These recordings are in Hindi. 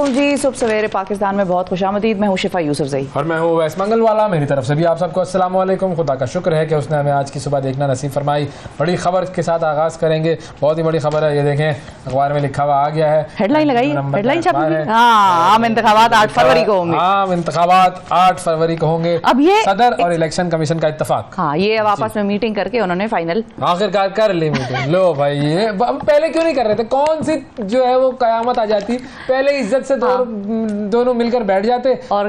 वालेकुम जी। सुबह सवेरे पाकिस्तान में बहुत खुशामदीद। मैं हूँ शिफा यूसुफजई और मैं हूँ वैस मंगल वाला। मेरी तरफ से भी आप सबको अस्सलाम वालेकुम। खुदा का शुक्र है कि उसने हमें आज की सुबह देखना नसीब फरमाई। बड़ी खबर के साथ आगाज़ करेंगे। बहुत ही बड़ी खबर है, ये देखें अखबार में लिखा हुआ आ गया है, हेडलाइन लगाई, हेडलाइन छापी। हाँ, आम इंतखाबात 8 फरवरी को होंगे। आम इंतखाबात 8 फरवरी को होंगे। अब ये सदर और इलेक्शन कमीशन का इत्तेफाक। हाँ, ये अब आपस में मीटिंग करके उन्होंने फाइनल आखिरकार कर ली मीटिंग। लो भाई, ये अब पहले क्यों नहीं कर रहे थे? कौन सी जो है वो कयामत आ जाती, पहले इज्जत से दोनों मिलकर बैठ जाते और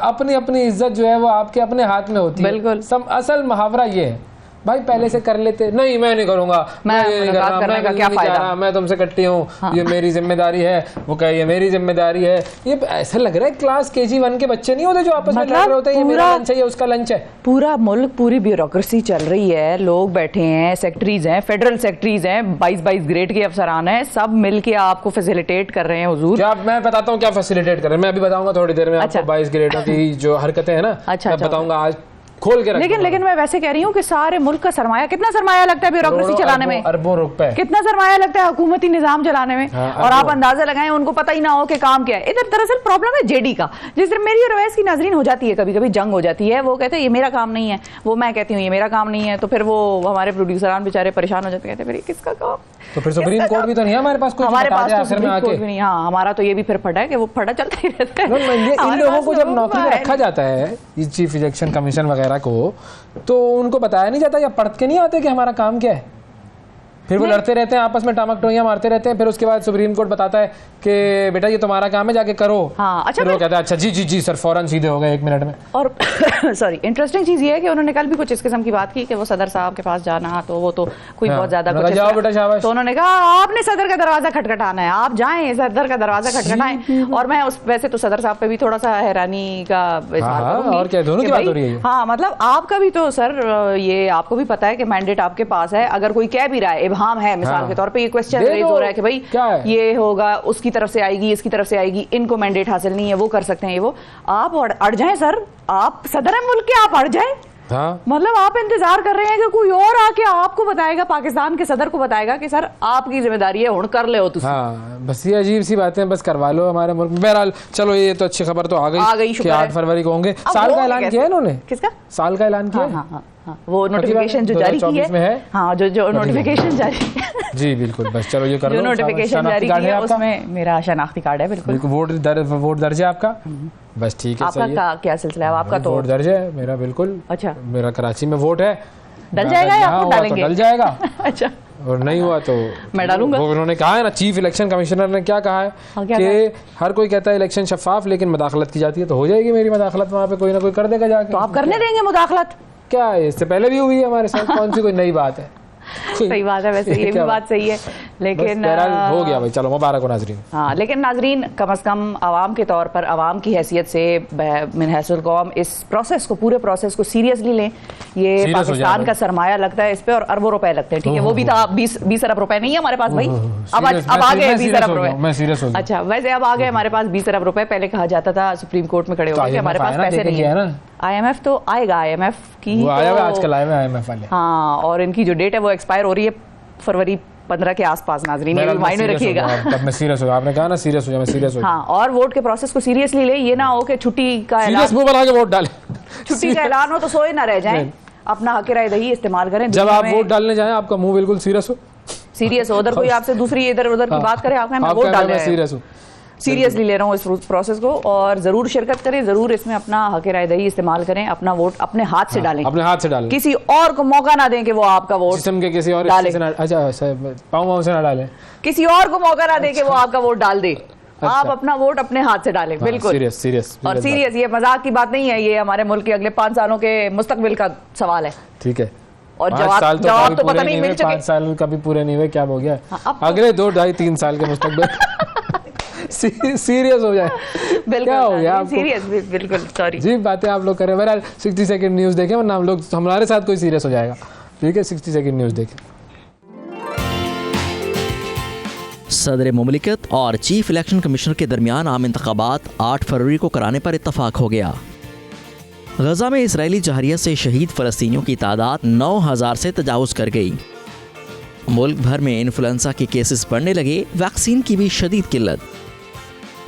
अपनी अपनी इज्जत जो है वो आपके अपने हाथ में होती है। बिल्कुल। असल मुहावरा ये है भाई, पहले से कर लेते। नहीं, मैं नहीं करूंगा, मैं ये नहीं कर रहा, मैं तुमसे कट्टी हूँ। हाँ। ये मेरी जिम्मेदारी है, वो कहे ये मेरी जिम्मेदारी है। ये ऐसा लग रहा है क्लास KG 1 के बच्चे नहीं होते जो आपस में लड़ रहे होते हैं, ये मेरा लंच है, ये उसका लंच है। पूरा मुल्क, पूरी ब्यूरोक्रेसी चल रही है, लोग बैठे हैं, सेक्रेटरीज हैं, फेडरल सेक्रेटरीज हैं, 22 ग्रेड के अफसरान हैं, सब मिलके आपको फैसिलिटेट कर रहे हैं हुजूर। क्या मैं बताता हूँ क्या फैसिलिटेट कर रहे हैं, मैं अभी बताऊंगा थोड़ी देर में। आपको 22 ग्रेडों की जो हरकतें हैं ना, मैं बताऊंगा आज खोल के। लेकिन मैं वैसे कह रही हूँ कि सारे मुल्क का सरमाया, कितना सरमाया लगता है ब्यूरोक्रेसी चलाने में? अरबों रुपए। कितना सरमाया लगता है हुकूमती निजाम चलाने में? हाँ, और आप अंदाजा लगाएं, उनको पता ही ना हो कि काम क्या है। इधर दरअसल प्रॉब्लम है JD का। जिस तरह मेरी और वैस की नाजरीन हो जाती है, कभी कभी जंग हो जाती है। वो कहते हैं ये मेरा काम नहीं है, वो मैं कहती हूँ ये मेरा काम नहीं है, तो फिर वो हमारे प्रोड्यूसरान बेचारे परेशान हो जाते, कहते हैं किसका काम? तो फिर सुप्रीम कोर्ट भी तो नहीं है हमारे पास, हमारे पास तो सुप्रीम कोर्ट भी नहीं। हाँ, हमारा तो ये भी फिर फटा है कि वो फटा चलता ही रहता है। इन लोगों को जब नौकरी में रखा जाता है, चीफ इलेक्शन कमीशन वगैरह को, तो उनको बताया नहीं जाता या पढ़ के नहीं आते कि हमारा काम क्या है। फिर वो लड़ते रहते हैं आपस में, टामक टोइयां मारते रहते हैं। फिर उसके बाद सुप्रीम कोर्ट बताता है कि बेटा ये तुम्हारा काम है, जाके करो। हाँ, अच्छा, फिर वो कहता है अच्छा जी सर, फौरन सीधे हो गए 1 मिनट में। और सॉरी, इंटरेस्टिंग चीज ये है कि उन्होंने कल भी कुछ इस किस्म की बात की कि वो सदर साहब के पास जाना, तो वो तो कोई बहुत ज्यादा कुछ जाओ बेटा शाबाश। तो उन्होंने कहा आपने सदर का दरवाजा खटखटाना है, आप जाएं सदर का दरवाजा खटखटाएं। और मैं वैसे तो सदर साहब पे भी थोड़ा सा हैरानी का इजहार करूंगी। और क्या, दोनों की बात हो रही है। हाँ, मतलब आपका भी तो सर, ये आपको भी पता है कि मैंडेट आपके पास है। अगर कोई कह भी रहा है, इबहाम है मिसाल के तौर पे, ये क्वेश्चन रेज हो रहा है कि भाई ये होगा, उसकी तरफ से आएगी, इसकी तरफ से आएगी, इनको मैंडेट हासिल नहीं है, वो कर सकते हैं, ये वो। आप अड़ जाएं सर, आप सदर है मुल्क के, आप अड़ जाएं। हाँ। मतलब आप इंतजार कर रहे हैं कि कोई और आके आपको बताएगा, पाकिस्तान के सदर को बताएगा कि सर आपकी जिम्मेदारी है, हुण कर ले हो तुम। हाँ, बस ये अजीब सी बातें बस करवा लो हमारे मुल्क में। बहरहाल चलो, ये तो अच्छी खबर तो आ गई कि 8 फरवरी को होंगे। साल का ऐलान किया है इन्होंने? किसका साल का ऐलान किया? हाँ, वो नोटिफिकेशन जो जारी की है। हाँ, जो नोटिफिकेशन जारी जी बिल्कुल, बस चलो ये कर लो। जो नोटिफिकेशन जारी की है उसमें मेरा शनाख्ती कार्ड है। बिल्कुल। वोट दर्ज है आपका? बस ठीक है। आपका क्या सिलसिला है? आपका तो वोट दर्ज है मेरा, बिल्कुल। अच्छा, मेरा कराची में वोट है। डल जाएगा या आप डालेंगे? डल जाएगा। अच्छा, और नहीं हुआ तो मैं डालूंगा। वो उन्होंने कहा है ना, चीफ इलेक्शन कमिश्नर ने क्या कहा है कि हर कोई कहता है इलेक्शन शफाफ, लेकिन मुदाखलत की जाती है, तो हो जाएगी मेरी मुदाखलत, वहाँ पे कोई ना कोई कर देगा जाके। तो आप करने देंगे मुदाखलत? क्या है, इससे पहले भी हुई है हमारे साथ, कौन सी कोई नई बात है? सही बात है, वैसे ये भी बात सही है, लेकिन हो गया भाई, चलो मुबारक हो नाजरीन। हाँ, लेकिन नाजरीन कम अज़ कम आवाम के तौर पर, आवाम की हैसियत से मिन हैसुल कौम इस प्रोसेस को, पूरे प्रोसेस को सीरियसली लें। ये पाकिस्तान का सरमाया लगता है इस पे, और अरबों रुपए लगते हैं। ठीक है, वो भी था 20 अरब रुपए नहीं है हमारे पास भाई। अब आ गए 20 अरब रुपए। मैं सीरियस हो गया। अच्छा, वैसे अब आ गए हमारे पास 20 अरब रुपए। पहले कहा जाता था सुप्रीम कोर्ट में खड़े होकर कि हमारे पास पैसे नहीं है। IMF तो आएगा, IMF की आजकल आए हैं IMF वाले। हाँ, और इनकी जो डेट है वो एक्सपायर हो रही है फरवरी 15 के आसपास। नाजरीन ये माइंड में रखिएगा। मैं सीरियस हो गया, आपने कहा ना सीरियस हो जाए, मैं सीरियस हो गया। हाँ, और वोट के प्रोसेस को सीरियसली ले, ये ना हो कि छुट्टी का सीरियस मुंह बना के वोट डालें। छुट्टी का ऐलान हो तो सोए ना रह जाएं, अपना हक राय दही इस्तेमाल करें। जब आप वोट डालने जाएं आपका मुंह बिल्कुल सीरियस हो, उधर कोई आपसे दूसरी इधर उधर की बात करे, आप वोट डाल सीरियस हूँ, सीरियसली ले रहा हूँ इस प्रोसेस को, और जरूर शिरकत करें, जरूर इसमें अपना हक राय दही इस्तेमाल करें, अपना वोट अपने हाथ से डालें, अपने हाथ से डालें, किसी और को मौका ना दें कि वो आपका वोट जिस्म के किसी और डाले। अच्छा, पाँव से ना डालें, किसी और को मौका ना दें कि वो आपका वोट डाल दे। आप अपना वोट अपने हाथ से डालें। बिल्कुल सीरियस और सीरियस, ये मजाक की बात नहीं है, ये हमारे मुल्क के अगले 5 सालों के मुस्तकबिल का सवाल है। ठीक है, और जवाब तो पता नहीं मिल चुके। 5 साल कभी पूरे नहीं हुए, क्या हो गया? अगले 2, 2.5, 3 साल के मुस्तकबिल सीरियस हो जाए, क्या हो गया? सीरियस, बिल्कुल सॉरी जी, बातें आप लोग करें। बहरहाल 60 सेकंड न्यूज़ देखें, वरना हम लोग, हमारे साथ कोई सीरियस हो जाएगा। ठीक है, 60 सेकंड न्यूज़ देखें। सदर मुमलिकत और चीफ इलेक्शन कमिश्नर के दरमियान आम इंतखाबात 8 फरवरी को कराने पर इत्तफाक हो गया। गजा में इसराइली जहरिया से शहीद फ़लस्तीनियों की तादाद 9,000 से तजावुज़ कर गई। मुल्क भर में इन्फ्लुएंजा के केसेस बढ़ने लगे, वैक्सीन की भी शदीद किल्लत।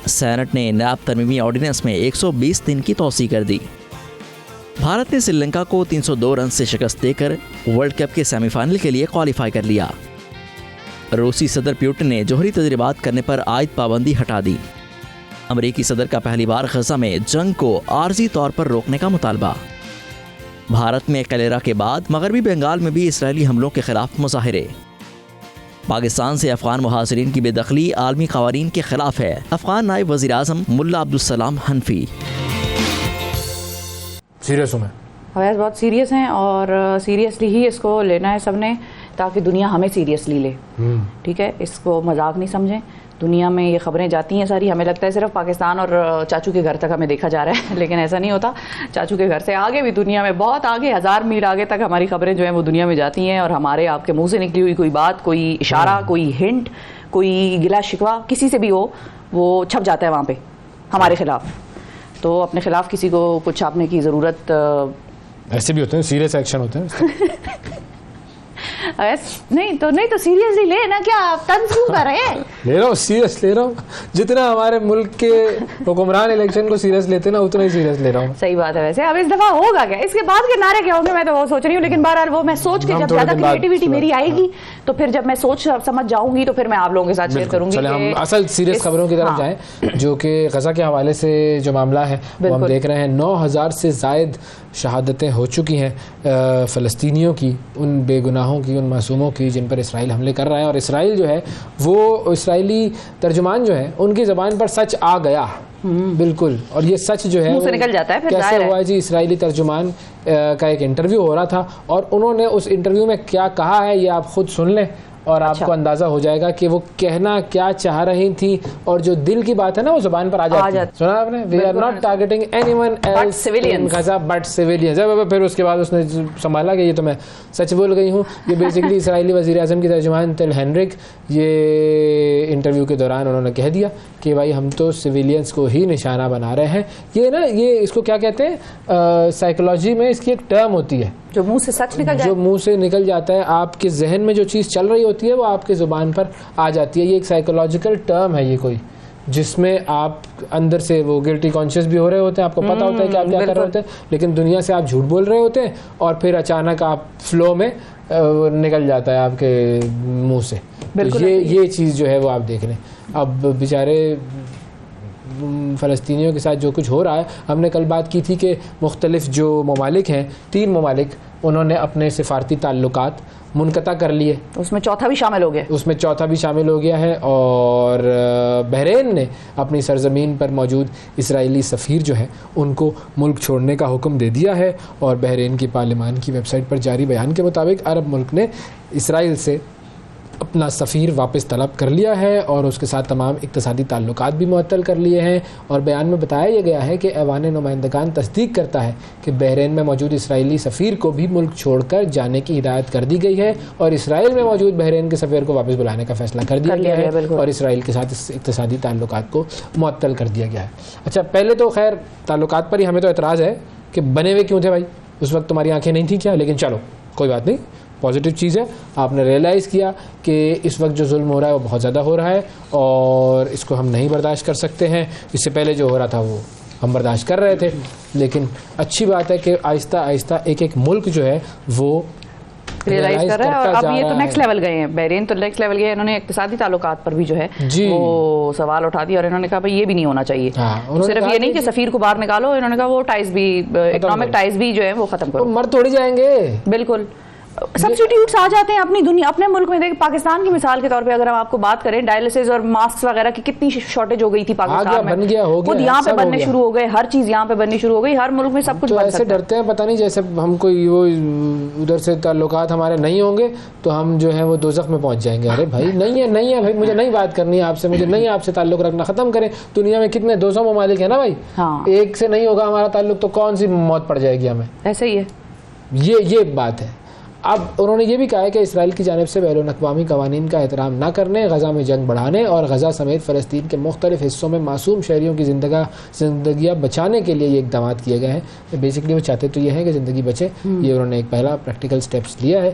सेनेट ने नैब तरमीमी ऑर्डिनेंस में 120 दिन की तौसीह कर दी। भारत ने श्रीलंका को 302 रन से शिकस्त देकर वर्ल्ड कप के सेमीफाइनल के लिए क्वालिफाई कर लिया। रूसी सदर पुतिन ने जोहरी तजर्बात करने पर आयद पाबंदी हटा दी। अमेरिकी सदर का पहली बार गजा में जंग को आर्जी तौर पर रोकने का मुतालबा। भारत में कलेरा के बाद मगरबी बंगाल में भी इसराइली हमलों के खिलाफ मुजाहिरे। पाकिस्तान से अफगान मुहाजिरीन की बेदखली आलमी कवानीन के खिलाफ है। अफगान नायब वज़ीर आज़म मुल्ला अब्दुल सलाम हनफी। सीरियस हूँ मैं, अवैस बहुत सीरियस हैं और सीरियसली ही इसको लेना है सबने, ताकि दुनिया हमें सीरियसली ले। ठीक है, इसको मजाक नहीं समझें। दुनिया में ये खबरें जाती हैं सारी, हमें लगता है सिर्फ पाकिस्तान और चाचू के घर तक हमें देखा जा रहा है, लेकिन ऐसा नहीं होता। चाचू के घर से आगे भी दुनिया में बहुत आगे, 1000 मील आगे तक हमारी खबरें जो हैं वो दुनिया में जाती हैं, और हमारे आपके मुंह से निकली हुई कोई बात, कोई इशारा, कोई हिंट, कोई गिला शिकवा किसी से भी हो, वो छप जाता है वहाँ पे हमारे खिलाफ। तो अपने खिलाफ किसी को कुछ छापने की ज़रूरत, ऐसे भी होते हैं सीरियस एक्शन होते हैं नहीं तो सीरियसली ले ना, क्या आप तंज क्यों कर रहे हैं? ले रहा हूँ, सीरियस ले रहा हूँ। जितना हमारे मुल्क के हुक्मरान इलेक्शन को सीरियस लेते ना, उतना ही सीरियस ले रहा हूँ। सही बात है। वैसे अब इस दफा होगा क्या, इसके बाद के नारे क्या होंगे, मैं तो वो सोच रही हूँ। लेकिन बहरहाल वो मैं सोच के, जब ज्यादा क्रिएटिविटी मेरी आएगी तो फिर जब मैं सोच समझ जाऊंगी तो फिर मैं आप लोगों के साथ शेयर करूंगी। चले हम असल सीरियस खबरों की तरफ जाएं, जो कि गजा के हवाले से जो मामला है वो हम देख रहे हैं। 9000 से जायद शहादतें हो चुकी हैं फ़लस्तीनियों की, उन बेगुनाहों की, उन मासूमों की जिन पर इसराइल हमले कर रहा है। और इसराइल जो है वो इसराइली तर्जुमान जो है उनकी ज़बान पर सच आ गया बिल्कुल, और ये सच जो है मुंह से निकल जाता है। फिर कैसे हुआ जी? इसराइली तर्जुमान का एक इंटरव्यू हो रहा था और उन्होंने उस इंटरव्यू में क्या कहा है ये आप खुद सुन लें और आपको अंदाजा हो जाएगा कि वो कहना क्या चाह रही थी, और जो दिल की बात है ना वो जुबान पर आ जाती है। सुना आपने? We are not targeting anyone else in Gaza but civilians. फिर उसके बाद उसने संभाला कि ये तो मैं सच बोल गई हूँ। ये बेसिकली इसराइली वज़ीर आज़म की तर्जुमान टेल हेनरिक, ये इंटरव्यू के दौरान उन्होंने कह दिया कि भाई हम तो सिविलियंस को ही निशाना बना रहे हैं। ये ना, ये इसको क्या कहते हैं, साइकोलॉजी में इसकी एक टर्म होती है, जो मुंह से सच निकल जाए, जो मुंह से निकल जाता है। आपके जहन में जो चीज़ चल रही होती है वो आपके ज़ुबान पर आ जाती है। ये एक साइकोलॉजिकल टर्म है ये कोई, जिसमें आप अंदर से वो गिल्टी कॉन्शियस भी हो रहे होते हैं, आपको पता होता है कि आप क्या कर रहे होते हैं, लेकिन दुनिया से आप झूठ बोल रहे होते हैं और फिर अचानक आप फ्लो में निकल जाता है आपके मुंह से। तो ये चीज़ जो है वो आप देख लें। अब बेचारे फ़लस्तीनियों के साथ जो कुछ हो रहा है, हमने कल बात की थी कि मुख्तलिफ जो ममालिक हैं, 3 ममालिक, उन्होंने अपने सिफारती ताल्लुकात मुनक़ता कर लिए। उसमें चौथा भी शामिल हो गया, उसमें चौथा भी शामिल हो गया है। और बहरीन ने अपनी सरजमीन पर मौजूद इसराइली सफ़ीर जो है उनको मुल्क छोड़ने का हुक्म दे दिया है। और बहरीन की पार्लियामान की वेबसाइट पर जारी बयान के मुताबिक अरब मुल्क ने इसराइल से अपना सफ़ीर वापस तलब कर लिया है और उसके साथ तमाम इक़्तिसादी ताल्लुकात भी मुअत्तल कर लिए हैं। और बयान में बताया यह गया है कि ऐवान नुमाइंदगान तस्दीक करता है कि बहरीन में मौजूद इसराइली सफ़ीर को भी मुल्क छोड़कर जाने की हिदायत कर दी गई है और इसराइल में मौजूद बहरीन के सफ़ीर को वापस बुलाने का फ़ैसला कर दिया गया है और इसराइल के साथ इस इक़्तिसादी ताल्लुकात को मुअत्तल कर दिया गया है। अच्छा, पहले तो खैर ताल्लुकात पर ही हमें तो एतराज़ है कि बने हुए क्यों थे भाई, उस वक्त तुम्हारी आँखें नहीं थी क्या? लेकिन चलो कोई बात नहीं, पॉजिटिव चीज़ है, आपने रियलाइज़ किया कि इस वक्त जो जुल्म हो रहा है वो बहुत ज़्यादा हो रहा है और इसको हम नहीं बर्दाश्त कर सकते हैं। इससे पहले जो हो रहा था वो हम बर्दाश्त कर रहे थे, लेकिन अच्छी बात है कि आहिस्ता आहिस्ता एक एक मुल्क जो है वो रियलाइज कर रहा है। और अब ये तो नेक्स्ट लेवल गए हैं, बहरीन तो नेक्स्ट लेवल गए। इन्होंने इक़्तिसादी ताल्लुकात पर भी जो है वो सवाल उठा दिया और इन्होंने कहा भाई ये भी नहीं होना चाहिए। सिर्फ ये नहीं कि सफ़ीर को बाहर निकालो, इन्होंने कहा वो टाइज भी, इकोनॉमिक टाइज भी जो है वो खत्म करो। मर थोड़ी जाएंगे, बिल्कुल सब्स्टिट्यूट्स आ जाते हैं अपनी दुनिया, अपने मुल्क में। देखिए पाकिस्तान की मिसाल के तौर पे अगर हम आपको बात करें, डायलिसिस और मास्क वगैरह की कितनी शॉर्टेज हो गई थी पाकिस्तान में, खुद यहाँ पे बनने शुरू हो गए, हर चीज यहाँ पे बननी शुरू हो गई, हर मुल्क में सब कुछ। तो ऐसे डरते हैं, पता नहीं जैसे हम कोई वो उधर से ताल्लुकात हमारे नहीं होंगे तो हम जो है वो दोज़ख में पहुंच जाएंगे। अरे भाई नहीं है भाई, मुझे नहीं बात करनी है आपसे, मुझे नहीं आपसे ताल्लुक रखना, खत्म करें। दुनिया में कितने 200 ममालिक है ना भाई, एक से नहीं होगा हमारा ताल्लुक तो कौन सी मौत पड़ जाएगी हमें। ऐसे ही है, ये बात है। अब उन्होंने ये भी कहा है कि इसराइल की जानिब से बैनुल अक़वामी कवानीन का एहतराम न करने, गज़ा में जंग बढ़ाने और गज़ा समेत फ़लस्तीन के मुख्तलिफ हिस्सों में मासूम शहरियों की ज़िंदगियाँ बचाने के लिए ये इक़दाम किए गए हैं। बेसिकली वो चाहते तो ये हैं कि ज़िंदगी बचे, ये उन्होंने एक पहला प्रैक्टिकल स्टेप्स लिया है।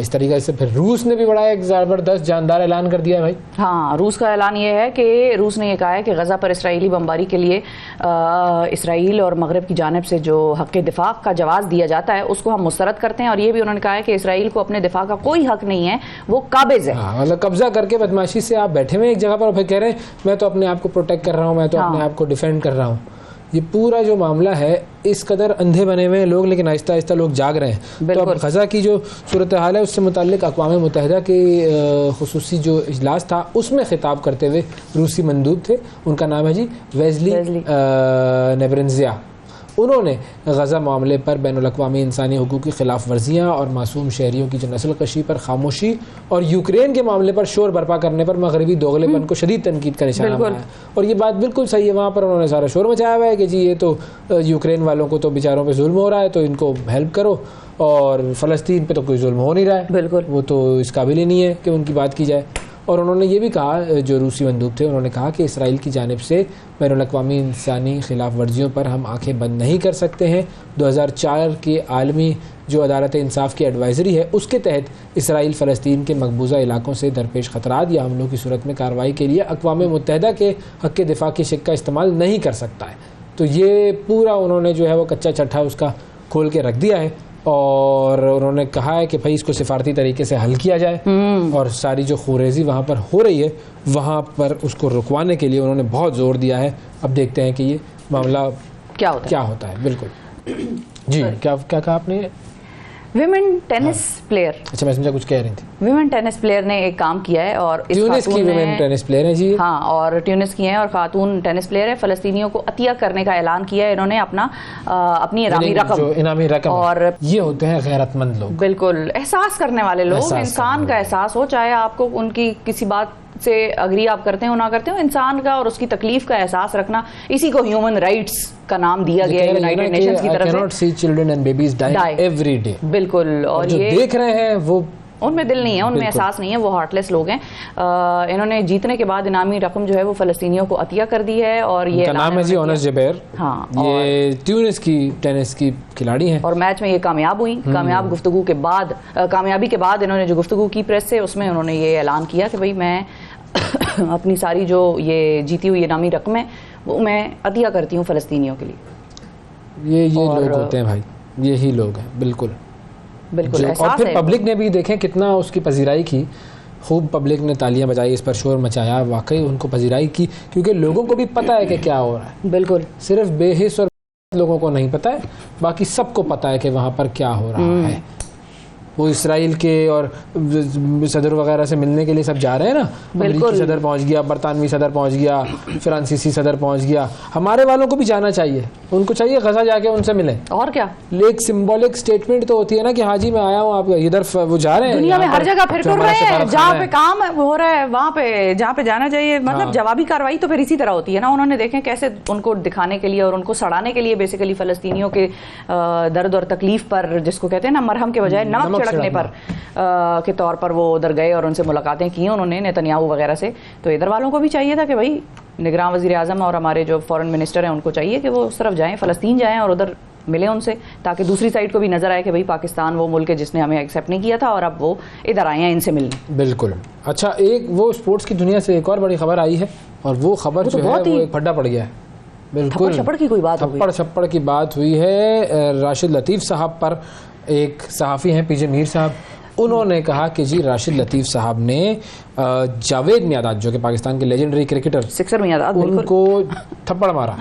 इस तरीके से फिर रूस ने भी बड़ा एक ज़बरदस्त जानदार ऐलान कर दिया है भाई। हाँ, रूस का ऐलान ये है कि रूस ने ये कहा है कि गज़ा पर इसराइली बमबारी के लिए इसराइल और मगरब की जानिब से जो हक़ दिफा का जवाब दिया जाता है उसको हम मुस्तरद करते हैं। और ये भी उन्होंने कहा है कि इसराइल को अपने दिफा का कोई हक नहीं है, वो काबिज है। मतलब कब्जा करके बदमाशी से आप बैठे हुए एक जगह पर, फिर कह रहे हैं मैं तो अपने आप को प्रोटेक्ट कर रहा हूँ, मैं तो अपने आप को डिफेंड कर रहा हूँ। ये पूरा जो मामला है, इस कदर अंधे बने हुए हैं लोग, लेकिन आहिस्ता आहिस्ता लोग जाग रहे हैं। तो अब गज़ा की जो सूरत हाल है उससे मुताल्लिक अक़वाम मुत्तहिदा के खुसूसी जो इजलास था उसमें खिताब करते हुए रूसी मंदूब थे, उनका नाम है जी वेज़ली नेब्रेंज़िया। उन्होंने गज़ा मामले पर बैनुल अक़वामी इंसानी हुकूक़ की खिलाफ वर्जियाँ और मासूम शहरियों की जो नस्ल कशी पर खामोशी और यूक्रेन के मामले पर शोर बर्पा करने पर मगरबी दोगलेपन को शदीद तनकीद का निशाना बनाया। और ये बात बिल्कुल सही है, वहाँ पर उन्होंने सारा शोर मचाया हुआ है कि जी ये तो यूक्रेन वालों को तो बेचारों पर जुल्म हो रहा है, तो इनको हेल्प करो, और फ़लस्तीन पे तो कोई जुल्म हो नहीं रहा है, बिल्कुल वो तो इस काबिल ही नहीं है कि उनकी बात की जाए। और उन्होंने ये भी कहा, जो रूसी मंदूब थे, उन्होंने कहा कि इसराइल की जानिब से बैनुल अक़वामी इंसानी खिलाफ वर्जियों पर हम आंखें बंद नहीं कर सकते हैं। 2004 के आलमी जो अदालत इंसाफ की एडवाइज़री है उसके तहत इसराइल फ़लस्तीन के मकबूजा इलाकों से दरपेश ख़तरात या हमलों की सूरत में कार्रवाई के लिए अक़वाम मुत्तहिदा के हक़ दिफा की शिक का इस्तेमाल नहीं कर सकता है। तो ये पूरा उन्होंने जो है वो कच्चा चट्ठा उसका खोल के रख दिया है, और उन्होंने कहा है कि भाई इसको सिफारती तरीके से हल किया जाए, और सारी जो खुरेजी वहाँ पर हो रही है वहाँ पर उसको रुकवाने के लिए उन्होंने बहुत ज़ोर दिया है। अब देखते हैं कि ये मामला क्या होता है। बिल्कुल जी, क्या कहा आपने? विमेन टेनिस प्लेयर, अच्छा मैं समझा कुछ कह रही थी। विमेन टेनिस प्लेयर ने एक काम किया है, और ट्यूनिस की विमेन टेनिस प्लेयर है जी। हाँ, और ट्यूनिस की हैं और खातून टेनिस प्लेयर है। फ़लस्तीनियों को अतिया करने का ऐलान किया है इन्होंने, अपनी इनामी रकम, और ये होते हैं गैरतमंद लोग, बिल्कुल एहसास करने वाले लोग, इंसान का एहसास हो, चाहे आपको उनकी किसी बात से अग्री आप करते हो ना करते हो, इंसान का और उसकी तकलीफ का एहसास रखना, इसी को ह्यूमन राइट्स का नाम दिया गया है यूनाइटेड नेशंस की तरफ से। cannot see children and babies die every day। बिल्कुल, और जो देख रहे हैं वो उनमें दिल नहीं है, उनमें एहसास नहीं है, वो हार्टलेस लोग हैं। इन्होंने जीतने के बाद इनामी रकम जो है वो फ़लस्तीनियों को अतिया कर दी है, और ये नाम है जी ओनस जबेर। हाँ, ये ट्यूनिस की टेनिस की खिलाड़ी हैं, और मैच में ये कामयाब हुई। कामयाबी के बाद इन्होंने जो गुफ्तगू की प्रेस से, उसमें उन्होंने ये ऐलान किया कि भाई मैं अपनी सारी जो ये जीती हुई इनामी रकम है वो मैं अतिया करती हूँ फ़लस्तीनियों के लिए। ये लोग होते हैं भाई, यही लोग हैं। बिल्कुल। और फिर पब्लिक ने भी देखें कितना उसकी पजीराई की, खूब पब्लिक ने तालियां बजाई, इस पर शोर मचाया, वाकई उनको पजीराई की, क्योंकि लोगों को भी पता है कि क्या हो रहा है। बिल्कुल, सिर्फ बेहिस और लोगों को नहीं पता है, बाकी सबको पता है कि वहाँ पर क्या हो रहा है। वो इसराइल के और सदर वगैरह से मिलने के लिए सब जा रहे हैं ना, अमेरिकी सदर पहुंच गया, बरतानवी सदर पहुंच गया, फ्रांसीसी सदर पहुंच गया। हमारे वालों को भी जाना चाहिए, उनको चाहिए गज़ा जाके उनसे मिलें। और क्या, एक सिंबॉलिक स्टेटमेंट तो होती है ना कि हाँ जी मैं आया हूँ, आप इधर वो जा रहे हैं, दुनिया में हर जगह फिर रहे हैं, जहाँ पे काम हो रहा है वहाँ पे जहाँ पे जाना चाहिए। मतलब जवाबी कार्रवाई तो फिर इसी तरह होती है ना। उन्होंने देखें कैसे उनको दिखाने के लिए और उनको सड़ाने के लिए बेसिकली फ़लस्तीनियों के दर्द और तकलीफ पर, जिसको कहते हैं ना मरहम के बजाय नमक छिड़कने पर के तौर पर वो उधर गए और उनसे मुलाकातें की उन्होंने नेतन्याहू वगैरह से। तो इधर वालों को भी चाहिए था कि भाई निगरान वज़ीर आज़म और हमारे जो फॉरेन मिनिस्टर हैं उनको चाहिए कि वो उस तरफ जाएं, फ़लस्तीन जाएं और उधर मिले उनसे, ताकि दूसरी साइड को भी नजर आए कि भाई पाकिस्तान वो मुल्क है जिसने हमें एक्सेप्ट नहीं किया था और अब वो इधर आए हैं इनसे मिलने। बिल्कुल। अच्छा, एक वो स्पोर्ट्स की दुनिया से एक और बड़ी खबर आई है, और वो खबर जो है वो एक फड्डा पड़ गया है। बिल्कुल थप्पड़ की कोई बात, थप्पड़ छप्पड़ की बात हुई है। राशिद लतीफ़ साहब पर, एक सहाफ़ी हैं पीजे मीर साहब, उन्होंने कहा कि जी राशिद लतीफ़ साहब ने जावेद मियादाद जो कि पाकिस्तान के लेजेंडरी क्रिकेटर सिक्सर मियादाद, उनको थप्पड़ मारा।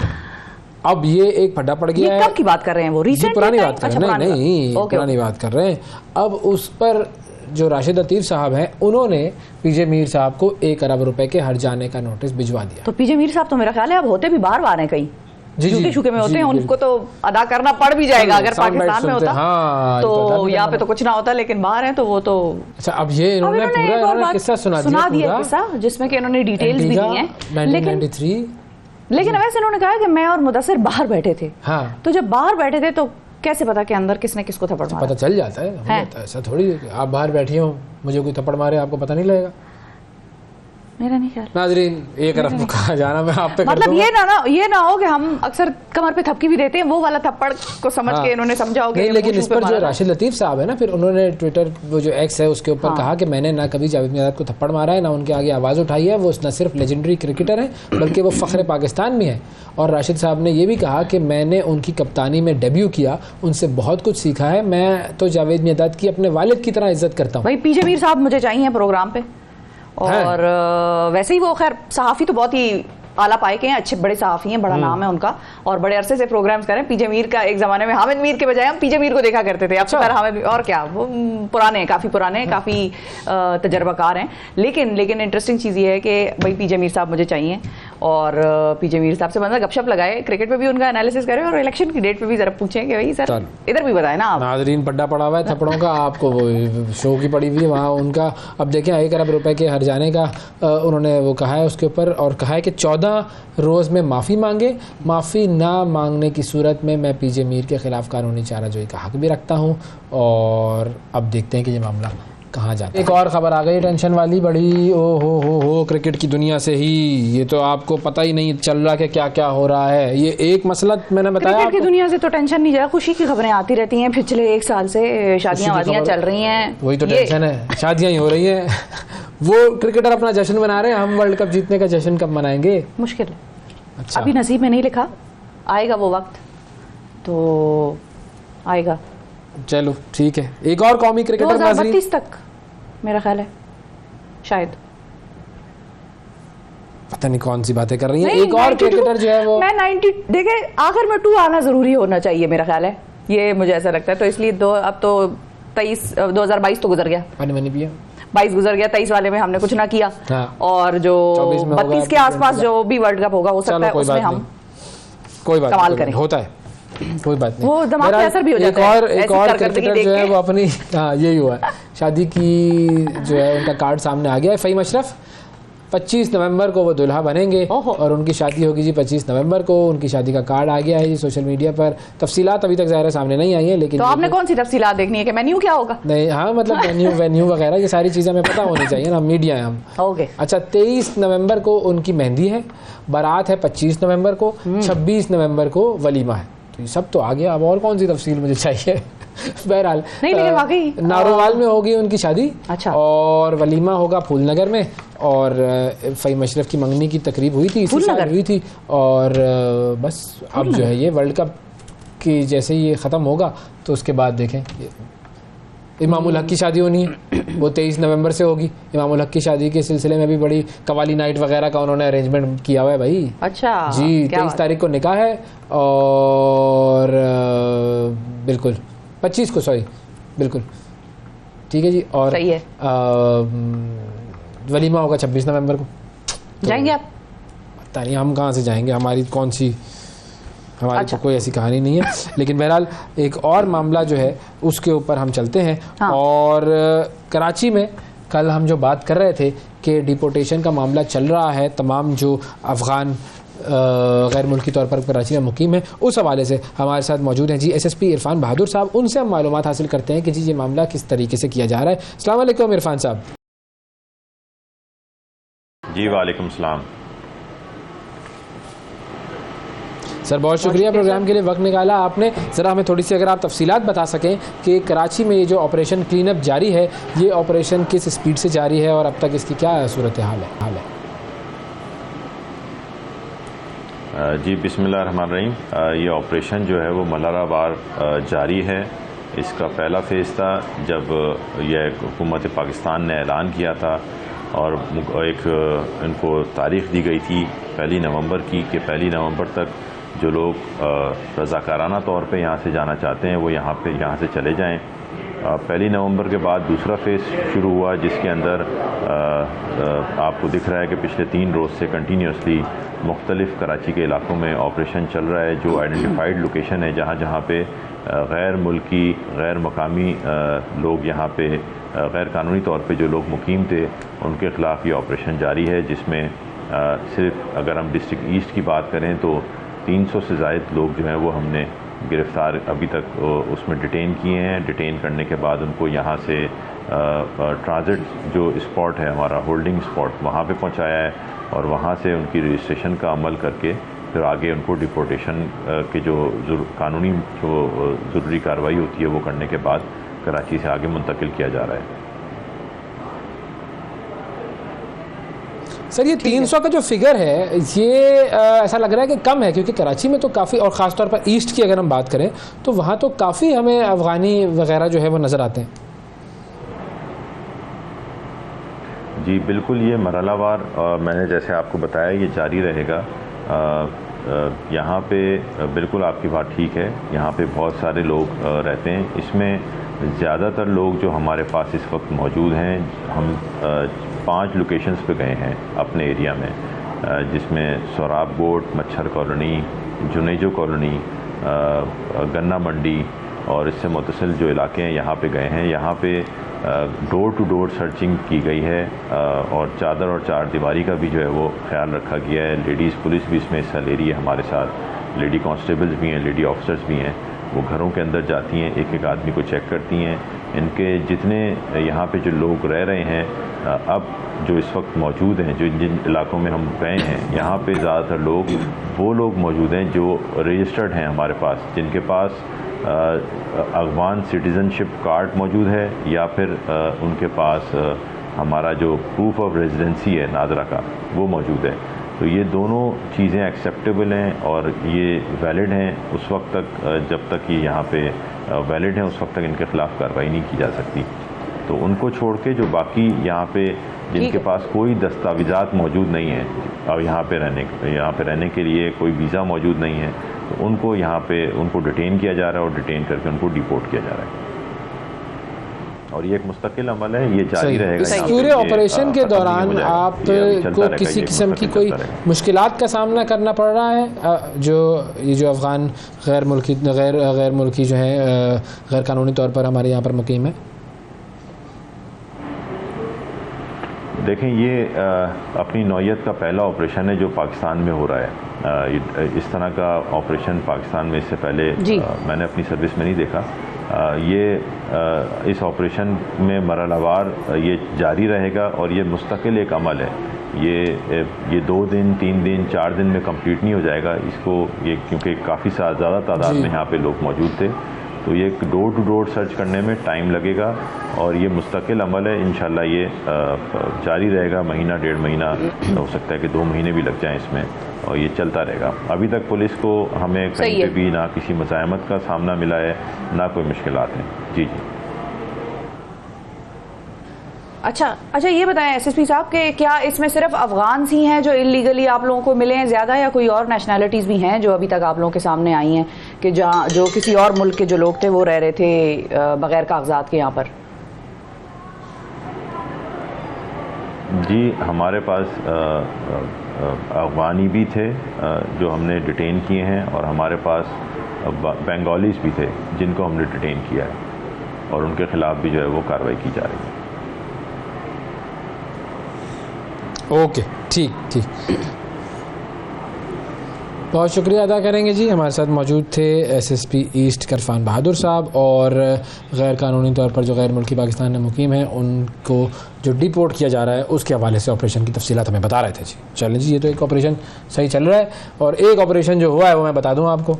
अब ये एक फड्डा पड़ गया है। कब की बात कर रहे हैं वो? रिसेंट पुरानी बात कर रहे हैं? नहीं, पुरानी बात कर रहे हैं। अब उस पर जो राशिद लतीफ़ साहब हैं उन्होंने पीजे मीर साहब को 1 अरब रुपए के हट जाने का नोटिस भिजवा दिया। तो पीजे मीर साहब तो मेरा ख्याल है अब होते भी बार हैं, कहीं झुके में होते हैं, उनको तो अदा करना पड़ भी जाएगा अगर पाकिस्तान में होता। हाँ, तो यहाँ पे तो कुछ ना होता, लेकिन बाहर है तो वो तो। अच्छा, अब ये इन्होंने पूरा किस्सा सुना दिया किस्सा, जिसमें कि इन्होंने डिटेल्स भी दी हैं। 1993 लेकिन वैसे इन्होंने कहा कि मैं और मुदस्सिर बाहर बैठे थे। हाँ। तो जब बाहर बैठे थे तो कैसे पता कि अंदर किसने किसको थप्पड़ मारा? पता चल जाता है, हो जाता है। ऐसा थोड़ी है कि आप बाहर बैठी हो, मुझे कोई थप्पड़ मारे आपको पता नहीं लगेगा। मेरा नहीं ख्याल। नाजरीन एक तरफ को कहा जाना, मैं आप पे मतलब ये ना हो कि हम अक्सर कमर पे थपकी भी देते हैं, वो वाला थप्पड़ को समझ के इन्होंने समझा हो कि लेकिन इस पर जो राशिद लतीफ़ साहब है ना, फिर उन्होंने ट्विटर वो जो एक्स है उसके ऊपर कहा कि मैंने ना कभी जावेद मियां को थप्पड़ मारा है, ना उनके आगे आवाज़ उठाई है। वो न सिर्फ लेजेंडरी क्रिकेटर हैं बल्कि वो फ़ख्र पाकिस्तान भी हैं। और राशिद साहब ने ये भी कहा कि मैंने उनकी कप्तानी में डेब्यू किया, उनसे बहुत कुछ सीखा है। मैं तो जावेद मियां की अपने वालिद की तरह इज्जत करता हूँ। भाई पीजे मीर साहब मुझे चाहिए प्रोग्राम पे, और वैसे ही वो खैर सहाफ़ी तो बहुत ही आला पाए के हैं, अच्छे बड़े सहाफ़ी हैं, बड़ा नाम है उनका, और बड़े अरसे से प्रोग्राम्स करें। पीजे मीर का एक ज़माने में हामिद मीर के बजाय हम पीजे मीर को देखा करते थे। अब तो हामिद मीर और क्या, वो पुराने, काफ़ी पुराने, काफ़ी तजर्बाकार हैं। लेकिन इंटरेस्टिंग चीज़ ये है कि भाई पीजे मीर साहब मुझे चाहिए, और पीजे मीर साहब से बंदा गपशप लगाए, क्रिकेट पे भी उनका एनालिसिस करें, और इलेक्शन की डेट पे भी जरा पूछें कि भाई सर इधर भी बताए ना आप। नाजरीन पड्डा पड़ा हुआ है थप्पड़ों का, आपको वो शो की पड़ी हुई है वहाँ उनका। अब देखें 1 अरब रुपए के हर जाने का उन्होंने वो कहा है उसके ऊपर, और कहा है कि 14 रोज़ में माफ़ी मांगे, माफ़ी ना मांगने की सूरत में मैं पीजे मीर के ख़िलाफ़ कानूनी चाराजोई का हक भी रखता हूँ। और अब देखते हैं कि ये मामला कहाँ जाता है। एक और ख़बर आ गई टेंशन वाली बड़ी, ओ हो क्रिकेट की दुनिया से ही। ये तो आपको पता ही नहीं चल रहा कि क्या क्या हो रहा है। ये एक मसला मैंने बताया, क्रिकेट की दुनिया से तो टेंशन नहीं जा, खुशी की खबरें आती रहती हैं पिछले 1 साल से, शादियां वादियां चल रही हैं, वही तो टेंशन है, शादियां ही हो रही हैं। वो क्रिकेटर अपना जश्न मना रहे हैं, हम वर्ल्ड कप जीतने का जश्न कब मनाएंगे? मुश्किल है। अच्छा। अभी नसीब में नहीं लिखा, आएगा वो वक्त तो आएगा। चलो ठीक है। एक और कौमी क्रिकेटर 2032 तक मेरा ख्याल है शायद, पता नहीं कौन सी बातें कर रही हैं। एक और क्रिकेटर जो है वो, मैं 90 देखे आखिर में 2 आना जरूरी होना चाहिए मेरा ख्याल है, ये मुझे ऐसा लगता है। तो इसलिए अब तो 2022 तो गुजर गया, 22 गुजर गया, 23 वाले में हमने कुछ ना किया। हाँ। और जो 32 के आसपास जो भी वर्ल्ड कप होगा हो सकता है उसमें हम कोई बात कमाल करें। होता है, कोई बात नहीं, वो दिमाग पे असर भी हो जाता है। एक और क्रिकेटर जो है वो अपनी, हाँ यही हुआ है, शादी की जो है उनका कार्ड सामने आ गया है। फ़हीम अशरफ 25 नवंबर को वो दुल्हा बनेंगे और उनकी शादी होगी जी 25 नवंबर को। उनकी शादी का कार्ड आ गया है जी सोशल मीडिया पर। तफसीलात अभी तक ज़ाहिर सामने नहीं आई है, लेकिन तो आपने कौन सी तफसीलात देखनी है कि मेन्यू क्या होगा? नहीं, हाँ मतलब वेन्यू वगैरह ये सारी चीज़ें हमें पता होनी चाहिए ना, मीडिया है हम। ओके। अच्छा, 23 नवंबर को उनकी मेहंदी है, बारात है 25 नवंबर को, 26 नवंबर को वलीमा है। तो ये सब तो आ गया, अब और कौन सी तफसील मुझे चाहिए? बहरहाल नहीं, लेकिन वाकई नारोवाल में होगी उनकी शादी। अच्छा। और वलीमा होगा फूलनगर में, और फ़हीम अशरफ की मंगनी की तकरीब हुई थी, इसी साल हुई थी। और बस अब जो है ये वर्ल्ड कप की जैसे ही ये ख़त्म होगा तो उसके बाद देखें इमामुल हक की शादी होनी है, वो 23 नवंबर से होगी। इमामुल हक की शादी के सिलसिले में भी बड़ी कवाली नाइट वगैरह का उन्होंने अरेंजमेंट किया हुआ है भाई। अच्छा जी, 23 तारीख को निकाह है, और बिल्कुल 25 को, सॉरी बिल्कुल ठीक है जी। और सही है। वलीमा होगा 26 नवंबर को। तो जाएंगे आप? पता नहीं हम कहाँ से जाएंगे, हमारी कौन सी, हमारी अच्छा। तो कोई ऐसी कहानी नहीं है। लेकिन बहरहाल एक और मामला जो है उसके ऊपर हम चलते हैं। हाँ। और कराची में कल हम जो बात कर रहे थे कि डिपोर्टेशन का मामला चल रहा है, तमाम जो अफ़गान गैर मुल्की तौर पर कराची में मुकीम है, उस हवाले से हमारे साथ मौजूद हैं जी SSP इरफान बहादुर साहब। उनसे हम मालूमात हासिल करते हैं कि जी ये मामला किस तरीके से किया जा रहा है। अस्सलाम वालेकुम इरफान साहब। जी वालेकुम सलाम सर, बहुत शुक्रिया प्रोग्राम के लिए वक्त निकाला आपने। ज़रा हमें थोड़ी सी अगर आप तफसीलात बता सकें कि कराची में ये जो ऑपरेशन क्लीन अप जारी है, ये ऑपरेशन किस स्पीड से जारी है और अब तक इसकी क्या सूरत हाल है? जी बिस्मिल्लाहिर्रहमानिर्रहीम। ये ऑपरेशन जो है वो मल्हाराबाद जारी है। इसका पहला फ़ेज़ था जब यह हुकूमत पाकिस्तान ने ऐलान किया था और एक इनको तारीख़ दी गई थी 1 नवंबर की कि 1 नवंबर तक जो लोग रज़ाकाराना तौर पे यहाँ से जाना चाहते हैं वो यहाँ से चले जाएं। 1 नवंबर के बाद दूसरा फ़ेज़ शुरू हुआ जिसके अंदर आपको दिख रहा है कि पिछले 3 रोज़ से कंटिन्यूसली मुख्तलिफ़ कराची के इलाक़ों में ऑपरेशन चल रहा है। जो आइडेंटिफाइड लोकेशन है जहाँ पे गैर मुल्की गैर मकामी लोग यहाँ पे गैर कानूनी तौर पे जो लोग मुकीम थे उनके ख़िलाफ़ ये ऑपरेशन जारी है, जिसमें सिर्फ अगर हम डिस्ट्रिक्ट ईस्ट की बात करें तो 300 से ज़ायद लोग जो हैं वो हमने गिरफ़्तार अभी तक उसमें डिटेन किए हैं। डिटेन करने के बाद उनको यहाँ से ट्रांजिट जो स्पॉट है हमारा होल्डिंग स्पॉट, वहाँ पे पहुँचाया है और वहाँ से उनकी रजिस्ट्रेशन का अमल करके फिर आगे उनको डिपोर्टेशन के जो कानूनी जो ज़रूरी कार्रवाई होती है वो करने के बाद कराची से आगे मुंतकिल किया जा रहा है। सर ये 300 का जो फिगर है ये ऐसा लग रहा है कि कम है, क्योंकि कराची में तो काफ़ी, और ख़ास तौर पर ईस्ट की अगर हम बात करें तो वहाँ तो काफ़ी हमें अफ़गानी वगैरह जो है वो नज़र आते हैं। जी बिल्कुल, ये मरहलावार मैंने जैसे आपको बताया ये जारी रहेगा। यहाँ पे बिल्कुल आपकी बात ठीक है, यहाँ पे बहुत सारे लोग रहते हैं। इसमें ज़्यादातर लोग जो हमारे पास इस वक्त मौजूद हैं, हम 5 लोकेशंस पे गए हैं अपने एरिया में, जिसमें सोराब गोट, मच्छर कॉलोनी, जुनेजो कॉलोनी, गन्ना मंडी और इससे मुतसिल जो इलाके हैं यहाँ पे गए हैं। यहाँ पे डोर टू डोर सर्चिंग की गई है और चादर और चार दीवारी का भी जो है वो ख्याल रखा गया है। लेडीज़ पुलिस भी इसमें हिस्सा ले रही है हमारे साथ, लेडी कांस्टेबल्स भी हैं, लेडी ऑफिसर्स भी हैं। वो घरों के अंदर जाती हैं, एक एक आदमी को चेक करती हैं। इनके जितने यहाँ पे जो लोग रह रहे हैं अब जो इस वक्त मौजूद हैं, जो जिन इलाकों में हम गए हैं, यहाँ पे ज़्यादातर लोग वो लोग मौजूद हैं जो रजिस्टर्ड हैं हमारे पास, जिनके पास अफगान सिटीज़नशिप कार्ड मौजूद है या फिर उनके पास हमारा जो प्रूफ ऑफ रेजिडेंसी है नादरा का वो मौजूद है। तो ये दोनों चीज़ें एक्सेप्टेबल हैं और ये वैलिड हैं उस वक्त तक, जब तक ये यहाँ पे वैलिड हैं उस वक्त तक इनके ख़िलाफ़ कार्रवाई नहीं की जा सकती। तो उनको छोड़ के जो बाकी यहाँ पे जिनके पास कोई दस्तावेज़ात मौजूद नहीं है और यहाँ पे रहने के लिए कोई वीज़ा मौजूद नहीं है, तो उनको यहाँ पे उनको डिटेन किया जा रहा है और डिटेन करके उनको डिपोर्ट किया जा रहा है। और ये एक मुस्तकिल अमल है, ये जारी रहेगा। इस पूरे ऑपरेशन के दौरान आपको किसी किस्म की कोई मुश्किलात का सामना करना पड़ रहा है? ये जो अफ़गान गैर मुल्की जो है गैर कानूनी तौर पर हमारे यहाँ पर मुकीम है? देखें, ये अपनी नौयत का पहला ऑपरेशन है जो पाकिस्तान में हो रहा है। इस तरह का ऑपरेशन पाकिस्तान में इससे पहले मैंने अपनी सर्विस में नहीं देखा। इस ऑपरेशन में मरहलावार ये जारी रहेगा और ये मुस्तकिल एक अमल है। ये 2 दिन 3 दिन 4 दिन में कंप्लीट नहीं हो जाएगा इसको, ये क्योंकि काफ़ी ज़्यादा तादाद में यहाँ पे लोग मौजूद थे, तो ये डोर टू डोर सर्च करने में टाइम लगेगा और ये मुस्तकिल अमल है। इंशाल्लाह ये जारी रहेगा, महीना 1.5 महीना, हो सकता है कि 2 महीने भी लग जाएं इसमें, और ये चलता रहेगा। अभी तक पुलिस को हमें कहीं पे भी ना किसी मज़ाहमत का सामना मिला है, ना कोई मुश्किलात हैं। जी। अच्छा, ये बताएं एसएसपी साहब कि क्या इसमें सिर्फ अफगान ही हैं जो इलीगली आप लोगों को मिले हैं ज़्यादा, या कोई और नेशनैलिटीज़ भी हैं जो अभी तक आप लोगों के सामने आई हैं कि जो किसी और मुल्क के जो लोग थे वो रह रहे थे बगैर कागजात के यहाँ पर? जी, हमारे पास अफगानी भी थे जो हमने डिटेन किए हैं और हमारे पास बंगालीज भी थे जिनको हमने डिटेन किया है और उनके ख़िलाफ़ भी जो है वो कार्रवाई की जा रही है। ओके, ठीक। बहुत शुक्रिया अदा करेंगे जी। हमारे साथ मौजूद थे एसएसपी ईस्ट करफान बहादुर साहब, और गैर कानूनी तौर पर जो गैर मुल्की पाकिस्तान में मुकीम हैं उनको जो डिपोर्ट किया जा रहा है उसके हवाले से ऑपरेशन की तफसीलात हमें बता रहे थे जी। चलें जी, ये तो एक ऑपरेशन सही चल रहा है, और एक ऑपरेशन जो हुआ है वो मैं बता दूँ आपको।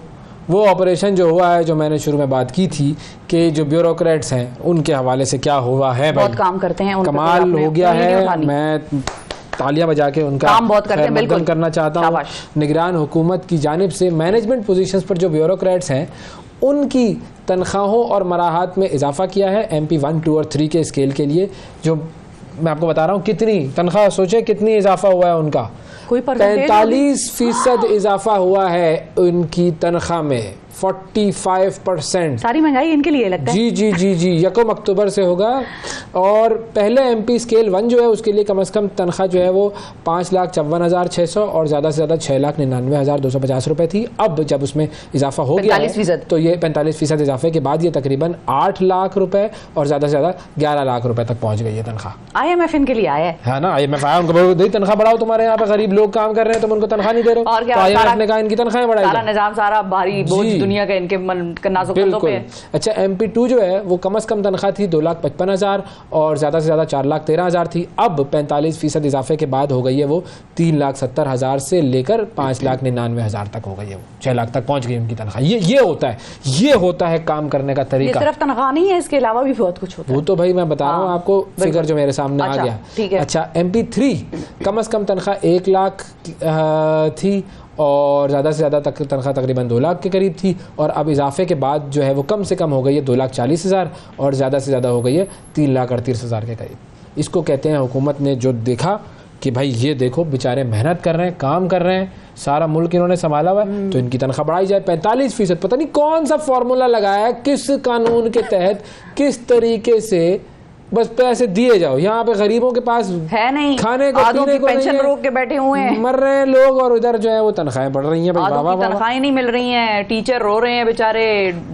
वो ऑपरेशन जो हुआ है, जो मैंने शुरू में बात की थी कि जो ब्यूरोक्रेट्स हैं उनके हवाले से क्या हुआ है, बहुत काम करते हैं, कमाल हो गया है। मैं तालियां बजा के उनका काम बहुत करते हैं, बिल्कुल करना चाहता हूँ। निगरान हुकूमत की जानिब से मैनेजमेंट पोजीशंस पर जो ब्यूरोक्रेट्स हैं उनकी तनख्वाहों और मराहत में इजाफा किया है MP 1, 2 और 3 के स्केल के लिए। जो मैं आपको बता रहा हूँ कितनी तनख्वाह, सोचे कितनी इजाफा हुआ है उनका, 45% इजाफा हुआ है उनकी तनख्वाह में, 45%। सारी महंगाई इनके लिए लगता है। जी 1 अक्टूबर से होगा। और पहले MP स्केल 1 जो है उसके लिए कम से कम तनख्वाह जो है वो 5,54,600 और ज़्यादा से ज़्यादा 6,99,250 रुपये थी। अब जब उसमें इजाफा हो गया है तो ये 45% इजाफे के बाद ये तकरीबन 8 लाख रुपए और ज़्यादा से ज़्यादा 11 लाख रुपए तक पहुँच गई है तनख्वाह। IMF इनके लिए आया है ना, IMF आया, उनको तनख्वाह बढ़ाओ, तुम्हारे यहाँ पे गरीब लोग काम कर रहे हैं तुम उनको तनख्वाह नहीं दे रहे हो, तो IMF ने कहा इनकी तनख्वाहें बढ़ाई। सारा निजाम, सारा भारी बोझ दुनिया का इनके नाजुक कंधों पे है। अच्छा, MP2 जो है वो कम से कम तनख्वाह थी 2,55,000 और ज़्यादा से ज़्यादा 4,13,000 थी। अब 45% इजाफे के बाद हो गई है वो 3,70,000 से लेकर 5,99,000 तक हो गई है, वो 6 लाख तक पहुंच गई उनकी तनख्वाह। ये होता है काम करने का तरीका। सिर्फ तनख्वाह नहीं है, इसके अलावा भी बहुत कुछ होता है। वो तो भाई मैं बता रहा हूँ आपको, फिगर जो मेरे सामने आ गया। ठीक है। अच्छा, MP3 कम से कम तनख्वाह 1 लाख थी और ज़्यादा से ज़्यादा तनख्वाह तकरीबन 2 लाख के करीब थी, और अब इजाफे के बाद जो है वो कम से कम हो गई है 2,40,000 और ज़्यादा से ज़्यादा हो गई है 3,38,000 के करीब। इसको कहते हैं हुकूमत ने जो देखा कि भाई ये देखो बेचारे मेहनत कर रहे हैं, काम कर रहे हैं, सारा मुल्क इन्होंने संभाला हुआ है, तो इनकी तनख्वाह बढ़ाई जाए 45%। पता नहीं कौन सा फॉर्मूला लगाया है, किस कानून के तहत, किस तरीके से बस पैसे दिए जाओ। यहाँ पे गरीबों के पास है नहीं, खाने को पीने को पेंशन रोक के बैठे हुए हैं, मर रहे हैं लोग, और उधर जो है वो तनख्वाहें बढ़ रही हैं। तनख्वाहें नहीं मिल रही हैं, टीचर रो रहे हैं बेचारे।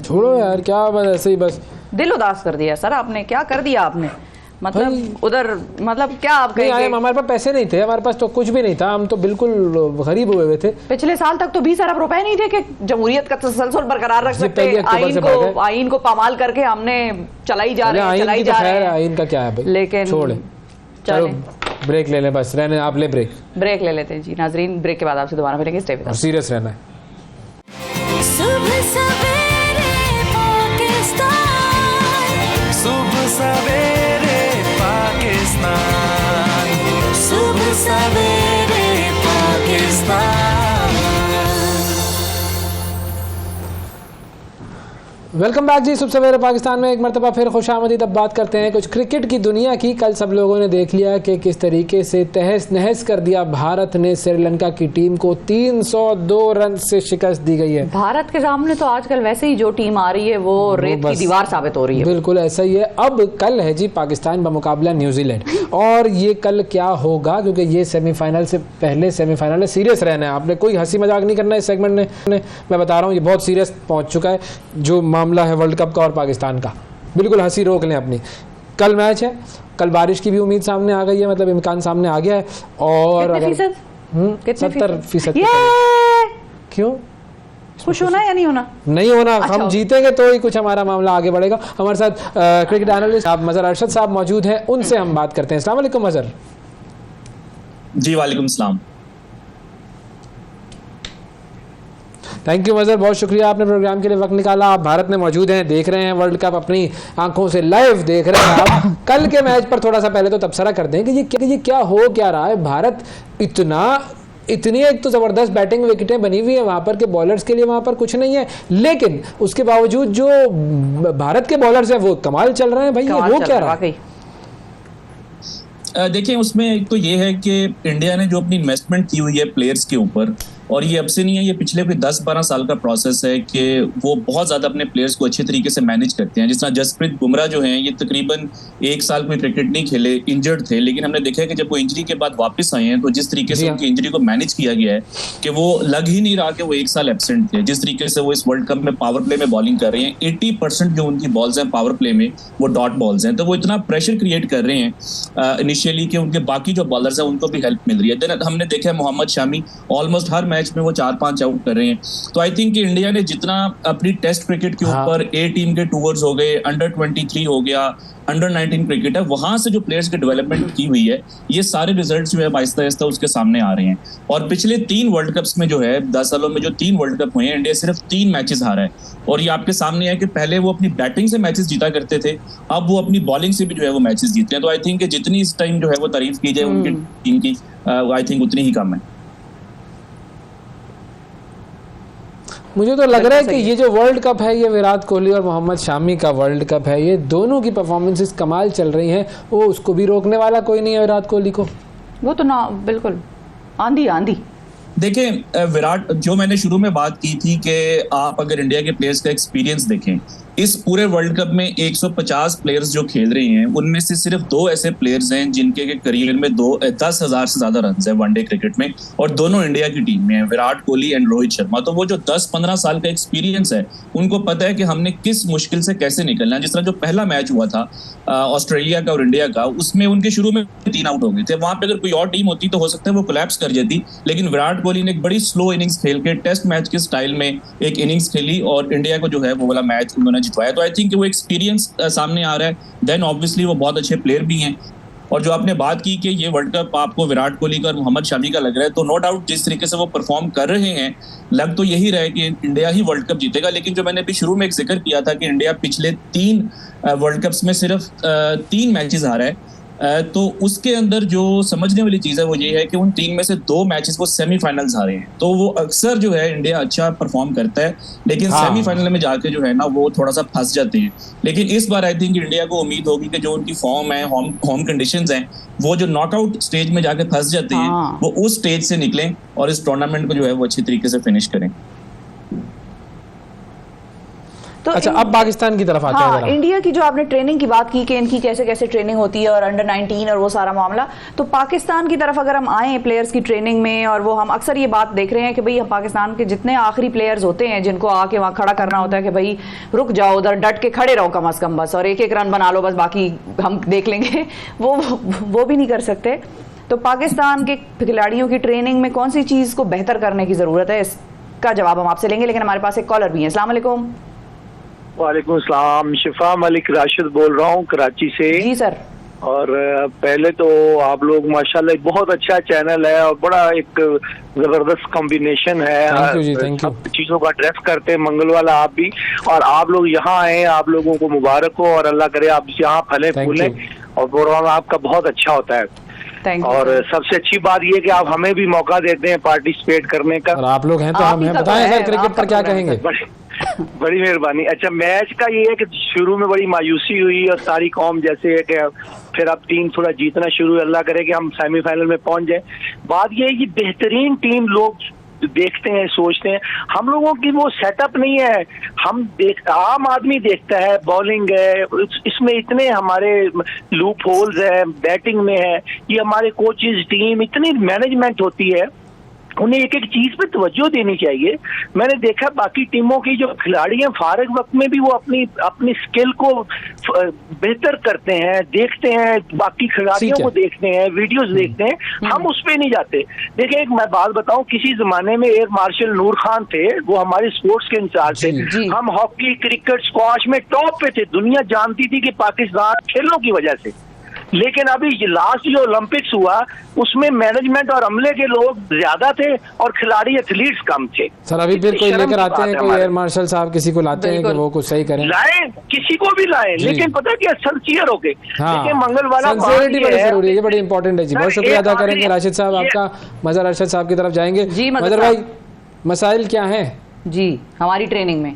छोड़ो यार, क्या बस ऐसे ही बस दिल उदास कर दिया सर आपने, क्या कर दिया आपने। मतलब उधर मतलब क्या आप कहेंगे? हमारे पास पैसे नहीं थे, हमारे पास तो कुछ भी नहीं था, हम तो बिल्कुल गरीब हुए थे। पिछले साल तक तो 20 अरब रुपए नहीं थे कि जमहूरियत का तसलसल बरकरार रख सकते। आइन को पामाल करके हमने चलाई जा रहे हैं। आइन का क्या है भाई, लेकिन छोड़े, चलो ब्रेक ले लें, बस रहने आप ले ब्रेक ले लेते हैं जी नाजरीन। ब्रेक के बाद आपसे दोबारा मिलेंगे, स्टे विद अस। सीरियस रहना है। सुबह सवेरे पाकिस्तान, सुबह सवेरे पाकिस्तान। वेलकम बैक जी, सुबह सवेरे पाकिस्तान में एक मरतबा फिर खुशामदीद। अब बात करते हैं कुछ क्रिकेट की दुनिया की। कल सब लोगों ने देख लिया कि किस तरीके से तहस नहस कर दिया भारत ने श्रीलंका की टीम को, 302 रन से शिकस्त दी गई है। भारत के सामने तो आजकल वैसे ही जो टीम आ रही है वो रेत की दीवार साबित हो रही है। बिल्कुल ऐसा ही है। अब कल है जी पाकिस्तान बमुकाबला न्यूजीलैंड, और ये कल क्या होगा, क्योंकि ये सेमीफाइनल से पहले सेमीफाइनल है। सीरियस रहना है आपने, कोई हंसी मजाक नहीं करना है इस सेगमेंट में। मैं बता रहा हूँ ये बहुत सीरियस पहुंच चुका है जो मामला है वर्ल्ड कप का और पाकिस्तान का। बिल्कुल हंसी रोक लें अपनी। कल मैच है, कल बारिश की भी उम्मीद सामने आ गई है, मतलब इम्कान सामने आ गया है। और 70%। क्यों खुश होना या नहीं होना? नहीं होना। अच्छा, हम जीतेंगे तो ही कुछ हमारा मामला आगे बढ़ेगा। हमारे साथ क्रिकेट एनालिस्ट आप मजहर अरशद साहब मौजूद हैं, उनसे हम बात करते हैं। अस्सलाम वालेकुम मजहर। जी वालेकुम सलाम। थैंक यू मजहर, बहुत शुक्रिया आपने प्रोग्राम के लिए वक्त निकाला। आप भारत में मौजूद हैं, देख रहे हैं वर्ल्ड कप, अपनी आंखों से लाइव देख रहे हैं आप। कल के मैच पर थोड़ा सा पहले तो तबसरा कर दें कि ये क्या हो क्या रहा है। भारत इतनी एक तो ज़बरदस्त बैटिंग विकेटें बनी हुई है वहाँ पर, के बॉलर्स के लिए वहाँ पर कुछ नहीं है, लेकिन उसके बावजूद जो भारत के बॉलर्स हैं वो कमाल चल रहे हैं भाई। वो क्या रहा है? देखिए, उसमें एक तो ये है कि इंडिया ने जो अपनी इन्वेस्टमेंट की हुई है प्लेयर्स के ऊपर, और ये अब से नहीं है, ये पिछले कोई 10-12 साल का प्रोसेस है कि वो बहुत ज़्यादा अपने प्लेयर्स को अच्छे तरीके से मैनेज करते हैं। जिस तरह जसप्रीत बुमराह जो हैं, ये तकरीबन 1 साल कोई क्रिकेट नहीं खेले, इंजर्ड थे, लेकिन हमने देखा है कि जब वो इंजरी के बाद वापस आए हैं तो जिस तरीके से उनकी इंजरी को मैनेज किया गया है कि वो लग ही नहीं रहा कि वो 1 साल एब्सेंट थे। जिस तरीके से वो इस वर्ल्ड कप में पावर प्ले में बॉलिंग कर रहे हैं, 80% जो उनकी बॉल्स हैं पावर प्ले में वो डॉट बॉल्स हैं, तो वो इतना प्रेशर क्रिएट कर रहे हैं इनिशियली कि उनके बाकी जो बॉलर्स हैं उनको भी हेल्प मिल रही है। देन हमने देखा है मोहम्मद शामी ऑलमोस्ट हर मैच में वो 4-5 आउट कर रहे हैं। तो आई थिंक कि इंडिया ने जितना अपनी टेस्ट क्रिकेट के ऊपर ए टीम के टूर्स हो गए, अंडर 23 हो गया, अंडर 19 क्रिकेट है, वहां से जो प्लेयर्स की डेवलपमेंट की हुई है, ये सारे रिजल्ट्स जो है आहिस्ता आहिस्ता उसके सामने आ रहे हैं। और पिछले 3 वर्ल्ड कप्स में जो है 10 सालों में जो 3 वर्ल्ड कप हुए हैं, इंडिया सिर्फ 3 मैचेस हारा है। और ये आपके सामने है कि पहले वो अपनी बैटिंग से मैचेस जीता करते थे, अब वो अपनी बॉलिंग से भी जो है वो मैचेस जीतते हैं। तो आई थिंक कि जितनी इस टाइम जो है वो तारीफ की जाए उनकी टीम की, आई थिंक उतनी ही कम है। मुझे तो लग रहा है कि ये जो वर्ल्ड कप है, ये विराट कोहली और मोहम्मद शामी का वर्ल्ड कप है। ये दोनों की परफॉर्मेंसेस कमाल चल रही हैं, वो उसको भी रोकने वाला कोई नहीं है विराट कोहली को। वो तो ना बिल्कुल आंधी। देखिए, विराट, जो मैंने शुरू में बात की थी कि आप अगर इंडिया के प्लेयर्स का एक्सपीरियंस देखें, इस पूरे वर्ल्ड कप में 150 प्लेयर्स जो खेल रहे हैं, उनमें से सिर्फ 2 ऐसे प्लेयर्स हैं जिनके करियर में 10,000 से ज्यादा रन है वनडे क्रिकेट में, और दोनों इंडिया की टीम में है, विराट कोहली एंड रोहित शर्मा। तो वो जो 10-15 साल का एक्सपीरियंस है, उनको पता है कि हमने किस मुश्किल से कैसे निकलना है। जिस तरह जो पहला मैच हुआ था ऑस्ट्रेलिया का और इंडिया का, उसमें उनके शुरू में 3 आउट हो गए थे। वहां पर अगर कोई और टीम होती तो हो सकता है वो कोलैप्स कर जाती, लेकिन विराट विराट कोहली ने एक बड़ी स्लो इनिंग्स खेल के टेस्ट मैच के स्टाइल में एक इनिंग्स खेली और इंडिया को जो है वो वाला मैच उन्होंने जितवाया। तो आई थिंक वो एक्सपीरियंस सामने आ रहा है। देन ऑब्वियसली वो बहुत अच्छे प्लेयर भी हैं। और जो आपने बात की कि ये वर्ल्ड कप आपको विराट कोहली का और मोहम्मद शमी का लग रहा है, तो नो डाउट जिस तरीके से वो परफॉर्म कर रहे हैं, लग तो यही रहा है कि इंडिया ही वर्ल्ड कप जीतेगा। लेकिन जो मैंने अभी शुरू में एक जिक्र किया था कि इंडिया पिछले 3 वर्ल्ड कप्स में सिर्फ 3 मैचेस हारा है, तो उसके अंदर जो समझने वाली चीज़ है वो ये है कि उन 3 में से 2 मैचेस वो सेमीफाइनल्स हारे हैं। तो वो अक्सर जो है इंडिया अच्छा परफॉर्म करता है, लेकिन सेमीफाइनल में जाके जो है ना वो थोड़ा सा फंस जाते हैं। लेकिन इस बार आई थिंक इंडिया को उम्मीद होगी कि जो उनकी फॉर्म है, होम कंडीशंस हैं, वो जो नॉकआउट स्टेज में जाके फंस जाते हैं, वो उस स्टेज से निकलें और इस टूर्नामेंट को जो है वो अच्छी तरीके से फिनिश करें। तो अच्छा, अब पाकिस्तान की तरफ आते हैं। इंडिया की जो आपने ट्रेनिंग की बात की कि इनकी कैसे कैसे ट्रेनिंग होती है और अंडर 19 और वो सारा मामला, तो पाकिस्तान की तरफ अगर हम आए प्लेयर्स की ट्रेनिंग में, और वो हम अक्सर ये बात देख रहे हैं कि भाई पाकिस्तान के जितने आखिरी प्लेयर्स होते हैं जिनको आके वहाँ खड़ा करना होता है कि भाई रुक जाओ, उधर डट के खड़े रहो कम अज कम बस, और एक रन बना लो बस, बाकी हम देख लेंगे, वो भी नहीं कर सकते। तो पाकिस्तान के खिलाड़ियों की ट्रेनिंग में कौन सी चीज़ को बेहतर करने की ज़रूरत है, इसका जवाब हम आपसे लेंगे। लेकिन हमारे पास एक कॉलर भी है। अस्सलाम वालेकुम। वालेकुम सलाम, शिफा मलिक राशिद बोल रहा हूँ कराची से। जी सर। और पहले तो आप लोग माशाल्लाह बहुत अच्छा चैनल है और बड़ा एक जबरदस्त कॉम्बिनेशन है। सब चीजों का ड्रेस करते हैं, मंगल वाला आप भी, और आप लोग यहाँ आए, आप लोगों को मुबारक हो और अल्लाह करे आप यहाँ फले फूले और प्रोग्राम आपका बहुत अच्छा होता है। और सबसे अच्छी बात ये कि आप हमें भी मौका देते हैं पार्टिसिपेट करने का। और आप लोग हैं तो हमें बताएं सर, क्रिकेट पर क्या कहेंगे? बड़ी मेहरबानी। अच्छा, मैच का ये है कि शुरू में बड़ी मायूसी हुई और सारी कौम जैसे है कि फिर अब टीम थोड़ा जीतना शुरू, अल्लाह करे कि हम सेमीफाइनल में पहुंच जाए। बात ये है कि बेहतरीन टीम लोग देखते हैं, सोचते हैं, हम लोगों की वो सेटअप नहीं है। आम आदमी देखता है बॉलिंग है, इसमें इतने हमारे लूप होल्स है, बैटिंग में है, ये हमारे कोचेज टीम इतनी मैनेजमेंट होती है, उन्हें एक एक चीज पे तवज्जो देनी चाहिए। मैंने देखा बाकी टीमों की जो खिलाड़ी हैं फारिग वक्त में भी वो अपनी स्किल को बेहतर करते हैं, देखते हैं, बाकी खिलाड़ियों को देखते हैं, वीडियोस देखते हैं, हम उस पे नहीं जाते। देखिए एक मैं बात बताऊं, किसी जमाने में एयर मार्शल नूर खान थे, वो हमारे स्पोर्ट्स के इंचार्ज थे। हम हॉकी, क्रिकेट, स्क्वाश में टॉप पे थे, दुनिया जानती थी कि पाकिस्तान खेलों की वजह से। लेकिन अभी लास्ट जो ओलंपिक्स हुआ उसमें मैनेजमेंट और अमले के लोग ज्यादा थे और खिलाड़ी एथलीट्स कम थे। सर अभी फिर कोई लेकर आते हैं, कोई एयर मार्शल साहब किसी को लाते हैं कि वो कुछ सही करें? लाए, किसी को भी लाए, लेकिन पता क्या सिंसियर होके। देखिए मंगल वाला सिंसियरिटी बड़ी जरूरी है, ये बड़ी इंपॉर्टेंट है जी। बहुत शुक्रिया अदा करेंगे राशिद साहब आपका। मजहर अरशद साहब की तरफ जाएंगे। जी मजहर भाई, मसाइल क्या हैं जी हमारी ट्रेनिंग में?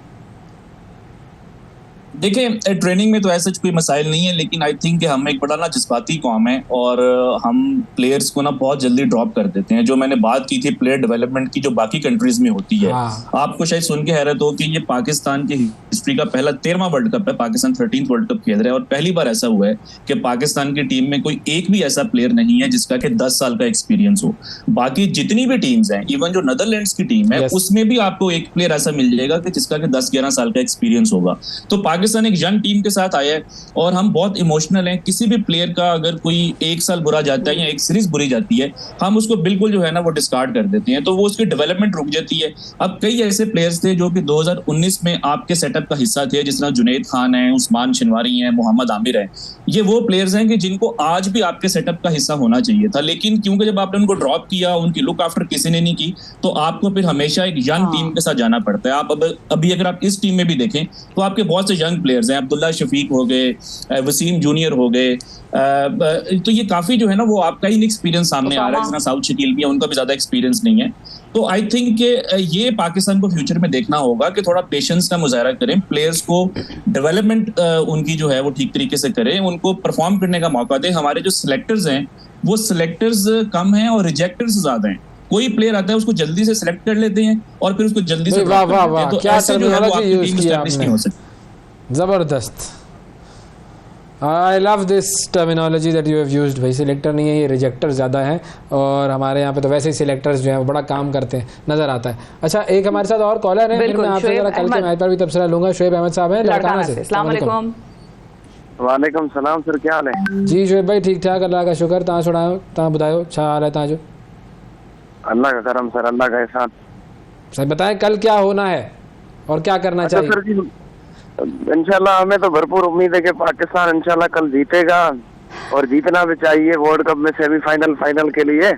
देखिए ट्रेनिंग में तो ऐसा कोई मसाइल नहीं है, लेकिन आई थिंक कि हम एक बड़ा ना जज्बाती कौम है और हम प्लेयर्स को ना बहुत जल्दी ड्रॉप कर देते हैं। जो मैंने बात की थी प्लेयर डेवलपमेंट की, जो बाकी कंट्रीज में होती है, आपको शायद सुन के हैरत हो कि ये पाकिस्तान की हिस्ट्री का पहला 13वां वर्ल्ड कप है। पाकिस्तान 13th वर्ल्ड कप खेल रहा है और पहली बार ऐसा हुआ है कि पाकिस्तान की टीम में कोई एक भी ऐसा प्लेयर नहीं है जिसका कि 10 साल का एक्सपीरियंस हो। बाकी जितनी भी टीम्स हैं, इवन जो नीदरलैंड्स की टीम है, उसमें भी आपको एक प्लेयर ऐसा मिल जाएगा कि जिसका कि 10-11 साल का एक्सपीरियंस होगा। तो पाकिस्तान एक यंग टीम के साथ आया है और हम बहुत इमोशनल हैं। किसी भी प्लेयर का अगर कोई एक साल बुरा जाता है या एक सीरीज बुरी जाती है, हम उसको बिल्कुल जो है ना वो डिस्कार्ड कर देते हैं, तो वो उसकी डेवलपमेंट रुक जाती है। अब कई ऐसे प्लेयर्स थे जो कि 2019 में आपके सेटअप का हिस्सा थे, जिस तरह जुनैद खान है, उस्मान शिनवारी है, मोहम्मद आमिर है। ये वो प्लेयर्स हैं कि जिनको आज भी आपके सेटअप का हिस्सा होना चाहिए था, लेकिन क्योंकि जब आपने उनको ड्रॉप किया, उनकी लुक आफ्टर किसी ने नहीं की, तो आपको फिर हमेशा एक यंग टीम के साथ जाना पड़ता है। आप अभी अगर आप इस टीम में भी देखें तो आपके बहुत से यंग प्लेयर्स हैं, अब्दुल्ला शफीक हो गए, वसीम जूनियर हो गए, तो ये काफी जो है ना वो आपका ही एक्सपीरियंस सामने आ रहा है। जितना साउथ शकील भी है, उनका भी ज्यादा एक्सपीरियंस नहीं है। तो आई थिंक ये पाकिस्तान को फ्यूचर में देखना होगा कि थोड़ा पेशेंस का मुजाहरा करें, प्लेयर्स को डेवलपमेंट उनकी जो है वो ठीक तरीके से करें, उनको परफॉर्म करने का मौका दें। हमारे जो सिलेक्टर्स हैं वो सिलेक्टर्स कम हैं और रिजेक्टर्स ज्यादा हैं। कोई प्लेयर आता है उसको जल्दी से सिलेक्ट कर लेते हैं और फिर उसको जल्दी से ड्रॉप कर देते हैं, तो ऐसे जो है वो आपकी टीम एस्टैब्लिश नहीं हो सकती। जबरदस्त, I love this terminology that you have used. भाई सिलेक्टर नहीं है, ये रिजेक्टर ज़्यादा हैं और हमारे यहाँ पे तो वैसे ही सिलेक्टर्स जो हैं वो बड़ा काम करते हैं, नज़र आता है। अच्छा, एक हमारे साथ और कॉलर है, फिर मैं आपसे जरा कल के मैच पर भी तबसरा लूँगा। शुएब अहमद साहब हैं लाड़काना से। अस्सलाम वालेकुम। वालेकुम सलाम सर, क्या हाल है? जी शुएब भाई ठीक ठाक, अल्लाह का शुक्र। तव्हां सुणायो, तव्हां ॿुधायो छा हाल है तव्हांजो? अल्लाह का करम सर, अल्लाह का एहसान। सर बताएं कल क्या होना है और क्या करना चाहिए? सर जी इंशाल्लाह हमें तो भरपूर उम्मीद है कि पाकिस्तान इंशाल्लाह कल जीतेगा और जीतना भी चाहिए वर्ल्ड कप में सेमीफाइनल फाइनल के लिए।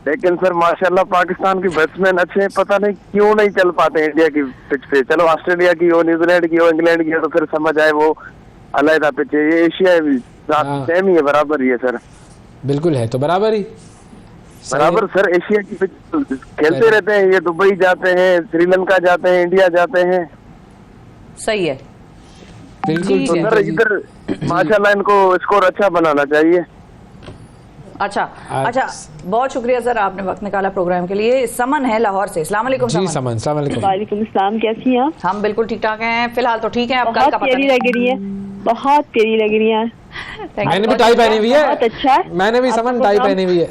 लेकिन सर माशाल्लाह पाकिस्तान की बैट्समैन अच्छे हैं, पता नहीं क्यों नहीं चल पाते इंडिया की पिच पे। चलो ऑस्ट्रेलिया की हो, न्यूजीलैंड की हो, इंग्लैंड की हो तो फिर समझ आए, वो अलहदा पिच है। ये एशिया भी सेम ही है, बराबर ही है सर। बिल्कुल है तो बराबर ही बराबर सर, एशिया की पिच खेलते रहते हैं। ये दुबई जाते हैं, श्रीलंका जाते हैं, इंडिया जाते हैं। सही है, बिल्कुल। तो सर इधर माशाल्लाह इनको स्कोर अच्छा बनाना चाहिए। अच्छा, बहुत शुक्रिया सर, आपने वक्त निकाला प्रोग्राम के लिए। समन है लाहौर से। अस्सलाम वालेकुम जी समन, अस्सलाम वालेकुम। वालेकुम अस्सलाम, कैसी हैं आप? हम बिल्कुल ठीक ठाक हैं, फिलहाल तो ठीक है। आप कल का बहुत प्यारी लग रही है, बहुत प्यारी लग रही है। मैंने भी टाई पहनी हुई है, बहुत अच्छा है। मैंने भी समन टाई पहनी हुई है।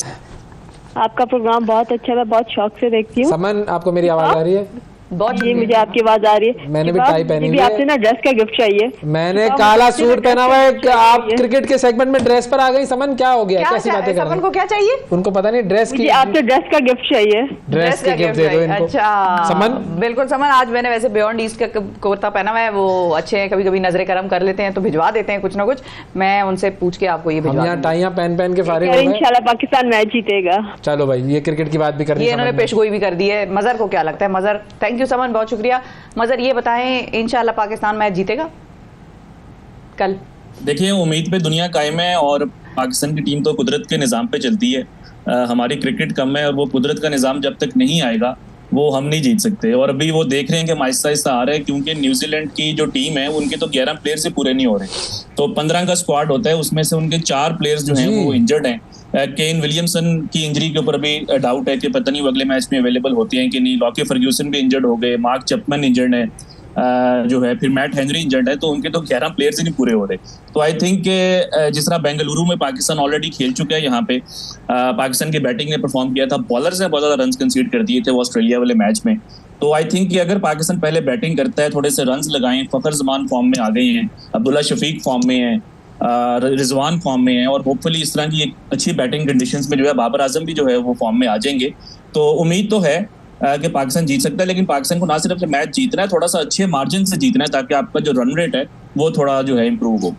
आपका प्रोग्राम बहुत अच्छा, मैं बहुत शौक से देखती हूँ। समन आपको मेरी आवाज आ रही है? बहुत जी मुझे आपकी आवाज आ रही है। मैंने भी टाई पहनी हुई है। आपसे ना ड्रेस का गिफ्ट चाहिए। मैंने काला सूट पहना हुआ है। आप क्रिकेट के सेगमेंट में ड्रेस पर आ गई समन, क्या हो गया? कैसी बातें कर रही हैं? समन को क्या चाहिए? उनको पता नहीं ड्रेस की। आपसे ड्रेस का गिफ्ट चाहिए। ड्रेस का गिफ्ट दे दो इनको। अच्छा समन, बिल्कुल समन। आज मैंने वैसे बियॉन्ड ईस्ट का कुर्ता पहना हुआ है, वो अच्छे हैं, कभी कभी नजरे करम कर लेते हैं तो भिजवा देते हैं कुछ ना कुछ। मैं उनसे पूछ के आपको ये भिजवा दूंगी। टाइयां पहन के फारिग हो गए। इंशाल्लाह पाकिस्तान मैच जीतेगा। चलो भाई, ये क्रिकेट की बात भी कर दी, ये इन्होंने पेशगोई भी कर दी है। मजर को क्या लगता है? मजर, थैंक यू समन, बहुत शुक्रिया। मजर ये बताएं, इंशाल्लाह पाकिस्तान मैच जीतेगा कल? देखिए उम्मीद पे दुनिया कायम है और पाकिस्तान की टीम तो कुदरत के निज़ाम पे चलती है। हमारी क्रिकेट कम है और वो कुदरत का निज़ाम जब तक नहीं आएगा वो हम नहीं जीत सकते। और अभी वो देख रहे हैं कि आहिस्ता आहिस्ता आ रहे हैं, क्योंकि न्यूजीलैंड की जो टीम है उनके तो 11 प्लेयर से पूरे नहीं हो रहे। तो 15 का स्क्वाड होता है, उसमें से उनके 4 प्लेयर्स जो हैं वो इंजर्ड हैं। केन विलियमसन की इंजरी के ऊपर अभी डाउट है कि पता नहीं वो अगले मैच में अवेलेबल होती हैं कि नहीं। लॉकी फर्ग्यूसन भी इंजर्ड हो गए, मार्क चैपमैन इंजर्ड है जो है, फिर मैट हेनरी इंजर्ड है। तो उनके तो 11 प्लेयर्स ही नहीं पूरे हो रहे। तो आई थिंक जिस तरह बेंगलुरु में पाकिस्तान ऑलरेडी खेल चुका है, यहाँ पे पाकिस्तान की बैटिंग ने परफॉर्म किया था, बॉलर्स ने बहुत ज्यादा रन कंसीड कर दिए थे वो ऑस्ट्रेलिया वाले मैच में। तो आई थिंक कि अगर पाकिस्तान पहले बैटिंग करता है, थोड़े से रन लगाएं, फखर जमान फॉर्म में आ गए हैं, अब्दुल्ला शफीक फॉर्म में है, रिजवान फॉर्म में है, और होपफुली इस तरह की एक अच्छी बैटिंग कंडीशंस में जो है बाबर आजम भी जो है वो फॉर्म में आ जाएंगे। तो उम्मीद तो है कि पाकिस्तान जीत सकता है। लेकिन पाकिस्तान को ना सिर्फ मैच जीतना है, थोड़ा सा अच्छे मार्जिन से जीतना है ताकि आपका जो रन रेट है वो थोड़ा जो है इम्प्रूव हो।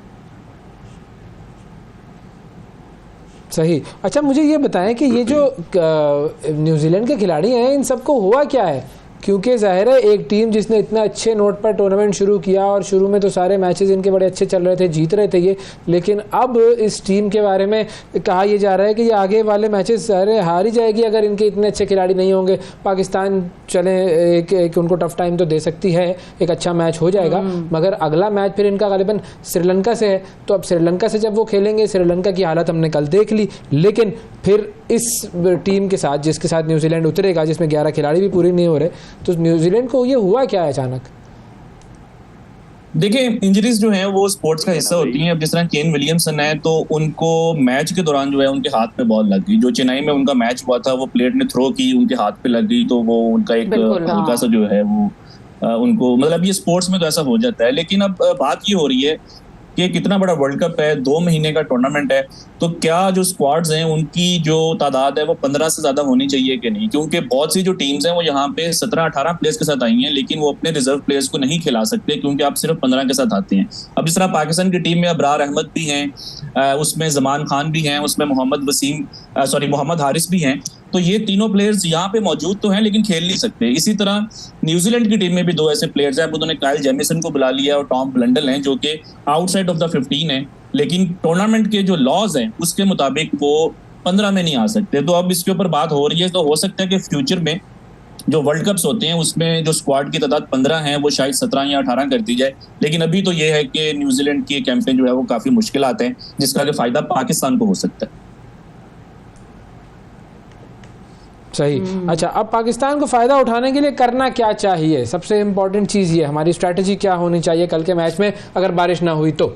सही। अच्छा मुझे ये बताएं कि ये जो न्यूजीलैंड के खिलाड़ी हैं इन सबको हुआ क्या है? क्योंकि जाहिर है एक टीम जिसने इतना अच्छे नोट पर टूर्नामेंट शुरू किया और शुरू में तो सारे मैचेस इनके बड़े अच्छे चल रहे थे, जीत रहे थे ये, लेकिन अब इस टीम के बारे में कहा यह जा रहा है कि ये आगे वाले मैचेस सारे हार ही जाएगी अगर इनके इतने अच्छे खिलाड़ी नहीं होंगे। पाकिस्तान चले एक उनको टफ टाइम तो दे सकती है, एक अच्छा मैच हो जाएगा, मगर अगला मैच फिर इनका गालिबन श्रीलंका से है। तो अब श्रीलंका से जब वो खेलेंगे, श्रीलंका की हालत हमने कल देख ली, लेकिन फिर इस टीम के साथ जिसके साथ न्यूजीलैंड उतरेगा, जिसमें 11 खिलाड़ी भी पूरे नहीं हो रहे, तो न्यूजीलैंड को ये हुआ क्या है अचानक? देखिए इंजरीज जो हैं वो स्पोर्ट्स का हिस्सा होती हैं। अब जिस तरह केन विलियमसन है तो उनको मैच के दौरान जो है उनके हाथ पे बॉल लग गई। जो चेन्नई में उनका मैच हुआ था वो प्लेयर ने थ्रो की, उनके हाथ पे लग गई, तो वो उनका एक हल्का सा जो है वो उनको, मतलब ये स्पोर्ट्स में तो ऐसा हो जाता है। लेकिन अब बात ये हो रही है कि कितना बड़ा वर्ल्ड कप है, 2 महीने का टूर्नामेंट है, तो क्या जो स्क्वाड्स हैं उनकी जो तादाद है वो 15 से ज्यादा होनी चाहिए कि नहीं? क्योंकि बहुत सी जो टीम्स हैं वो यहाँ पे 17-18 प्लेयर्स के साथ आई हैं, लेकिन वो अपने रिजर्व प्लेयर्स को नहीं खिला सकते क्योंकि आप सिर्फ 15 के साथ आते हैं। अब जिस तरह पाकिस्तान की टीम में अबरार अहमद भी हैं, उसमें जमान खान भी हैं, उसमें मोहम्मद हारिस भी हैं, तो ये तीनों प्लेयर्स यहाँ पे मौजूद तो हैं लेकिन खेल नहीं सकते। इसी तरह न्यूजीलैंड की टीम में भी 2 ऐसे प्लेयर्स हैं। अब उन्होंने काइल जेमिसन को बुला लिया और टॉम ब्लंडल हैं जो कि आउटसाइड ऑफ द 15 है, लेकिन टूर्नामेंट के जो लॉज हैं उसके मुताबिक वो 15 में नहीं आ सकते। तो अब इसके ऊपर बात हो रही है, तो हो सकता है कि फ्यूचर में जो वर्ल्ड कप्स होते हैं उसमें जो स्क्वाड की तादाद 15 है वो शायद 17 या 18 कर दी जाए। लेकिन अभी तो ये है कि न्यूजीलैंड की कैंपेन जो है वो काफी मुश्किल आते हैं, जिसका फायदा पाकिस्तान को हो सकता है। सही। अच्छा, अब पाकिस्तान को फायदा उठाने के लिए करना क्या चाहिए? सबसे इम्पोर्टेंट चीज ये, हमारी स्ट्रैटेजी क्या होनी चाहिए कल के मैच में अगर बारिश ना हुई तो?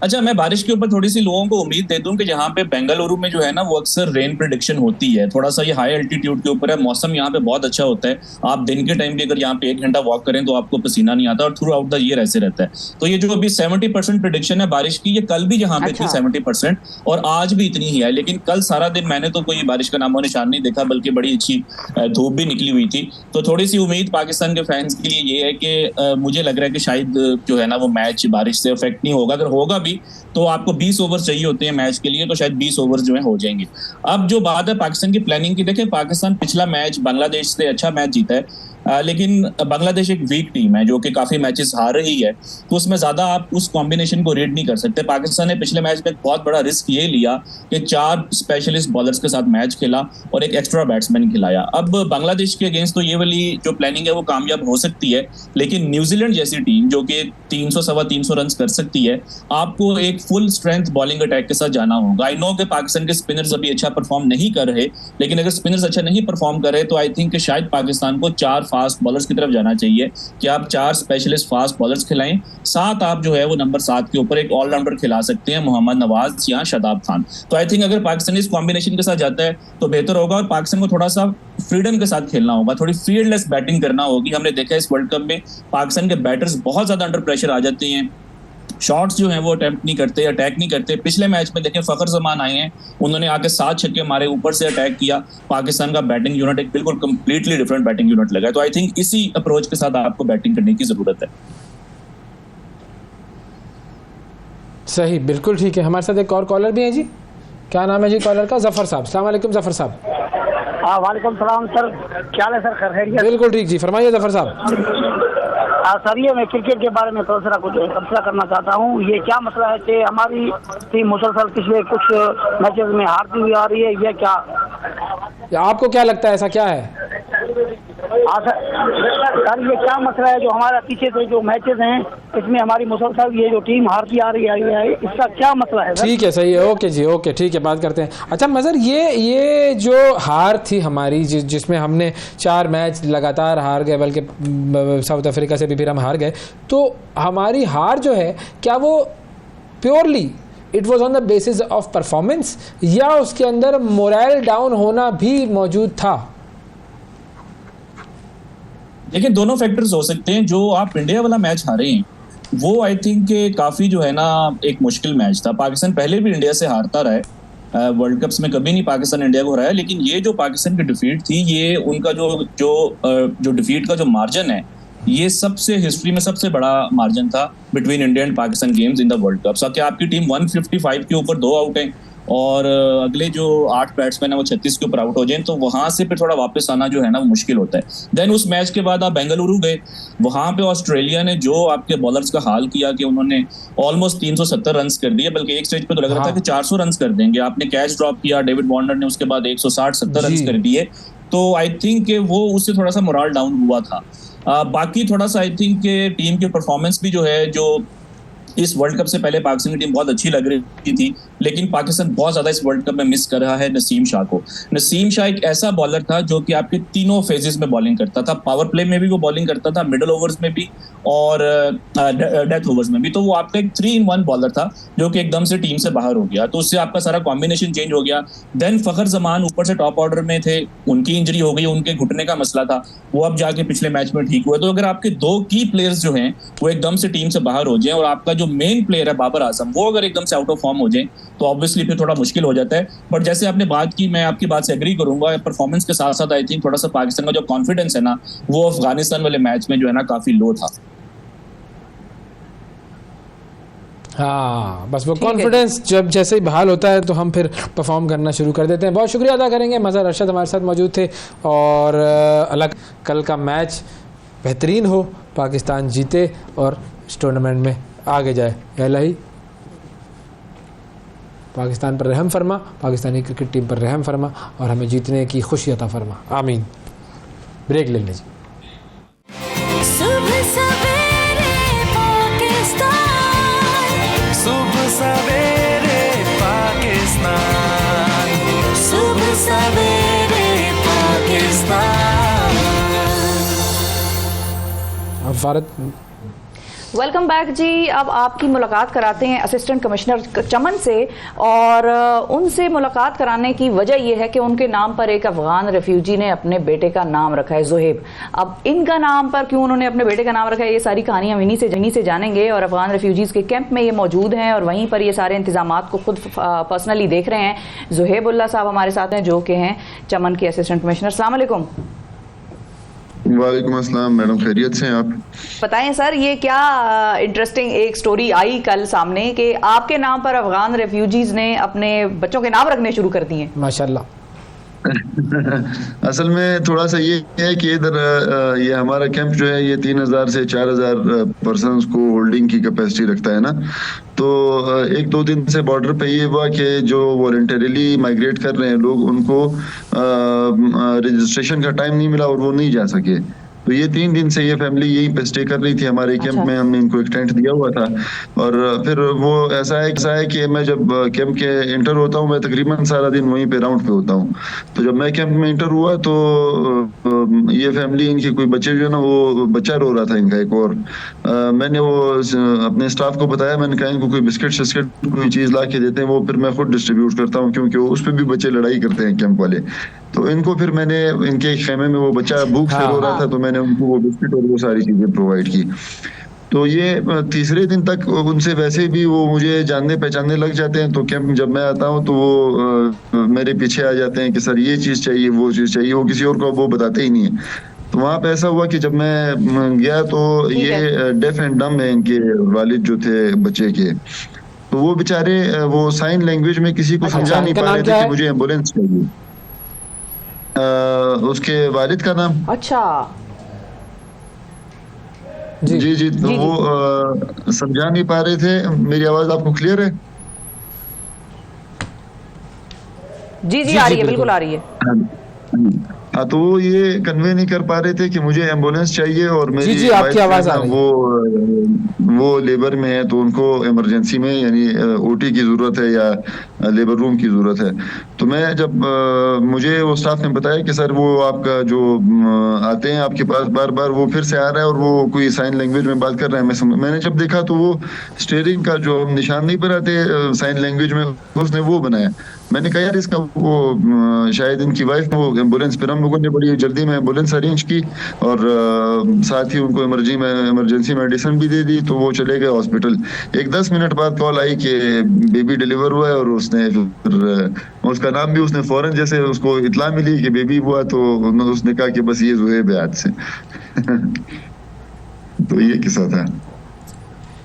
अच्छा, मैं बारिश के ऊपर थोड़ी सी लोगों को उम्मीद दे दूं कि जहाँ पे बेंगलुरु में जो है ना वो अक्सर रेन प्रिडिक्शन होती है, थोड़ा सा ये हाई एल्टीट्यूड के ऊपर है, मौसम यहाँ पे बहुत अच्छा होता है। आप दिन के टाइम भी अगर यहाँ पे 1 घंटा वॉक करें तो आपको पसीना नहीं आता और थ्रू आउट द ईयर ऐसे रहता है। तो ये जो अभी 70% प्रिडिक्शन है बारिश की, ये कल भी यहाँ पे थी 70% और आज भी इतनी ही है। लेकिन कल सारा दिन मैंने तो कोई बारिश का नामो निशान नहीं देखा, बल्कि बड़ी अच्छी धूप भी निकली हुई थी। तो थोड़ी सी उम्मीद पाकिस्तान के फैंस के लिए ये है कि मुझे लग रहा है कि शायद जो है ना वो मैच बारिश से अफेक्ट नहीं होगा। अगर होगा भी तो आपको 20 ओवर चाहिए होते हैं मैच के लिए, तो शायद 20 ओवर जो है हो जाएंगे। अब जो बात है पाकिस्तान की प्लानिंग की, देखिए पाकिस्तान पिछला मैच बांग्लादेश से अच्छा मैच जीता है, लेकिन बांग्लादेश एक वीक टीम है जो कि काफी मैचेस हार रही है, तो उसमें ज्यादा आप उस कॉम्बिनेशन को रीड नहीं कर सकते। पाकिस्तान ने पिछले मैच में एक बहुत बड़ा रिस्क ये लिया कि 4 स्पेशलिस्ट बॉलर्स के साथ मैच खेला और एक एक्स्ट्रा बैट्समैन खिलाया। अब बांग्लादेश के अगेंस्ट तो ये वाली जो प्लानिंग है वो कामयाब हो सकती है, लेकिन न्यूजीलैंड जैसी टीम जो कि 300-325 रन कर सकती है, आपको एक फुल स्ट्रेंथ बॉलिंग अटैक के साथ जाना होगा। आई नो कि पाकिस्तान के स्पिनर्स अभी अच्छा परफॉर्म नहीं कर रहे, लेकिन अगर स्पिनर्स अच्छा नहीं परफॉर्म कर रहे तो आई थिंक शायद पाकिस्तान को 4 फास्ट बॉलर्स की तरफ जाना चाहिए कि आप 4 स्पेशलिस्ट फास्ट बॉलर्स खिलाएं, साथ आप जो है वो नंबर 7 के ऊपर एक ऑलराउंडर खिला सकते हैं, मोहम्मद नवाज या शादाब खान। तो आई थिंक अगर पाकिस्तान इस कॉम्बिनेशन के साथ जाता है तो बेहतर होगा और पाकिस्तान को थोड़ा सा फ्रीडम के साथ खेलना होगा, थोड़ी फील्डलेस बैटिंग करना होगी। हमने देखा है इस वर्ल्ड कप में पाकिस्तान के बैटर्स बहुत ज्यादा अंडर प्रेशर आ जाते हैं, शॉट्स जो हैं वो अटेम्प्ट नहीं करते, अटैक नहीं करते। पिछले मैच में देखें फखर जमान आए हैं, उन्होंने आके 7 छक्के मारे, ऊपर से अटैक किया। पाकिस्तान का बैटिंग यूनिट एक बिल्कुल कंप्लीटली डिफरेंट बैटिंग यूनिट लगा है। तो आई थिंक इसी अप्रोच के साथ आपको बैटिंग करने की जरूरत है। सही, बिल्कुल ठीक है। हमारे साथ एक और कॉलर भी है जी, क्या नाम है जी कॉलर का? जफर साहब। अस्सलाम वालेकुम जफर साहब। वालेकुम सलाम सर, क्या हाल है सर? खैरियत? बिल्कुल ठीक जी, फरमाइए जफर साहब। सर ये मैं क्रिकेट के बारे में थोड़ा सा कुछ तबसरा करना चाहता हूँ। ये क्या मसला है कि हमारी टीम मुसलसल पिछले कुछ मैचेस में हारती हुई आ रही है, ये क्या आपको क्या लगता है, ऐसा क्या है? सर ये क्या मसला है जो हमारा पीछे से जो मैचेस हैं इसमें हमारी मुसलसल ये जो टीम हारती आ रही है, इसका क्या मसला है? ठीक है, सही है, ओके जी, ओके, ठीक है, बात करते हैं। अच्छा मज़र, ये जो हार थी हमारी जिसमें हमने 4 मैच लगातार हार गए, बल्कि साउथ अफ्रीका से भी फिर हम हार गए, तो हमारी हार जो है क्या वो purely it was on the basis of performance या उसके अंदर मोरल डाउन होना भी मौजूद था? देखिए दोनों फैक्टर्स हो सकते हैं। जो आप इंडिया वाला मैच हारे हैं वो आई थिंक काफ़ी जो है ना एक मुश्किल मैच था। पाकिस्तान पहले भी इंडिया से हारता रहा है, वर्ल्ड कप्स में कभी नहीं पाकिस्तान इंडिया को हराया, लेकिन ये जो पाकिस्तान की डिफीट थी, ये उनका जो डिफीट का जो मार्जिन है, ये सबसे हिस्ट्री में सबसे बड़ा मार्जिन था between India and Pakistan games in the world cup. So कि आपकी टीम 155 के ऊपर 2 आउट है और अगले जो 8 बैट्समैन है वो 36 के ऊपर आउट हो जाए, तो वहां से फिर थोड़ा वापस आना जो है ना वो मुश्किल होता है। देन उस मैच के बाद आप बेंगलुरु गए, वहां पे ऑस्ट्रेलिया ने जो आपके बॉलर्स का हाल किया कि उन्होंने ऑलमोस्ट 370 रन कर दिए, बल्कि एक स्टेज पे तो लग रहा था कि 400 रन कर देंगे। आपने कैच ड्रॉप किया, डेविड वार्नर ने उसके बाद 160-70 रन कर दिए, तो आई थिंक वो उससे थोड़ा सा मोरल डाउन हुआ था। बाकी थोड़ा सा आई थिंक टीम की परफॉर्मेंस भी जो है, जो इस वर्ल्ड कप से पहले पाकिस्तान की टीम बहुत अच्छी लग रही थी, लेकिन पाकिस्तान बहुत ज्यादा इस वर्ल्ड कप में मिस कर रहा है नसीम शाह को। नसीम शाह एक ऐसा बॉलर था जो कि आपके तीनों फेजेस में बॉलिंग करता था, पावर प्ले में भी वो बॉलिंग करता था, मिडल ओवर्स में भी और डेथ ओवर्स में भी। तो वो आपका एक 3-in-1 बॉलर था जो कि एकदम से टीम से बाहर हो गया, तो उससे आपका सारा कॉम्बिनेशन चेंज हो गया। देन फखर जमान ऊपर से टॉप ऑर्डर में थे, उनकी इंजरी हो गई, उनके घुटने का मसला था, वो अब जाके पिछले मैच में ठीक हुए। तो अगर आपके 2 की प्लेयर्स जो हैं वो एकदम से टीम से बाहर हो जाए और आपका जो मेन प्लेयर है बाबर आजम वो अगर एकदम से आउट ऑफ फॉर्म हो जाए तो ऑब्वियसली फिर थोड़ा मुश्किल हो जाता है। बट जैसे आपने बात की, मैं आपकी बात से एग्री करूंगा, परफॉर्मेंस के साथ साथ आई थिंक थोड़ा सा पाकिस्तान का जो कॉन्फिडेंस है ना वो अफगानिस्तान वाले मैच में जो है ना काफी लो था। हाँ, बस वो कॉन्फिडेंस जब जैसे ही बहाल होता है तो हम फिर परफॉर्म करना शुरू कर देते हैं। बहुत शुक्रिया अदा करेंगे, मज़हर अरशद हमारे साथ मौजूद थे। और अलग कल का मैच बेहतरीन हो, पाकिस्तान जीते और इस टूर्नामेंट में आगे जाए। इलाही पाकिस्तान पर रहम फरमा, पाकिस्तानी क्रिकेट टीम पर रहम फरमा और हमें जीतने की खुशी अता फरमा, आमीन। ब्रेक ले लीजिए। सुबह सवेरे पाकिस्तान, सुबह सवेरे पाकिस्तान, सुबह सवेरे पाकिस्तान। अब भारत वेलकम बैक जी। अब आपकी मुलाकात कराते हैं असिस्टेंट कमिश्नर चमन से, और उनसे मुलाकात कराने की वजह यह है कि उनके नाम पर एक अफगान रेफ्यूजी ने अपने बेटे का नाम रखा है, ज़ुहैब। अब इनका नाम पर क्यों उन्होंने अपने बेटे का नाम रखा है, ये सारी कहानी हम इन्हीं से जानेंगे। और अफगान रेफ्यूजीज के कैंप में ये मौजूद हैं और वहीं पर ये सारे इंतजामात को खुद पर्सनली देख रहे हैं। ज़ुहैबुल्लाह साहब हमारे साथ हैं, जो कि हैं चमन के असिस्टेंट कमिश्नर। अस्सलाम वालेकुम। वालेकुम अस्सलाम मैडम, खैरियत से हैं आप? बताएं सर, ये क्या इंटरेस्टिंग एक स्टोरी आई कल सामने कि आपके नाम पर अफगान रेफ्यूजीज ने अपने बच्चों के नाम रखने शुरू कर दिए। माशाल्लाह। असल में थोड़ा सा ये है कि इधर ये हमारा कैंप जो है ये 3000 से 4000 पर्सन्स को होल्डिंग की कैपेसिटी रखता है ना। तो 1-2 दिन से बॉर्डर पे ये हुआ कि जो वॉलंटरीली माइग्रेट कर रहे हैं लोग, उनको रजिस्ट्रेशन का टाइम नहीं मिला और वो नहीं जा सके। तो ये 3 दिन से ये फैमिली यहीं पे स्टे कर रही थी हमारे कैंप में। हमने इनको एक टेंट दिया हुआ था। और फिर वो ऐसा है कि मैं जब कैंप के इंटर होता हूँ, मैं तकरीबन सारा दिन वहीं पे राउंड पे होता हूँ। तो जब मैं कैंप में इंटर हुआ तो ये फैमिली, इनके कोई बच्चे जो है ना, वो बच्चा रो रहा था इनका एक। और मैंने वो अपने स्टाफ को बताया, मैंने कहा इनको कोई बिस्किट शिस्किट कोई चीज़ ला के देते हैं, वो फिर मैं खुद डिस्ट्रीब्यूट करता हूँ, क्योंकि उस पर भी बच्चे लड़ाई करते हैं कैंप वाले। तो इनको फिर मैंने इनके खेमे में, वो बच्चा भूख से रो रहा था, तो मैंने उनको वो बिस्किट और वो सारी चीजें प्रोवाइड की। तो ये तीसरे दिन तक उनसे वैसे भी वो मुझे जानने पहचानने लग जाते हैं। तो कैंप जब मैं आता हूँ तो वो मेरे पीछे आ जाते हैं कि सर ये चीज़ चाहिए, वो चीज़ चाहिए। वो किसी और को वो बताते ही नहीं है। तो वहाँ पे ऐसा हुआ कि जब मैं गया तो ये डेफ एंड डम है इनके वालिद जो थे बच्चे के। तो वो बेचारे वो साइन लैंग्वेज में किसी को समझा नहीं पा रहे थे कि मुझे एम्बुलेंस चाहिए। उसके वालिद का नाम। अच्छा जी। तो वो समझा नहीं पा रहे थे। मेरी आवाज आपको क्लियर है? जी आ रही है, बिल्कुल आ रही है। हाँ, तो वो ये कन्वे नहीं कर पा रहे थे कि मुझे एम्बुलेंस चाहिए और मेरी जी आपकी आवाज आ रही है। वो लेबर में है, तो उनको इमरजेंसी में यानी ओटी की जरूरत है या लेबर रूम की जरूरत है। तो मैं जब मुझे वो स्टाफ ने बताया कि सर वो आपका जो आते हैं आपके पास बार बार, वो फिर से आ रहा है और वो कोई साइन लैंग्वेज में बात कर रहा है। मैंने जब देखा तो वो स्टीयरिंग का जो निशान नहीं बनाते साइन लैंग्वेज में, उसने वो बनाया। मैंने कहा यार इसका वो शायद इनकी वाइफ वो एम्बुलेंस। फिर हम लोगों ने बड़ी जल्दी में एम्बुलेंस अरेंज की और साथ ही उनको इमरजेंसी मेडिसिन भी दे दी। तो वो चले गए हॉस्पिटल। एक 10 मिनट बाद कॉल आई कि बेबी डिलीवर हुआ है। और उसने फिर उसका नाम भी उसने फौरन, जैसे उसको इतला मिली कि बेबी हुआ, तो उसने कहा कि बस ये ज़ुहैब है आज से। तो ये किस्सा था।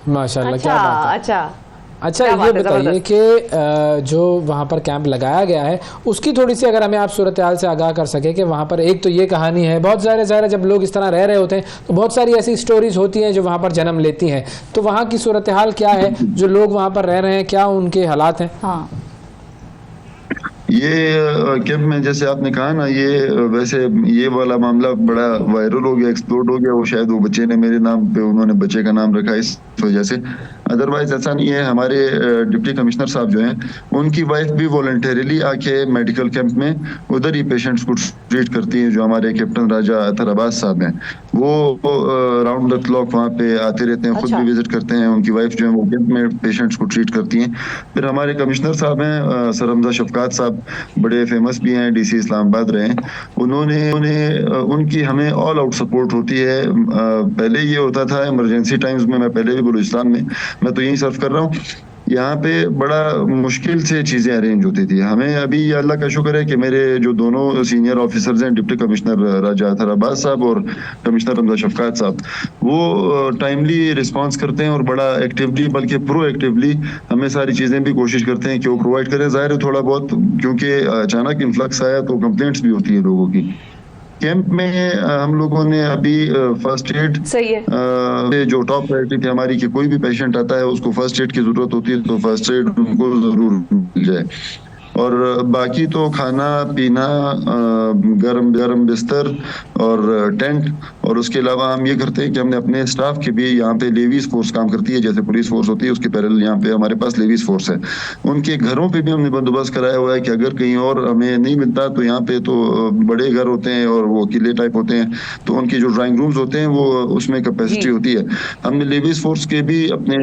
माशाल्लाह, क्या बात है। अच्छा ये बताइए कि जो वहाँ पर कैंप लगाया गया है उसकी थोड़ी सी अगर हमें आप सूरत हाल से आगाह कर सके कि वहाँ पर एक तो ये कहानी है, बहुत ज़ाहिर जब लोग इस तरह रह रहे होते हैं तो बहुत सारी ऐसी स्टोरीज होती हैं जो वहाँ पर जन्म लेती हैं। तो वहाँ की सूरत हाल क्या है, जो लोग वहाँ पर रह रहे हैं, क्या उनके हालात हैं? हाँ, ये कैंप में जैसे आपने कहा ना, ये वैसे ये वाला मामला बड़ा वायरल हो गया, एक्सप्लोड हो गया। वो शायद वो बच्चे ने मेरे नाम पे, उन्होंने बच्चे का नाम रखा इस वजह से। अदरवाइज ऐसा नहीं है। हमारे डिप्टी कमिश्नर साहब जो हैं, उनकी वाइफ भी वॉलंटरीली आके मेडिकल कैंप में उधर ही पेशेंट्स को ट्रीट करती हैं। जो हमारे कैप्टन राजा अतर अब्बास साहब हैं, वो राउंड द क्लॉक वहाँ पे आते रहते हैं, खुद भी विजिट करते हैं। उनकी वाइफ जो है वो कैंप में पेशेंट्स को ट्रीट करती हैं। फिर हमारे कमिश्नर साहब हैं सर हमजा शफकात साहब, बड़े फेमस भी हैं, डीसी इस्लामाबाद रहे हैं। उनकी हमें ऑल आउट सपोर्ट होती है। पहले ये होता था इमरजेंसी टाइम्स में, मैं पहले भी बलूचिस्तान में, मैं तो यही सर्व कर रहा हूँ, यहाँ पे बड़ा मुश्किल से चीज़ें अरेंज होती थी। हमें अभी अल्लाह का शुक्र है कि मेरे जो दोनों सीनियर ऑफिसर्स हैं, डिप्टी कमिश्नर राजा अतर अब्बास साहब और कमिश्नर हमजा शफकात साहब, वो टाइमली रिस्पांस करते हैं और बड़ा एक्टिवली, बल्कि प्रोएक्टिवली हमें सारी चीज़ें भी कोशिश करते हैं कि वो प्रोवाइड करें। ज़ाहिर है थोड़ा बहुत, क्योंकि अचानक इन्फ्लक्स आया तो कंप्लेंट्स भी होती है लोगों की। कैंप में हम लोगों ने अभी फर्स्ट एड, जो टॉप प्रायोरिटी थी हमारी कि कोई भी पेशेंट आता है उसको फर्स्ट एड की जरूरत होती है, तो फर्स्ट एड उनको जरूर मिल जाए। और बाकी तो खाना पीना, गरम बिस्तर और टेंट, और उसके अलावा हम ये करते हैं कि हमने अपने स्टाफ के भी यहाँ पे लेवीज फोर्स काम करती है, जैसे पुलिस फोर्स होती है उसके पैरेलल यहाँ पे हमारे पास लेवीज फोर्स है, उनके घरों पे भी हमने बंदोबस्त कराया हुआ है कि अगर कहीं और हमें नहीं मिलता तो यहाँ पे तो बड़े घर होते हैं और वो किले टाइप होते हैं, तो उनके जो ड्राइंग रूम्स होते हैं वो उसमें कैपेसिटी होती है। हमने लेवीज फोर्स के भी अपने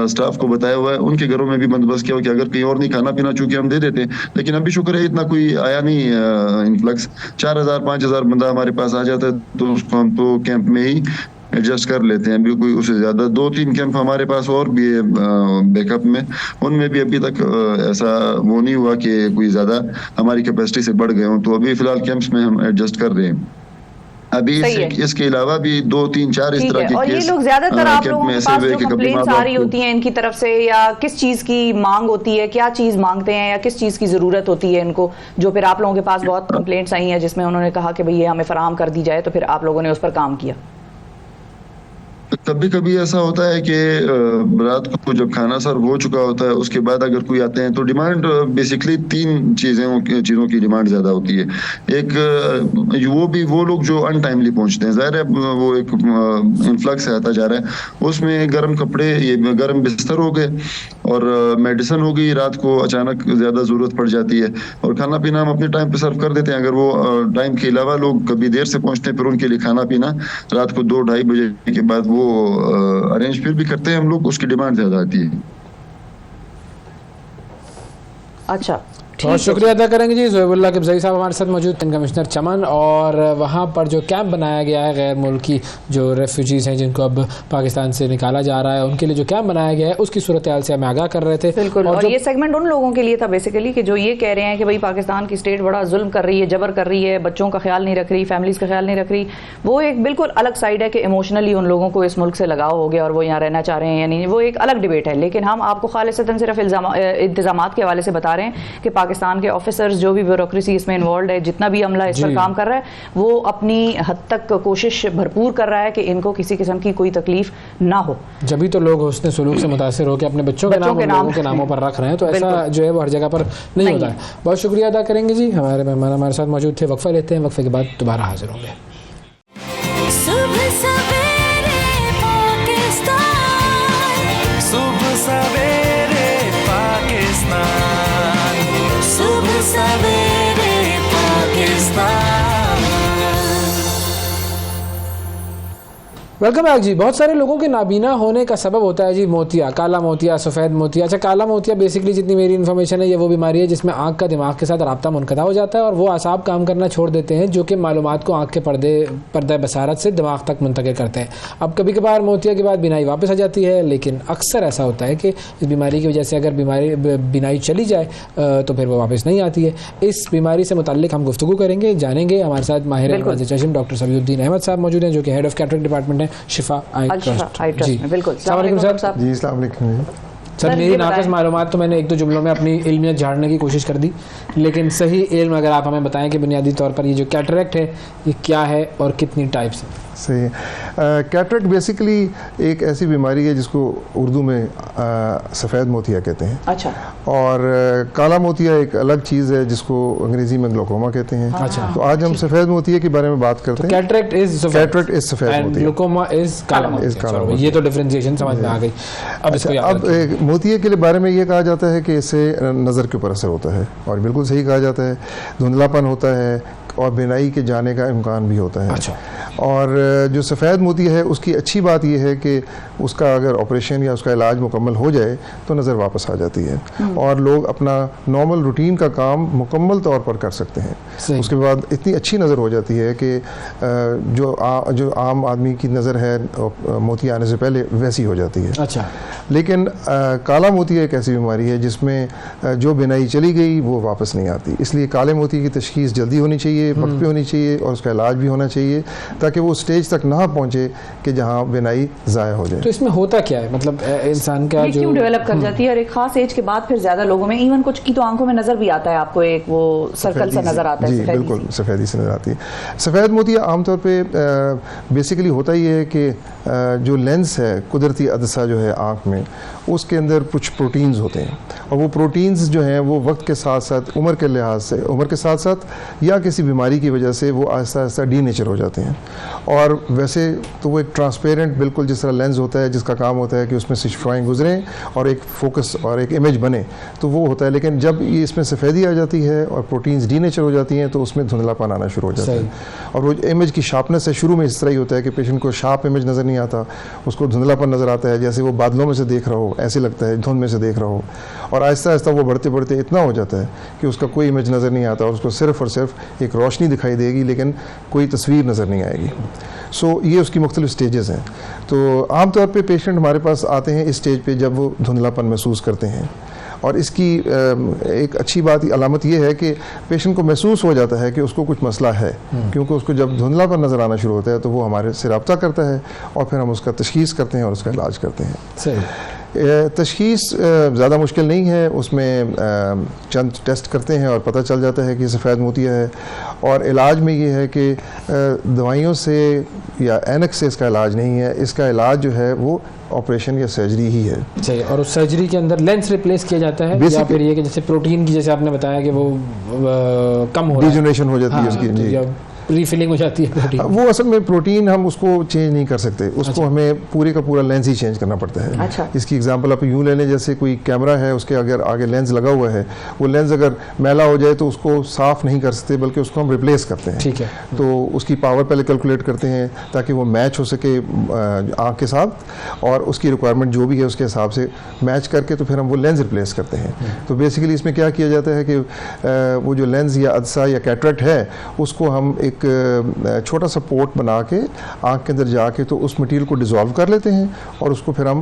स्टाफ को बताया हुआ है, उनके घरों में भी बंदोबस्त किया हुआ कि अगर कहीं और नहीं खाना पीना चूंकि हम दे देते हैं, लेकिन अभी शुक्र है इतना कोई आया नहीं इन्फ्लक्स, 4000-5000 बंदा हमारे पास आ जाता है तो उसको हम तो कैंप में ही एडजस्ट कर लेते हैं। अभी कोई उससे ज्यादा 2-3 कैंप हमारे पास और भी है बैकअप में, उनमें भी अभी तक ऐसा वो नहीं हुआ कि कोई ज्यादा हमारी कैपेसिटी से बढ़ गए हों, तो अभी फिलहाल कैंप्स में हम एडजस्ट कर रहे हैं। अभी इसके अलावा भी 2-3-4 इस तरह के और ये लोग ज्यादातर आप लोगों के पास जो कंप्लेंट्स आ रही होती हैं इनकी तरफ से, या किस चीज की मांग होती है, क्या चीज मांगते हैं या किस चीज की जरूरत होती है इनको, जो फिर आप लोगों के पास बहुत कंप्लेंट्स आई हैं जिसमें उन्होंने कहा कि भाई ये हमें फराहम कर दी जाए, तो फिर आप लोगों ने उस पर काम किया? कभी कभी ऐसा होता है कि रात को जब खाना सर्व हो चुका होता है उसके बाद अगर कोई आते हैं तो डिमांड बेसिकली 3 चीज़ों की डिमांड ज़्यादा होती है। एक वो लोग जो अनटाइमली पहुंचते हैं, ज़ाहिर है वो एक इन्फ्लक्स आता जा रहा है, उसमें गर्म कपड़े, ये गर्म बिस्तर हो गए और मेडिसिन हो गई, रात को अचानक ज़्यादा ज़रूरत पड़ जाती है, और खाना पीना हम अपने टाइम पे सर्व कर देते हैं। अगर वो टाइम के अलावा लोग कभी देर से पहुंचते हैं फिर उनके लिए खाना पीना रात को 2-2:30 बजे के बाद वो अरेंज फिर भी करते हैं हम लोग, उसकी डिमांड ज्यादा आती है। अच्छा, बहुत शुक्रिया अदा करेंगे जी। ज़ोएबुल्लाह किबज़ई साहब हमारे साथ मौजूद थे, कमिश्नर चमन, और वहाँ पर जो कैंप बनाया गया है गैर मुल्की जो रेफ्यूजीज़ हैं जिनको अब पाकिस्तान से निकाला जा रहा है, उनके लिए जो कैंप बनाया गया है उसकी सूरत हाल से हमें आगाह कर रहे थे। बिल्कुल, और ये सेगमेंट उन लोगों के लिए था बेसिकली कि जो ये कह रहे हैं कि भाई पाकिस्तान की स्टेट बड़ा जुल्म कर रही है, जबर कर रही है, बच्चों का ख्याल नहीं रख रही, फैमिलीज़ का ख्याल नहीं रख रही। वो एक बिल्कुल अलग साइड है कि इमोशनली उन लोगों को इस मुल्क से लगाव हो गया और वो यहाँ रहना चाह रहे हैं या नहीं, वो एक अलग डिबेट है। लेकिन हम आपको खालिसतन सिर्फ इंतजामात के हवाले से बता रहे हैं कि पाकिस्तान के ऑफिसर जो भी ब्यूरोक्रेसी इसमें इन्वॉल्व है, जितना भी अमला इस पर काम कर रहा है, वो अपनी हद तक कोशिश भरपूर कर रहा है कि इनको किसी किस्म की कोई तकलीफ ना हो। जब भी तो लोग हुस्न सुलूक से मुतासिर होकर अपने बच्चों के नामों पर रख रहे हैं, तो ऐसा जो है वो हर जगह पर नहीं होता है। बहुत शुक्रिया अदा करेंगे जी। हमारे मेहमान हमारे साथ मौजूद थे। वक्फा लेते हैं, वक्फे के बाद दोबारा हाजिर होंगे। सवेरे पाकिस्तान। वेलकम बैक जी। बहुत सारे लोगों के नाबीना होने का सबब होता है जी मोतिया, काला मोतिया, सफ़ेद मोतिया। अच्छा, काला मोतिया बेसिकली जितनी मेरी इन्फॉर्मेशन है ये वो बीमारी है जिसमें आँख का दिमाग के साथ रब्ता मुनक़ता हो जाता है और वो आसाब काम करना छोड़ देते हैं जो कि मालूमात को आँख के पर्दा बसारत से दिमाग तक मुंतकिल करते हैं। अब कभी कभार मोतिया के बाद बीनाई वापस आ जाती है, लेकिन अक्सर ऐसा होता है कि इस बीमारी की वजह से अगर बीनाई चली जाए तो फिर वो वापस नहीं आती है। इस बीमारी से मुताल्लिक हम गुफ्तगू करेंगे, जानेंगे। हमारे साथ माहिर चश्म डॉक्टर सबियुद्दीन अहमद साहब मौजूद हैं जो कि हेड ऑफ कैटरेक्ट डिपार्टमेंट है शिफा आई ट्रस्ट जी। बिल्कुल सर जी, अस्सलाम वालेकुम सर। मेरी नाक़िस मालूमात तो मैंने 1-2 जुमलों में अपनी इल्मियत झाड़ने की कोशिश कर दी, लेकिन सही इल्म अगर आप हमें बताएं कि बुनियादी तौर पर ये जो कैटरेक्ट है ये क्या है और कितनी टाइप्स है। सही है। कैटरेक्ट बेसिकली एक ऐसी बीमारी है जिसको उर्दू में सफ़ेद मोतिया कहते हैं। अच्छा। और काला मोतिया एक अलग चीज़ है जिसको अंग्रेजी में ग्लोकोमा कहते हैं। अच्छा। तो आज हम सफ़ेद मोतिया के बारे में बात करते हैं। कैटरेक्ट इज सफ़ेद मोतिया, ग्लोकोमा इज काला मोतिया। ये तो डिफरेंशिएशन समझ में आ गई। अब मोतिया के बारे में ये कहा जाता है कि इससे नज़र के ऊपर असर होता है, और बिल्कुल सही कहा जाता है। धुंधलापन होता है और बीनाई के जाने का इम्कान भी होता है। अच्छा। और जो सफ़ेद मोतिया है उसकी अच्छी बात यह है कि उसका अगर ऑपरेशन या उसका इलाज मुकम्मल हो जाए तो नज़र वापस आ जाती है और लोग अपना नॉर्मल रूटीन का काम मुकम्मल तौर पर कर सकते हैं। उसके बाद इतनी अच्छी नज़र हो जाती है कि जो आम आदमी की नज़र है मोतिया आने से पहले वैसी हो जाती है। अच्छा। लेकिन काला मोतिया एक ऐसी बीमारी है जिसमें जो बीनाई चली गई वो वापस नहीं आती, इसलिए काले मोतिया की तशख़ीस जल्दी होनी चाहिए। चाहिए, वक्त पे होनी चाहिए और उसका इलाज भी होना चाहिए ताकि वो स्टेज तक ना पहुँचे कि जहाँ बिनाई ज़ाया हो जाए। तो इसमें होता क्या है, मतलब इंसान का जो क्यों डेवलप कर जाती है और एक खास एज के बाद फिर ज़्यादा लोगों में, इवन कुछ की तो आंखों में नज़र भी आता है, आपको एक वो सर्कल सा नज़र आता है। जी बिल्कुल, सफ़ेदी से नज़र आती है। सफ़ेद मोतिया आमतौर पे बेसिकली होता ही है कि जो लेंस है, कुदरती अदसा जो है आँख में, उसके अंदर कुछ प्रोटीन्स होते हैं और वो प्रोटीन्स जो हैं वो वक्त के साथ साथ, उम्र के लिहाज से, उम्र के साथ साथ या किसी बीमारी की वजह से वो आहिस्ता आहिस्ता डीनेचर हो जाते हैं। और वैसे तो वो एक ट्रांसपेरेंट बिल्कुल जिस तरह लेंस होता है जिसका काम होता है कि उसमें से शुआएं गुजरें और एक फोकस और एक इमेज बने, तो वो होता है। लेकिन जब ये इसमें सफ़ेदी आ जाती है और प्रोटीन्स डीनेचर हो जाती हैं तो उसमें धुंधलापन आना शुरू हो जाता है। और वो इमेज की शार्पनेस है, शुरू में इस तरह ही होता है कि पेशेंट को शार्प इमेज नज़र नहीं आता, उसको धुंधलापन नज़र आता है, जैसे वो बादलों में से देख रहा हो, ऐसे लगता है धुंध में से देख रहा हो। और आहिस्ता आहिस्ता वो बढ़ते बढ़ते इतना हो जाता है कि उसका कोई इमेज नज़र नहीं आता और उसको सिर्फ़ और सिर्फ एक रोशनी दिखाई देगी लेकिन कोई तस्वीर नज़र नहीं आएगी। सो ये उसकी मुख्तलिफ स्टेजेस हैं। तो आमतौर पे पेशेंट हमारे पास आते हैं इस स्टेज पे जब वो धुंधलापन महसूस करते हैं। और इसकी एक अच्छी बात, अलामत ये है कि पेशेंट को महसूस हो जाता है कि उसको कुछ मसला है, क्योंकि उसको जब धुंधलापन नज़र आना शुरू होता है तो वो हमारे से रब्ता करता है और फिर हम उसका तशख़ीस करते हैं और उसका इलाज करते हैं। सही। तशख़ीस ज़्यादा मुश्किल नहीं है, उसमें चंद टेस्ट करते हैं और पता चल जाता है कि सफ़ेद मोतिया है। और इलाज में ये है कि दवाइयों से या ऐनक से इसका इलाज नहीं है, इसका इलाज जो है वो ऑपरेशन या सर्जरी ही है। सही। और उस सर्जरी के अंदर लेंस रिप्लेस किया जाता है या फिर ये कि जैसे प्रोटीन की, जैसे आपने बताया कि वो कम हो रहा है, डिजनरेशन हो जाती है उसकी, रीफिलिंग हो जाती है प्रोटीन। वो असल में प्रोटीन हम उसको चेंज नहीं कर सकते, उसको हमें पूरे का पूरा लेंस ही चेंज करना पड़ता है। अच्छा। इसकी एग्जांपल आप यूँ ले लें, जैसे कोई कैमरा है, उसके अगर आगे लेंस लगा हुआ है, वो लेंस अगर मैला हो जाए तो उसको साफ़ नहीं कर सकते बल्कि उसको हम रिप्लेस करते हैं। ठीक है। तो उसकी पावर पहले कैलकुलेट करते हैं ताकि वो मैच हो सके आँख के साथ, और उसकी रिक्वायरमेंट जो भी है उसके हिसाब से मैच करके तो फिर हम वो लेंस रिप्लेस करते हैं। तो बेसिकली इसमें क्या किया जाता है कि वो जो लेंस या अदसा या कैटरेक्ट है उसको हम एक छोटा सा पोर्ट बना के आँख के अंदर जाके तो उस मटेरियल को डिज़ोल्व कर लेते हैं और उसको फिर हम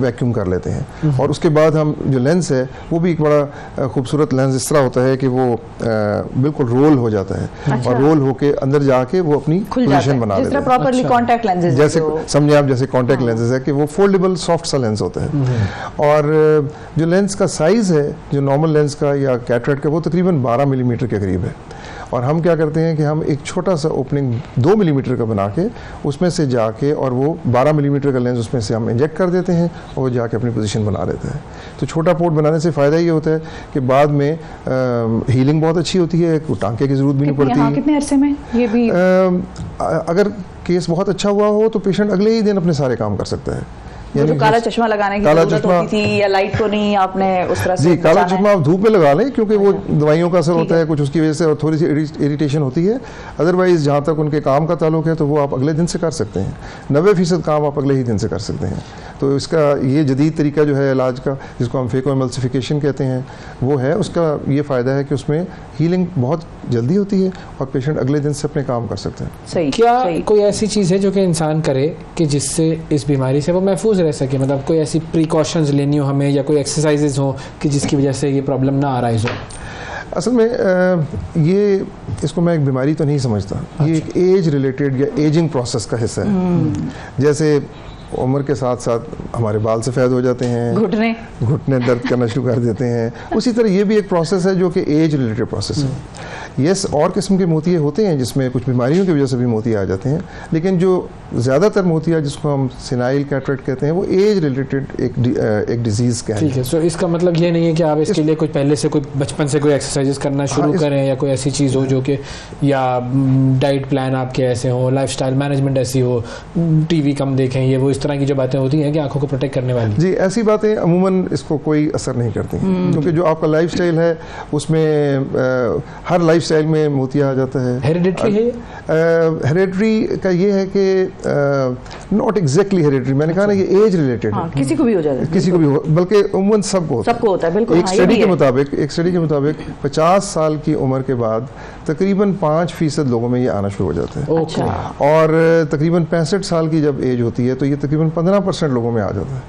वैक्यूम कर लेते हैं। और उसके बाद हम जो लेंस है वो भी एक बड़ा खूबसूरत लेंस इस तरह होता है कि वो बिल्कुल रोल हो जाता है। अच्छा। और रोल होके अंदर जाके वो अपनी पोजीशन बना लेता है, प्रॉपर्ली कॉन्टैक्ट लेंसेज, जैसे समझे आप, जैसे कॉन्टैक्ट लेंसेज है कि वो फोल्डेबल सॉफ्ट सा लेंस होता है। और जो लेंस का साइज़ है जो नॉर्मल लेंस का या कैटरेक्ट का वो तकरीबन 12 मिलीमीटर के करीब है। और हम क्या करते हैं कि हम एक छोटा सा ओपनिंग 2 मिलीमीटर का बना के उसमें से जाके और वो 12 मिलीमीटर का लेंस उसमें से हम इंजेक्ट कर देते हैं और वो जाके अपनी पोजीशन बना लेते हैं। तो छोटा पोर्ट बनाने से फ़ायदा ये होता है कि बाद में हीलिंग बहुत अच्छी होती है, टांके की ज़रूरत भी नहीं पड़ती। कितने अरसे में ये भी अगर केस बहुत अच्छा हुआ हो तो पेशेंट अगले ही दिन अपने सारे काम कर सकता है। जो काला चश्मा लगाने की जरूरत होती थी या लाइट को नहीं आपने उस तरह से, जी काला चश्मा आप धूप में लगा लें क्योंकि वो दवाइयों का असर होता है कुछ, उसकी वजह से और थोड़ी सी इरिटेशन होती है। अदरवाइज जहाँ तक उनके काम का ताल्लुक है तो वो आप अगले दिन से कर सकते हैं। 90% काम आप अगले ही दिन से कर सकते हैं। तो इसका ये जदीद तरीका जो है इलाज का, जिसको हम फेको एमल्सिफिकेशन कहते हैं, वो है। उसका ये फ़ायदा है कि उसमें हीलिंग बहुत जल्दी होती है और पेशेंट अगले दिन से अपने काम कर सकते हैं। सही। क्या कोई ऐसी चीज़ है जो कि इंसान करे कि जिससे इस बीमारी से वो महफूज रह सके, मतलब कोई ऐसी प्रिकॉशंस लेनी हो हमें या कोई एक्सरसाइजेज हो कि जिसकी वजह से ये प्रॉब्लम ना अराइज हो? असल में ये इसको मैं एक बीमारी तो नहीं समझता। अच्छा। ये एक एज रिलेटेड या एजिंग प्रोसेस का हिस्सा है। जैसे उम्र के साथ साथ हमारे बाल सफ़ेद हो जाते हैं, घुटने दर्द करना शुरू कर देते हैं, उसी तरह ये भी एक प्रोसेस है जो कि एज रिलेटेड प्रोसेस है। यस, और किस्म के मोतिये होते हैं जिसमें कुछ बीमारियों की वजह से भी मोतिये आ जाते हैं, लेकिन जो ज़्यादातर मोतिया जिसको हम सेनाइल कैटरेक्ट कहते हैं वो एज रिलेटेड एक डिजीज़ का है। ठीक है। सो इसका मतलब ये नहीं है कि आप इसके लिए कुछ पहले से कोई बचपन से कोई एक्सरसाइजेस करना शुरू करें या कोई ऐसी चीज़ हो जो कि, या डाइट प्लान आपके ऐसे हो, लाइफस्टाइल मैनेजमेंट ऐसी हो, टीवी कम देखें, ये वो इस तरह की जो बातें होती हैं कि आंखों को प्रोटेक्ट करने वाली। जी, ऐसी बातें अमूमन इसको कोई असर नहीं करती क्योंकि जो आपका लाइफस्टाइल है उसमें हर लाइफस्टाइल में मोतिया आ जाता है। हेरिडिटरी है? हेरिडिटरी का ये है कि नॉट एग्जैक्टली हेरिडिटरी, मैंने कहा ना ये एज रिलेटेड है, किसी को भी हो जाता है, किसी को भी हो, बल्कि उम्र सबको होता है। बिल्कुल, एक स्टडी के मुताबिक 50 साल की उम्र के बाद तकरीबन 5% लोगों में ये आना शुरू हो जाता है। अच्छा। और तकरीबन 65 साल की जब एज होती है तो ये तकरीबन 15% लोगों में आ जाता है।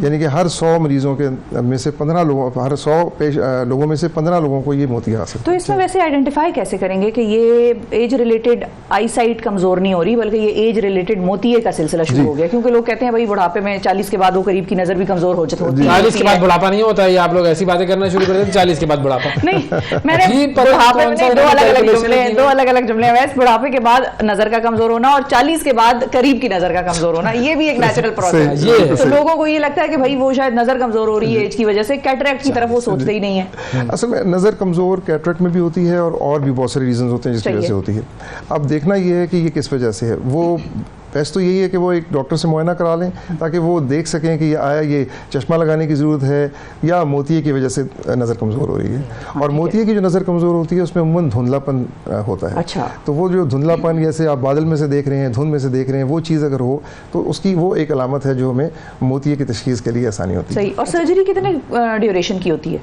यानी कि हर 100 मरीजों के में से 15 लोगों, हर 100 लोगों में से 15 लोगों को ये मोतिया आ सकता है। तो इसमें वैसे आइडेंटिफाई कैसे करेंगे कि ये एज रिलेटेड आई साइट कमजोर नहीं हो रही, बल्कि ये एज रिलेटेड मोतिये का सिलसिला शुरू हो गया? क्योंकि लोग कहते हैं भाई बुढ़ापे में 40 के बाद वो करीब की नजर भी कमजोर हो जाती है। 40 के बाद बुढ़ापा नहीं होता है, आप लोग ऐसी बातें करना शुरू कर देते हैं 40 के बाद बुढ़ापा नहीं, मैंने बुढ़ापे में दो अलग अलग जुमले हैं। बुढ़ापे के बाद नजर का कमजोर होना और 40 के बाद करीब की नजर का कमजोर होना, ये भी एक नेचुरल प्रोसेस है। तो लोगों को ये लगता है कि भाई वो शायद नजर कमजोर हो रही है एज की वजह से, कैटरेक्ट की तरफ वो सोचते ही नहीं है। असल में नजर कमजोर कैटरेक्ट में भी होती है और भी बहुत सारे रीजन होते हैं जिसकी वजह से होती है। अब देखना ये है कि ये किस वजह से है। वो बेस्ट तो यही है कि वो एक डॉक्टर से मुआयना करा लें ताकि वो देख सकें कि ये चश्मा लगाने की ज़रूरत है या मोतिये की वजह से नज़र कमज़ोर हो रही है। और मोतिये की जो नज़र कमज़ोर होती है उसमें अमूमन धुंधलापन होता है। अच्छा। तो वो जो धुंधलापन, जैसे आप बादल में से देख रहे हैं, धुंध में से देख रहे हैं, वो चीज़ अगर हो तो उसकी वो एक अलामत है जो हमें मोतिये की तशखीस के लिए आसानी होती है। सही। और सर्जरी कितने ड्यूरेशन की होती है?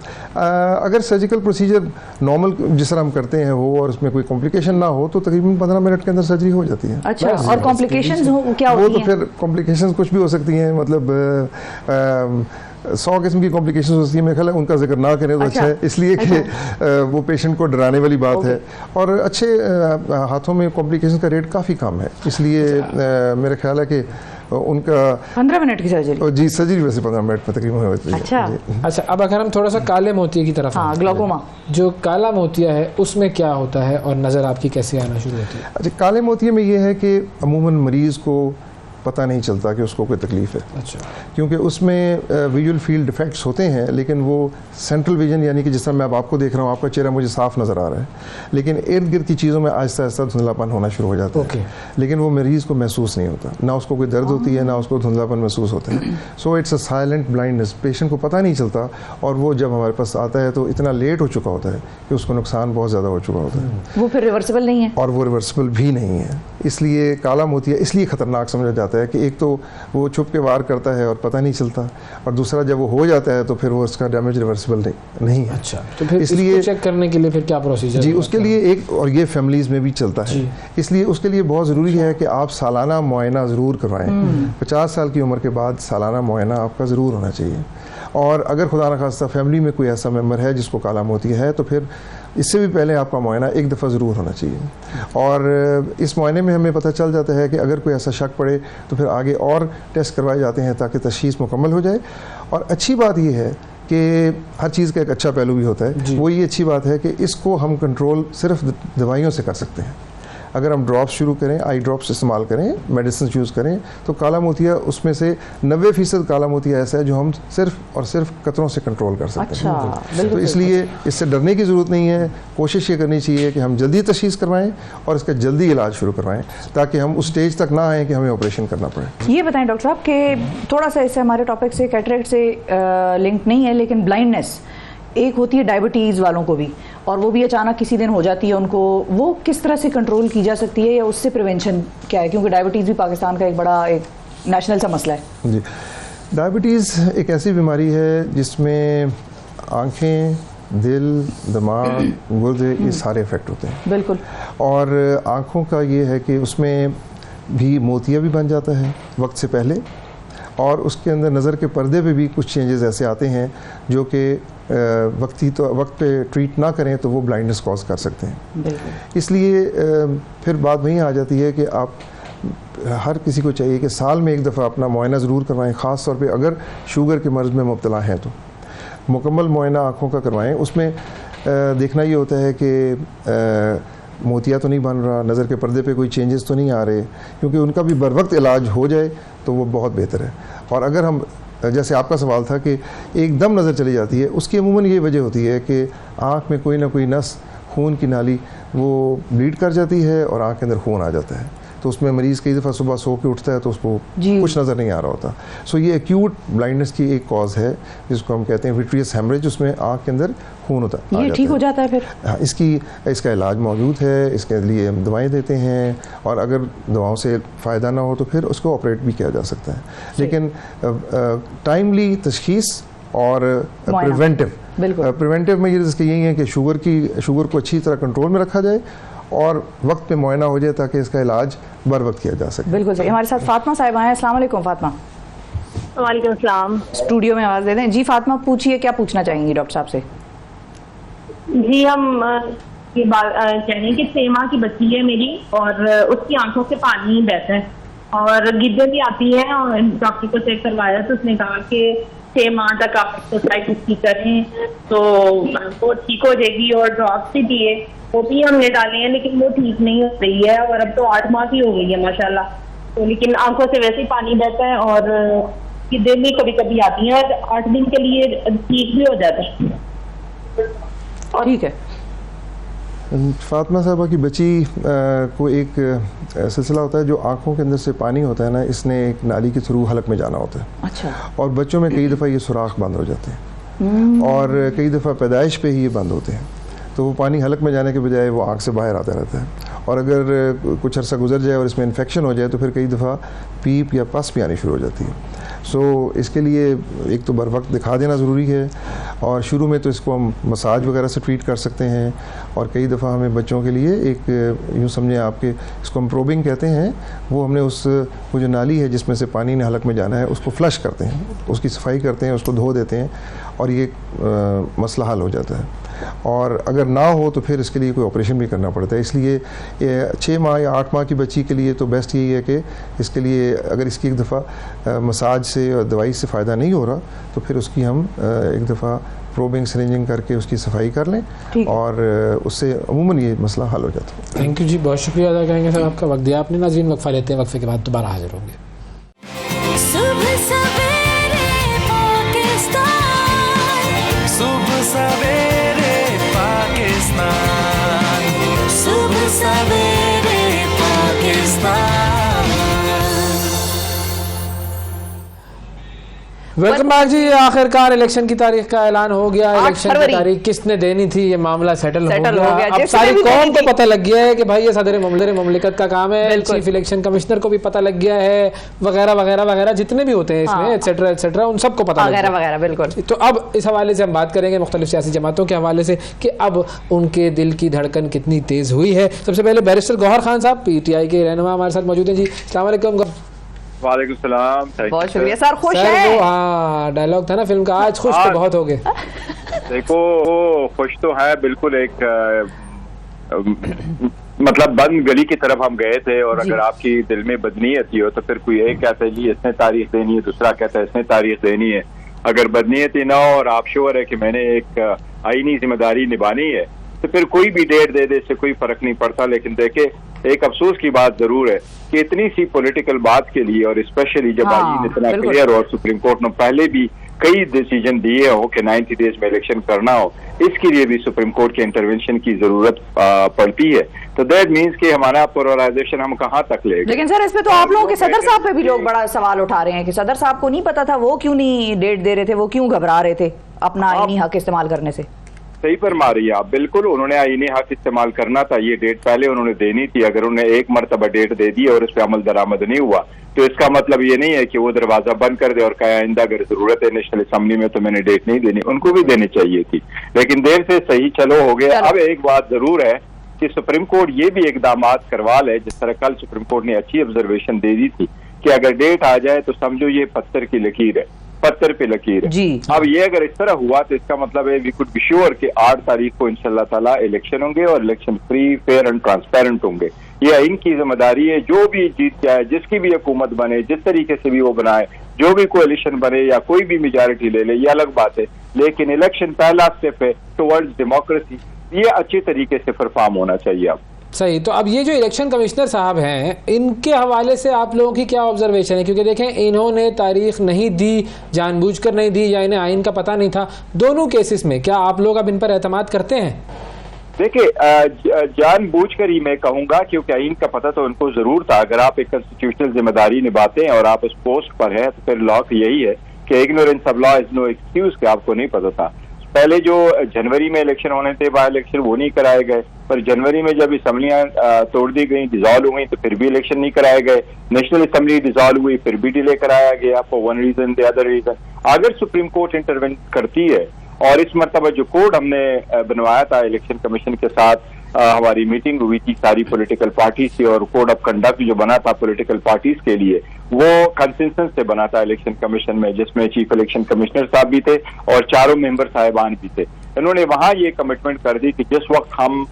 अगर सर्जिकल प्रोसीजर नॉर्मल जिस तरह हम करते हैं हो और उसमें कोई कॉम्प्लिकेशन ना हो तो तकरीबन 15 मिनट के अंदर सर्जरी हो जाती है। अच्छा। और कॉम्प्लिकेशन क्या वो तो फिर कॉम्प्लिकेशंस कुछ भी हो सकती हैं, मतलब 100 किस्म की कॉम्प्लिकेशंस होती है। मेरे ख्याल है उनका जिक्र ना करें तो अच्छा है, इसलिए कि वो पेशेंट को डराने वाली बात है। और अच्छे हाथों में कॉम्प्लिकेशन का रेट काफ़ी कम है, इसलिए मेरा ख्याल है कि उनका 15 मिनट की सर्जरी। जी, सर्जरी वैसे 15 मिनट में तकरीबन होती है। अच्छा, अब अगर हम थोड़ा सा काले मोतिये की तरफ, ग्लाकोमा, जो काला मोतिया है उसमें क्या होता है और नज़र आपकी कैसे आना शुरू होती है? अच्छा, काले मोतिये में ये है कि अमूमन मरीज़ को पता नहीं चलता कि उसको कोई तकलीफ़ है। अच्छा। क्योंकि उसमें विजुअल फील्ड डिफेक्ट्स होते हैं, लेकिन वो सेंट्रल विजन, यानी कि जिस तरह मैं अब आपको देख रहा हूँ, आपका चेहरा मुझे साफ नज़र आ रहा है, लेकिन इर्द गिर्द की चीज़ों में आहिस्ता आहिस्ता धुंधलापन होना शुरू हो जाता है। लेकिन वो मरीज़ को महसूस नहीं होता, ना उसको कोई दर्द होती है, ना उसको धुंधलापन महसूस होता है। So it's a silent blindness, patient को पता नहीं चलता, और वो जब हमारे पास आता है तो इतना लेट हो चुका होता है कि उसको नुकसान बहुत ज़्यादा हो चुका होता है। वो फिर रिवर्सिबल नहीं है, और वो रिवर्सिबल भी नहीं है। इसलिए काला मोतिया इसलिए ख़तरनाक समझा जाता है कि एक तो वो छुप के वार करता है और पता नहीं चलता, और दूसरा जब वो हो जाता है तो फिर वो उसका डैमेज रिवर्सिबल नहीं है। अच्छा, तो फिर इसलिए चेक करने के लिए फिर क्या प्रोसीजर? जी, उसके लिए एक, और ये फैमिलीज़ में भी चलता है, इसलिए उसके लिए बहुत ज़रूरी है कि आप सालाना मुआयना ज़रूर करवाएं। 50 साल की उम्र के बाद सालाना मुआयना आपका ज़रूर होना चाहिए। और अगर खुदा न खास्ता फैमिली में कोई ऐसा मेम्बर है जिसको काला मोतिया है तो फिर इससे भी पहले आपका मुआयना एक दफ़ा ज़रूर होना चाहिए। और इस मुआयने में हमें पता चल जाता है कि अगर कोई ऐसा शक पड़े तो फिर आगे और टेस्ट करवाए जाते हैं ताकि तशख़ीस मुकम्मल हो जाए। और अच्छी बात यह है कि हर चीज़ का एक अच्छा पहलू भी होता है। वो ये अच्छी बात है कि इसको हम कंट्रोल सिर्फ दवाइयों से कर सकते हैं। अगर हम ड्रॉप्स शुरू करें, आई ड्रॉप्स इस्तेमाल करें, मेडिसिन यूज़ करें, तो काला मोतिया उसमें से 90% काला मोतिया ऐसा है जो हम सिर्फ और सिर्फ कतरों से कंट्रोल कर सकते हैं। तो इसलिए इससे डरने की ज़रूरत नहीं है। कोशिश ये करनी चाहिए कि हम जल्दी तशख़ीस करवाएं और इसका जल्दी इलाज शुरू करवाएं ताकि हम उस स्टेज तक ना आएँ कि हमें ऑपरेशन करना पड़े। ये बताएं डॉक्टर साहब कि थोड़ा सा इससे हमारे टॉपिक से, कैटरेक्ट से लिंक नहीं है, लेकिन ब्लाइंडनेस एक होती है डायबिटीज़ वालों को भी, और वो भी अचानक किसी दिन हो जाती है उनको, वो किस तरह से कंट्रोल की जा सकती है या उससे प्रिवेंशन क्या है? क्योंकि डायबिटीज़ भी पाकिस्तान का एक बड़ा एक नेशनल सा मसला है। जी, डायबिटीज़ एक ऐसी बीमारी है जिसमें आँखें, दिल, दिमाग, गुर्दे, ये सारे इफ़ेक्ट होते हैं। बिल्कुल। और आँखों का ये है कि उसमें भी मोतिया भी बन जाता है वक्त से पहले, और उसके अंदर नज़र के पर्दे पे भी कुछ चेंजेस ऐसे आते हैं जो कि वक्त पे ट्रीट ना करें तो वो ब्लाइंडनेस कॉज कर सकते हैं। इसलिए फिर बात वहीं आ जाती है कि आप हर किसी को चाहिए कि साल में एक दफ़ा अपना मुआयना ज़रूर करवाएं, ख़ास तौर पे अगर शुगर के मर्ज़ में मुब्तला हैं तो मुकम्मल मुआयना आँखों का करवाएं। उसमें देखना ये होता है कि मोतिया तो नहीं बन रहा, नज़र के पर्दे पे कोई चेंजेस तो नहीं आ रहे, क्योंकि उनका भी बर वक्त इलाज हो जाए तो वो बहुत बेहतर है। और अगर हम, जैसे आपका सवाल था कि एकदम नज़र चली जाती है, उसकी अमूमन ये वजह होती है कि आँख में कोई ना कोई नस, खून की नाली वो ब्लीड कर जाती है और आँख के अंदर खून आ जाता है। तो उसमें मरीज़ कई दफ़ा सुबह सो के उठता है तो उसको कुछ नज़र नहीं आ रहा होता। सो ये एक्यूट ब्लाइंडनेस की एक कॉज है जिसको हम कहते हैं विट्रियस हेमरेज, उसमें आँख के अंदर खून होता है। ये ठीक हो जाता है फिर? हाँ, इसका इलाज मौजूद है, इसके लिए हम दवाएँ देते हैं और अगर दवाओं से फ़ायदा ना हो तो फिर उसको ऑपरेट भी किया जा सकता है। लेकिन टाइमली तशख़ीस और प्रिवेंटिव में यही है कि शुगर को अच्छी तरह कंट्रोल में रखा जाए और वक्त पे मुआयना हो जाए ताकि इसका इलाज बर वक्त किया जा सके। बिल्कुल सही। हमारे साथ फातिमा साहिबा हैं। अस्सलाम वालेकुम फातिमा। वालेकुम सलाम। स्टूडियो में आवाज़ दे दें। जी फातिमा, पूछिए, क्या पूछना चाहेंगी डॉक्टर साहब से? जी, हम ये बात कहें कि 6 माह की बच्ची है मेरी और उसकी आंखों से पानी बहता है और गिद्दे भी आती है और डॉक्टर को चेक करवाया तो उसने कहा कि 6 माह तक आप एक्सरसाइज उसकी करें तो वो ठीक हो जाएगी और ड्रॉप्स भी दिए, वो भी हमने डाले हैं लेकिन वो ठीक नहीं हो रही है और अब तो 8 माह की हो गई है माशाल्लाह। तो लेकिन आंखों से वैसे ही पानी बहता है और गिद्दे भी कभी कभी आती हैं और 8 दिन के लिए ठीक भी हो जाता है। ठीक है। फातिमा साहबा की बच्ची को एक सिलसिला होता है, जो आँखों के अंदर से पानी होता है ना, इसने एक नाली के थ्रू हलक में जाना होता है। अच्छा। और बच्चों में कई दफ़ा ये सुराख बंद हो जाते हैं और कई दफ़ा पैदाइश पे ही ये बंद होते हैं, तो वो पानी हलक में जाने के बजाय वो आँख से बाहर आता रहता है और अगर कुछ अर्सा गुजर जाए और इसमें इन्फेक्शन हो जाए तो फिर कई दफ़ा पीप या पस भी आनी शुरू हो जाती है। सो इसके लिए एक तो बर वक्त दिखा देना ज़रूरी है और शुरू में तो इसको हम मसाज वगैरह से ट्रीट कर सकते हैं और कई दफ़ा हमें बच्चों के लिए एक यूँ समझें आपके इसको हम प्रोबिंग कहते हैं, वो हमने वो जो नाली है जिसमें से पानी ने हलक में जाना है उसको फ्लश करते हैं, उसकी सफाई करते हैं, उसको धो देते हैं और ये मसला हल हो जाता है। और अगर ना हो तो फिर इसके लिए कोई ऑपरेशन भी करना पड़ता है। इसलिए 6 माह या 8 माह की बच्ची के लिए तो बेस्ट यही है कि इसके लिए अगर इसकी एक दफ़ा मसाज से और दवाई से फ़ायदा नहीं हो रहा तो फिर उसकी हम एक दफ़ा प्रोबिंग सिरिंजिंग करके उसकी सफाई कर लें और उससे अमूमन ये मसला हल हो जाता है। थैंक यू जी, बहुत शुक्रिया अदा करेंगे सर आपका वक्त दिया आपने। नाज़रीन, वक्फा लेते हैं, वक्फे के बाद दोबारा हाजिर होंगे। सुबह सवेरे पाकिस्तान, सुबह सवेरे पाकिस्तान। वेलकम बैक जी। आखिरकार इलेक्शन की तारीख का ऐलान हो गया। इलेक्शन की तारीख किसने देनी थी, ये मामला सेटल हो गया। अब सारी कौम को पता लग गया है कि भाई ये सदर मुमलिकत का काम है, चीफ इलेक्शन कमिश्नर को भी पता लग गया है, वगैरह वगैरह वगैरह जितने भी होते हैं इसमें एटसेट्रा एटसेट्रा, उन सबको पता लग गया। बिल्कुल। तो अब इस हवाले से हम बात करेंगे मुख्तलिफ सियासी जमातों के हवाले से कि अब उनके दिल की धड़कन कितनी तेज हुई है। सबसे पहले बैरिस्टर गौहर खान साहब PTI के रहनुमा हमारे साथ मौजूद हैं जी। अस्सलाम वालेकुम। वालेकुम सलाम। बहुत शुक्रिया सर। खुश है? हाँ, डायलॉग था ना फिल्म का, आज खुश तो बहुत हो गए। देखो खुश तो है बिल्कुल। एक मतलब बंद गली की तरफ हम गए थे और अगर आपकी दिल में बदनीयती हो तो फिर कोई एक कहता है जी इसने तारीख देनी है, दूसरा कहता है इसने तारीख देनी है। अगर बदनीयती ना हो और आप श्योर है कि मैंने एक आईनी जिम्मेदारी निभानी है तो फिर कोई भी डेट दे दे, इससे कोई फर्क नहीं पड़ता। लेकिन देखे, एक अफसोस की बात जरूर है कि इतनी सी पॉलिटिकल बात के लिए और स्पेशली जब आईन इतना क्लियर और सुप्रीम कोर्ट ने पहले भी कई डिसीजन दिए हो कि 90 डेज में इलेक्शन करना हो, इसके लिए भी सुप्रीम कोर्ट के इंटरवेंशन की जरूरत पड़ती है। तो दैट मीन्स कि हमारा पोलराइजेशन हम कहाँ तक लेंगे। लेकिन सर इसमें तो आप लोगों के सदर साहब पे भी लोग बड़ा सवाल उठा रहे हैं कि सदर साहब को नहीं पता था, वो क्यों नहीं डेट दे रहे थे, वो क्यों घबरा रहे थे अपना आईनी हक इस्तेमाल करने से। सही फरमा रही है आप, बिल्कुल उन्होंने आईनी हक इस्तेमाल करना था, ये डेट पहले उन्होंने देनी थी। अगर उन्हें एक मरतबा डेट दे दी और इस पर अमल दरामद नहीं हुआ तो इसका मतलब ये नहीं है कि वो दरवाजा बंद कर दे और कहे आइंदा अगर जरूरत है नेशनल असेंबली में तो मैंने डेट नहीं देनी। उनको भी देनी चाहिए थी, लेकिन देर से सही चलो हो गया। अब एक बात जरूर है कि सुप्रीम कोर्ट ये भी इकदाम करवा ले, जिस तरह कल सुप्रीम कोर्ट ने अच्छी ऑब्जर्वेशन दे दी थी कि अगर डेट आ जाए तो समझो ये पत्थर की लकीर है, पत्थर पे लकीर है। अब ये अगर इस तरह हुआ तो इसका मतलब है वी कुड बी श्योर कि 8 तारीख को इंशाल्लाह ताला इलेक्शन होंगे और election free, fair and transparent होंगे। ये इनकी जिम्मेदारी है, जो भी जीत जाए, जिसकी भी हुकूमत बने, जिस तरीके से भी वो बनाए, जो भी कोalition बने या कोई भी मेजॉरिटी ले ले, ये अलग बात है, लेकिन इलेक्शन पहला स्टेप है टुवर्ड्स डेमोक्रेसी, ये अच्छे तरीके से परफॉर्म होना चाहिए। अब सही, तो अब ये जो इलेक्शन कमिश्नर साहब हैं, इनके हवाले से आप लोगों की क्या ऑब्जर्वेशन है? क्योंकि देखें, इन्होंने तारीख नहीं दी, जानबूझकर नहीं दी, या इन्हें आइन का पता नहीं था। दोनों केसेस में क्या आप लोग अब इन पर एतमाद करते हैं? देखिए जानबूझकर ही मैं कहूंगा, क्योंकि आइन का पता तो उनको जरूर था। अगर आप एक कॉन्स्टिट्यूशनल जिम्मेदारी निभाते हैं और आप उस पोस्ट पर हैं तो फिर लॉ यही है कि ignorance of law is no excuse, कि आपको नहीं पता था। पहले जो जनवरी में इलेक्शन होने थे बाई इलेक्शन, वो नहीं कराए गए, पर जनवरी में जब असम्बलियां तोड़ दी गई, डिसॉल्व हो गई, तो फिर भी इलेक्शन नहीं कराए गए। नेशनल असम्बली डिसॉल्व हुई, फिर भी डिले कराया गया for one reason the other reason. अगर सुप्रीम कोर्ट इंटरवेंट करती है, और इस मरतबा जो कोड हमने बनवाया था इलेक्शन कमीशन के साथ, हमारी मीटिंग हुई थी सारी पॉलिटिकल पार्टी से, और कोड ऑफ कंडक्ट जो बना था पॉलिटिकल पार्टीज के लिए, वो कंसेंसस से बना था इलेक्शन कमीशन में, जिसमें चीफ इलेक्शन कमिश्नर साहब भी थे और चारों मेंबर साहिबान भी थे। इन्होंने वहां ये कमिटमेंट कर दी कि जिस वक्त हम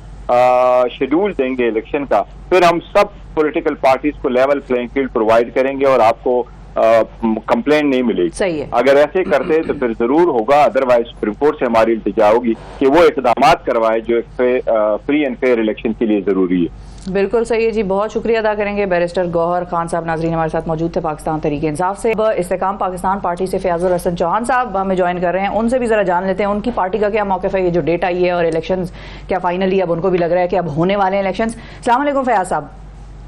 शेड्यूल देंगे इलेक्शन का, फिर हम सब पॉलिटिकल पार्टीज को लेवल प्लेइंग फील्ड प्रोवाइड करेंगे और आपको कंप्लेंट नहीं मिलेगी। सही है। अगर ऐसे करते तो फिर जरूर होगा, अदरवाइज सुप्रीम कोर्ट से हमारी इल्तिजा होगी कि वो इकदाम करवाए जो फ्री एंड फेयर इलेक्शन के लिए जरूरी है। बिल्कुल सही है जी, बहुत शुक्रिया अदा करेंगे बैरिस्टर गौहर खान साहब। नाजरीन हमारे साथ मौजूद थे पाकिस्तान तहरीक इंसाफ से। अब इस्तेकाम पाकिस्तान पार्टी से फयाजुल हसन चौहान साहब हमें ज्वाइन कर रहे हैं, उनसे भी जरा जान लेते हैं उनकी पार्टी का क्या मौक़िफ़ है, ये जो डेट आई है और इलेक्शंस क्या फाइनली अब उनको भी लग रहा है कि अब होने वाले हैं इलेक्शंस। अस्सलाम वालेकुम फयाज साहब।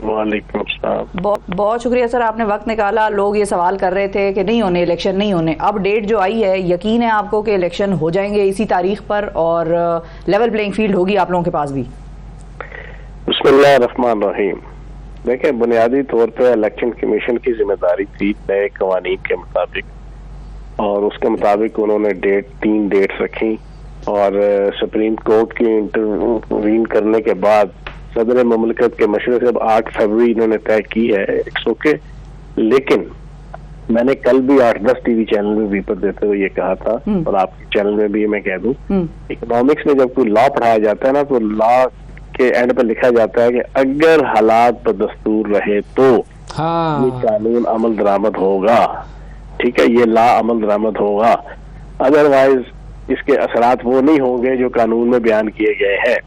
वालेकुम अस्सलाम। बहुत शुक्रिया सर, आपने वक्त निकाला। लोग ये सवाल कर रहे थे कि नहीं होने, इलेक्शन नहीं होने, अब डेट जो आई है, यकीन है आपको कि इलेक्शन हो जाएंगे इसी तारीख पर और लेवल प्लेइंग फील्ड होगी आप लोगों के पास भी? बिस्मिल्लाहिर्रहमानिर्रहीम। देखिए, बुनियादी तौर पर इलेक्शन कमीशन की जिम्मेदारी थी नए कवानीन के मुताबिक, और उसके मुताबिक उन्होंने 3 डेट्स रखी, और सुप्रीम कोर्ट की इंटरवीन करने के बाद सदर मुमलिकत के मशवरे से अब 8 फरवरी इन्होंने तय की है। It's okay. लेकिन मैंने कल भी 8-10 टीवी चैनल में वीपर देते हुए ये कहा था, और आपके चैनल में भी मैं कह दूं, इकोनॉमिक्स में जब कोई लॉ पढ़ाया जाता है ना, तो लॉ के एंड पर लिखा जाता है कि अगर हालात बदस्तूर रहे तो ये कानून अमल दरामद होगा। ठीक है, ये लॉ अमल दरामद होगा, अदरवाइज इसके असरात वो नहीं होंगे जो कानून में बयान किए गए हैं।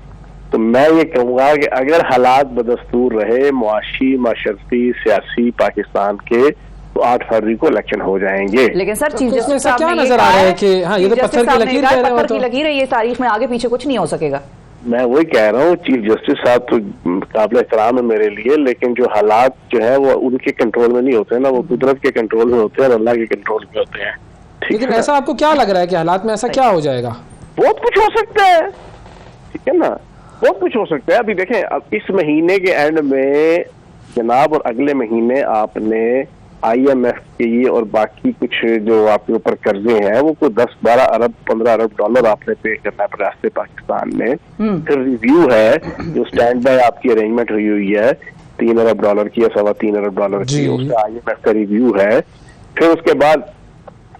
तो मैं ये कहूंगा कि अगर हालात बदस्तूर रहे मुआशी, माशरती, सियासी पाकिस्तान के, तो 8 फरवरी को इलेक्शन हो जाएंगे। लेकिन सर चीफ जस्टिस साहब क्या नजर आ रहा है कि हाँ, ये तो पत्थर की लकीर कह रहे हो, पत्थर की लकीर है, ये तारीख में आगे पीछे कुछ नहीं हो सकेगा। मैं वही कह रहा हूँ, चीफ जस्टिस साहब तो काबिल एहतराम है मेरे लिए, लेकिन जो हालात जो है वो उनके कंट्रोल में नहीं होते ना, वो कुदरत के कंट्रोल में होते हैं और अल्लाह के कंट्रोल में होते हैं। लेकिन ऐसा आपको क्या लग रहा है कि हालात में ऐसा क्या हो जाएगा? बहुत कुछ हो सकता है, ठीक है ना, बहुत कुछ हो सकता है। अभी देखें, अब इस महीने के एंड में जनाब और अगले महीने आपने IMF के ये और बाकी कुछ जो आपके ऊपर कर्जे हैं वो कोई 10, 12 अरब, 15 अरब डॉलर आपने पे करना पड़ा रास्ते पाकिस्तान में। फिर रिव्यू है जो स्टैंड बाय आपकी अरेंजमेंट हुई हुई है 3 अरब डॉलर की या 3.25 अरब डॉलर की, उसका IMF का रिव्यू है। फिर उसके बाद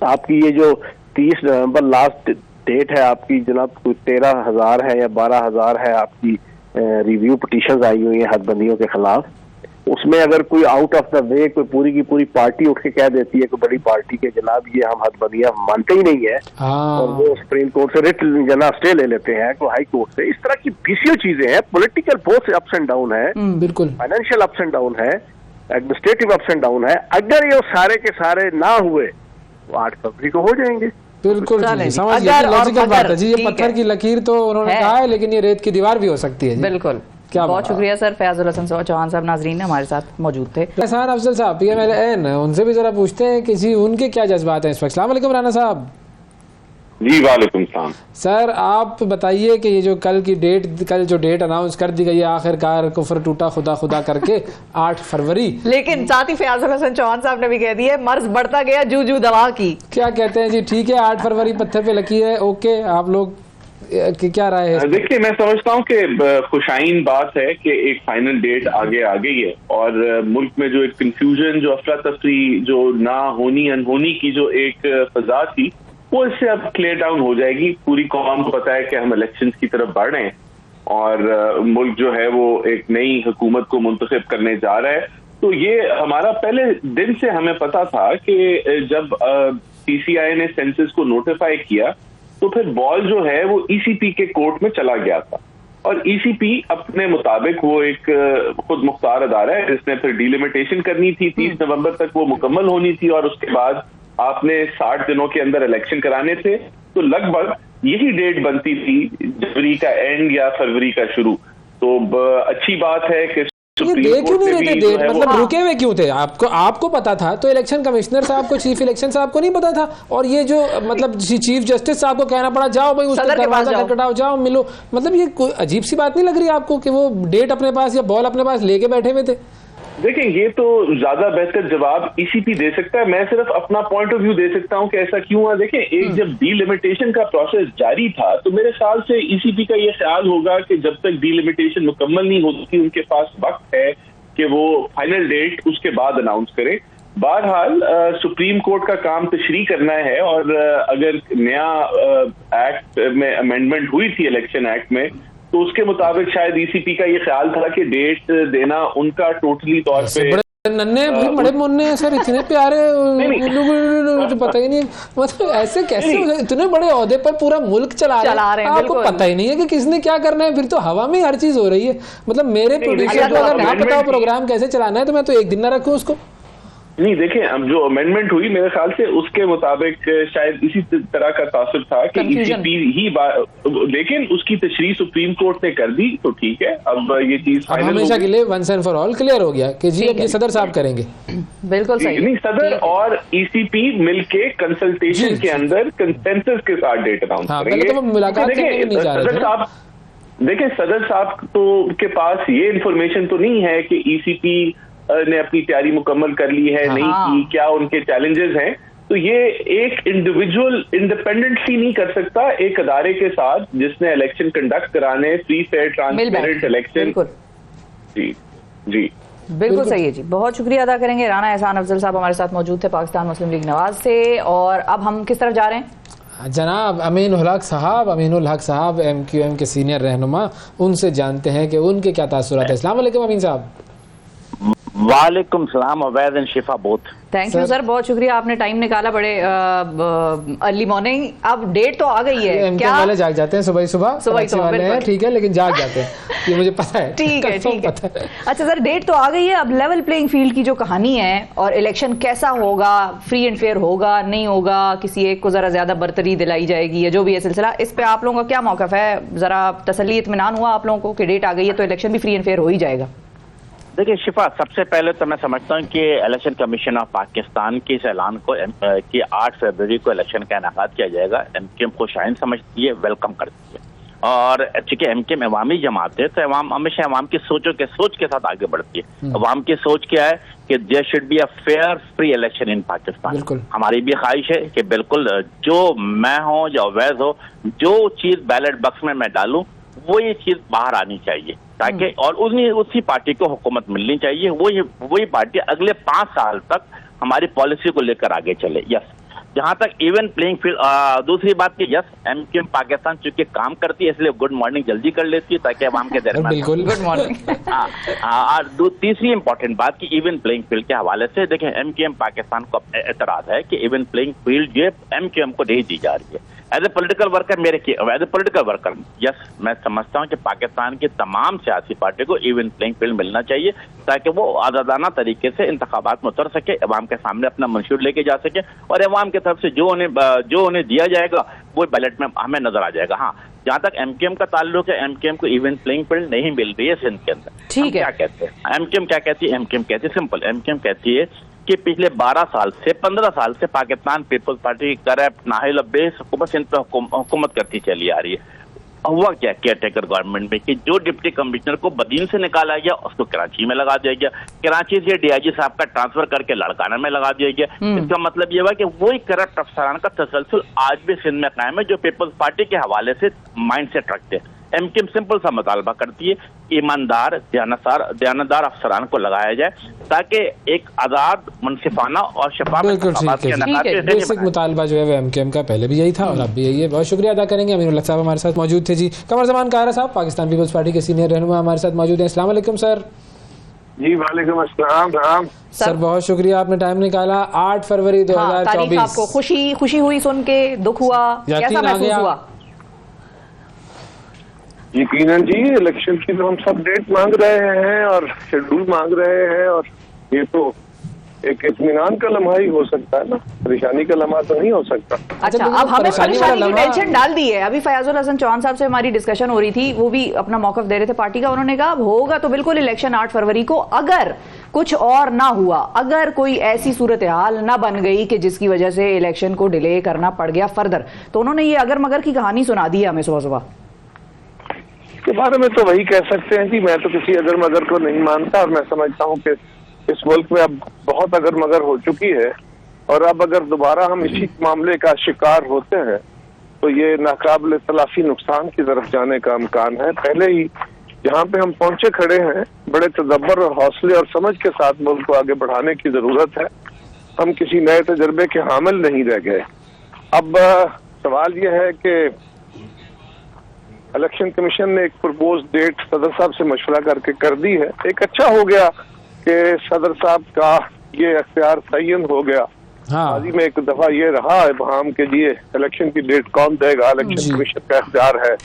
आपकी ये जो 30 नवंबर लास्ट डेट है आपकी जनाब, कोई 13,000 है या 12,000 है आपकी रिव्यू पिटीशन आई हुई है हदबंदियों के खिलाफ। उसमें अगर कोई आउट ऑफ द वे कोई पूरी की पूरी पार्टी उठ के कह देती है, कोई बड़ी पार्टी के जनाब ये हम हदबंदियां मानते ही नहीं है, और वो सुप्रीम कोर्ट से रिट जना स्टे ले लेते हैं, तो हाई कोर्ट से, इस तरह की बीसीओ चीजें हैं। पॉलिटिकल बहुत अप्स एंड डाउन है, बिल्कुल फाइनेंशियल अप्स एंड डाउन है, एडमिनिस्ट्रेटिव अप्स एंड डाउन है। अगर ये सारे के सारे ना हुए तो 8 फरवरी को हो जाएंगे। बिल्कुल समझ गया, लॉजिकल बात है जी। ये पत्थर की लकीर तो उन्होंने कहा है, लेकिन ये रेत की दीवार भी हो सकती है। बिल्कुल, बहुत शुक्रिया सर। फयाजुल हसन चौहान साहब नाजरीन हमारे साथ मौजूद थे। एहसान अफजल साहब PMLN, उनसे भी जरा पूछते हैं कि जी उनके क्या जज्बात हैं इस वक्त। अस्सलाम वालेकुम राना साहब। जी वालेकुम सलाम। सर आप बताइए कि ये जो कल जो डेट अनाउंस कर दी गई है आखिरकार, कुफर टूटा खुदा खुदा करके 8 फरवरी, लेकिन साथ ही फयाजुल हसन चौहान साहब ने भी कह दिया मर्ज बढ़ता गया जू जू दवा की। क्या कहते हैं जी? ठीक है, 8 फरवरी पत्थर पे लकीर है, ओके, आप लोग की क्या राय है? देखिए, मैं समझता हूँ कि खुशाइन बात है कि एक फाइनल डेट आगे आ गई है, और मुल्क में जो एक कंफ्यूजन, जो अफरा तफरी, जो ना होनी अनहोनी की जो एक फजा थी, वो इससे अब क्लियर डाउन हो जाएगी। पूरी कौम को पता है कि हम इलेक्शंस की तरफ बढ़ रहे हैं, और मुल्क जो है वो एक नई हुकूमत को मुंतखब करने जा रहा है। तो ये हमारा पहले दिन से हमें पता था कि जब PCI ने सेंसस को नोटिफाई किया तो फिर बॉल जो है वो ECP के कोर्ट में चला गया था, और ECP अपने मुताबिक वो एक खुद मुख्तार अदारा है जिसने फिर डिलिमिटेशन करनी थी, 30 नवंबर तक वो मुकम्मल होनी थी, और उसके बाद आपने 60 दिनों के अंदर इलेक्शन कराने थे। तो लगभग यही डेट बनती थी, जनवरी का एंड या फरवरी का शुरू। तो अच्छी बात है कि ये दे क्यों नहीं रहे थे डेट, मतलब रुके हुए क्यों थे? आपको पता था तो इलेक्शन कमिश्नर साहब को, चीफ इलेक्शन साहब को नहीं पता था? और ये जो मतलब चीफ जस्टिस साहब को कहना पड़ा जाओ भाई उसका दरवाजा खटखटाओ, जाओ मिलो, मतलब ये कोई अजीब सी बात नहीं लग रही आपको कि वो डेट अपने पास या बॉल अपने पास लेके बैठे हुए थे? देखें, ये तो ज्यादा बेहतर जवाब ईसीपी दे सकता है, मैं सिर्फ अपना पॉइंट ऑफ व्यू दे सकता हूं कि ऐसा क्यों हुआ। देखें, एक जब डीलिमिटेशन का प्रोसेस जारी था तो मेरे ख्याल से ईसीपी का ये ख्याल होगा कि जब तक डीलिमिटेशन मुकम्मल नहीं होती उनके पास वक्त है कि वो फाइनल डेट उसके बाद अनाउंस करें। बहरहाल सुप्रीम कोर्ट का काम तशरीह करना है, और अगर नया एक्ट में अमेंडमेंट हुई थी इलेक्शन एक्ट में, तो उसके मुताबिक शायद ईसीपी का ये ख्याल था कि डेट देना उनका टोटली तौर पे नन्हे बड़े मुन्ने सर, इतने प्यारे, पता ही नहीं मतलब ऐसे कैसे इतने बड़े ओहदे पर पूरा मुल्क चला रहे हैं, आपको पता ही नहीं है कि किसने क्या करना है, फिर तो हवा में हर चीज हो रही है। मतलब मेरे प्रोड्यूसर को अगर ना पता हो प्रोग्राम कैसे चलाना है तो मैं तो एक दिन ना रखूं उसको। नहीं, देखें, अब जो अमेंडमेंट हुई मेरे ख्याल से उसके मुताबिक शायद इसी तरह का तासुर था कि ईसीपी ही, लेकिन उसकी तशरीह सुप्रीम कोर्ट ने कर दी तो ठीक है, अब ये चीज हमेशा के लिए once and for all clear हो गया कि जी अब ये सदर साहब करेंगे। बिल्कुल सही। नहीं, सदर और ईसीपी मिलके कंसल्टेशन के अंदर कंसेंसस के साथ डेट अनाउंस करेंगे। देखें, सदर साहब तो के पास ये इंफॉर्मेशन तो नहीं है कि ईसीपी ने अपनी तैयारी मुकम्मल कर ली है, नहीं की, क्या उनके चैलेंजेस हैं, तो ये एक इंडिविजुअल इंडिपेंडेंटली नहीं कर सकता एक अदारे के साथ जिसने इलेक्शन कंडक्ट कराने, फ्री फेयर ट्रांसपेरेंट इलेक्शन। जी जी बिल्कुल सही है जी। बहुत शुक्रिया अदा करेंगे। राना एहसान अफजल साहब हमारे साथ मौजूद थे पाकिस्तान मुस्लिम लीग नवाज से। और अब हम किस तरफ जा रहे हैं? जनाब अमीनुल हक साहब MQM के सीनियर रहनुमा, उनसे जानते हैं कि उनके क्या तासुरात है। अस्सलाम वालेकुम अमीन साहब। वालेकुम सलाम, अवैध and Shifa both. Thank you sir, बहुत शुक्रिया, आपने टाइम निकाला बड़े अर्ली मॉर्निंग। अब डेट तो आ गई है, क्या वाले जाग जाते हैं सुबह वाले हैं, ठीक है, लेकिन जाग जाते हैं, ये मुझे पता है। ठीक है। अच्छा सर, डेट तो आ गई है, अब लेवल प्लेइंग फील्ड की जो कहानी है और इलेक्शन कैसा होगा, फ्री एंड फेयर होगा नहीं होगा, किसी एक को जरा ज्यादा बरतरी दिलाई जाएगी, या जो भी है सिलसिला, इस पे आप लोगों का क्या मौक़िफ़ है? जरा तसल्ली इत्मीनान हुआ आप लोगों को कि डेट आ गई है तो इलेक्शन भी फ्री एंड फेयर हो ही जाएगा? देखिए शिफा, सबसे पहले तो मैं समझता हूँ कि इलेक्शन कमीशन ऑफ पाकिस्तान के इस ऐलान को कि 8 फरवरी को इलेक्शन का इनेकाद किया जाएगा, MQM खुशाइन समझती है, वेलकम करती है। और चूंकि MQM अवामी जमात है तो अवाम हमेशा अवाम की सोच के साथ आगे बढ़ती है। अवाम की सोच क्या है कि there should be a fair free election in Pakistan. हमारी भी ख्वाहिश है कि बिल्कुल जो मैं हो या अवैध हो, जो चीज बैलेट बॉक्स में मैं डालूं वो ये चीज बाहर आनी चाहिए, ताकि और उसी पार्टी को हुकूमत मिलनी चाहिए, वही पार्टी अगले 5 साल तक हमारी पॉलिसी को लेकर आगे चले। यस, जहां तक इवन प्लेइंग फील्ड, दूसरी बात की यस MQM पाकिस्तान चूंकि काम करती है इसलिए गुड मॉर्निंग जल्दी कर लेती है ताकि अवाम के दरमियान गुड मॉर्निंग। तीसरी इंपॉर्टेंट बात की इवन प्लेइंग फील्ड के हवाले से देखें, MQM पाकिस्तान को एतराज है कि इवन प्लेइंग फील्ड जो MQM को नहीं दी जा रही है। As a political worker yes, मैं समझता हूँ कि पाकिस्तान की तमाम सियासी पार्टी को इवन प्लेइंग फील्ड मिलना चाहिए ताकि वो आज़ादाना तरीके से इंतखाबात में उतर सके, अवाम के सामने अपना मंशूर लेके जा सके, और अवाम की तरफ से जो उन्हें दिया जाएगा वो बैलेट में हमें नजर आ जाएगा। हाँ, जहाँ तक MQM का ताल्लुक है, MQM को इवन प्लेइंग फील्ड नहीं मिल रही है सिंध के अंदर। ठीक है, क्या कहते हैं MQM क्या कहती है? MQM कहती है सिंपल, MQM कहती है कि पिछले 12 साल से 15 साल से पाकिस्तान पीपल्स पार्टी करप्ट नाहिल बेस हुकूमत इन पर हुकूमत करती चली आ रही है। हुआ क्या केयर टेकर गवर्नमेंट में कि जो डिप्टी कमिश्नर को बदीन से निकाला गया उसको कराची में लगा दिया गया, कराची से DIG साहब का ट्रांसफर करके लड़काना में लगा दिया गया। इसका मतलब यह हुआ कि वही करप्ट अफसरान का तसलसल आज भी सिंध में कायम है जो पीपल्स पार्टी के हवाले से माइंड सेट रखते हैं। MQM सिंपल सा मुतालबा करती है, ईमानदार दयानतदार अफसरान को लगाया जाए ताकि एक आजाद, मुनसिफाना और शफाफ बेसिक मुतालबा जो है वो MQM का पहले भी यही था और अब भी यही है। बहुत शुक्रिया अदा करेंगे। अमीनुल हक साहब हमारे साथ मौजूद थे जी। कमर जमान कायरा साहब पाकिस्तान पीपल्स पार्टी के सीनियर रहनुमा हमारे साथ मौजूद हैं। अस्सलाम वालेकुम सर। जी वालेकुम अस्सलाम सर, बहुत शुक्रिया आपने टाइम निकाला। 8 फरवरी 2024 आपको खुशी हुई सुन के, दुख हुआ, कैसा महसूस हुआ? यकीनन जी, इलेक्शन की तो हम सब डेट मांग रहे हैं और शेड्यूल मांग रहे हैं, और ये तो एक इत्मीनान का लम्हा ही हो सकता है ना, परेशानी का लम्हा तो नहीं हो सकता। अच्छा, अब हमें परेशानी की टेंशन डाल दी है। अभी फयाजुल हसन चौहान साहब से हमारी डिस्कशन हो रही थी, वो भी अपना मौकफ दे रहे थे पार्टी का। उन्होंने कहा होगा तो बिल्कुल इलेक्शन 8 फरवरी को, अगर कुछ और ना हुआ, अगर कोई ऐसी सूरत हाल ना बन गई कि जिसकी वजह से इलेक्शन को डिले करना पड़ गया फर्दर, तो उन्होंने ये अगर मगर की कहानी सुना दी है हमें सुबह सुबह। के बारे में तो वही कह सकते हैं कि मैं तो किसी अगर मगर को नहीं मानता, और मैं समझता हूँ कि इस मुल्क में अब बहुत अगर मगर हो चुकी है, और अब अगर दोबारा हम इसी मामले का शिकार होते हैं तो ये नाकाबिल तलाफी नुकसान की तरफ जाने का इम्कान है। पहले ही जहाँ पे हम पहुंचे खड़े हैं, बड़े तदब्बर और हौसले और समझ के साथ मुल्क को आगे बढ़ाने की जरूरत है। हम किसी नए तजर्बे के हामिल नहीं रह गए। अब सवाल यह है कि इलेक्शन कमीशन ने एक प्रपोज डेट सदर साहब से मशवरा करके कर दी है। एक अच्छा हो गया कि सदर साहब का ये अख्तियार तयन हो गया। हाजी में एक दफा ये रहा इबहम के लिए इलेक्शन की डेट कौन देगा, इलेक्शन कमीशन का अख्तियार है।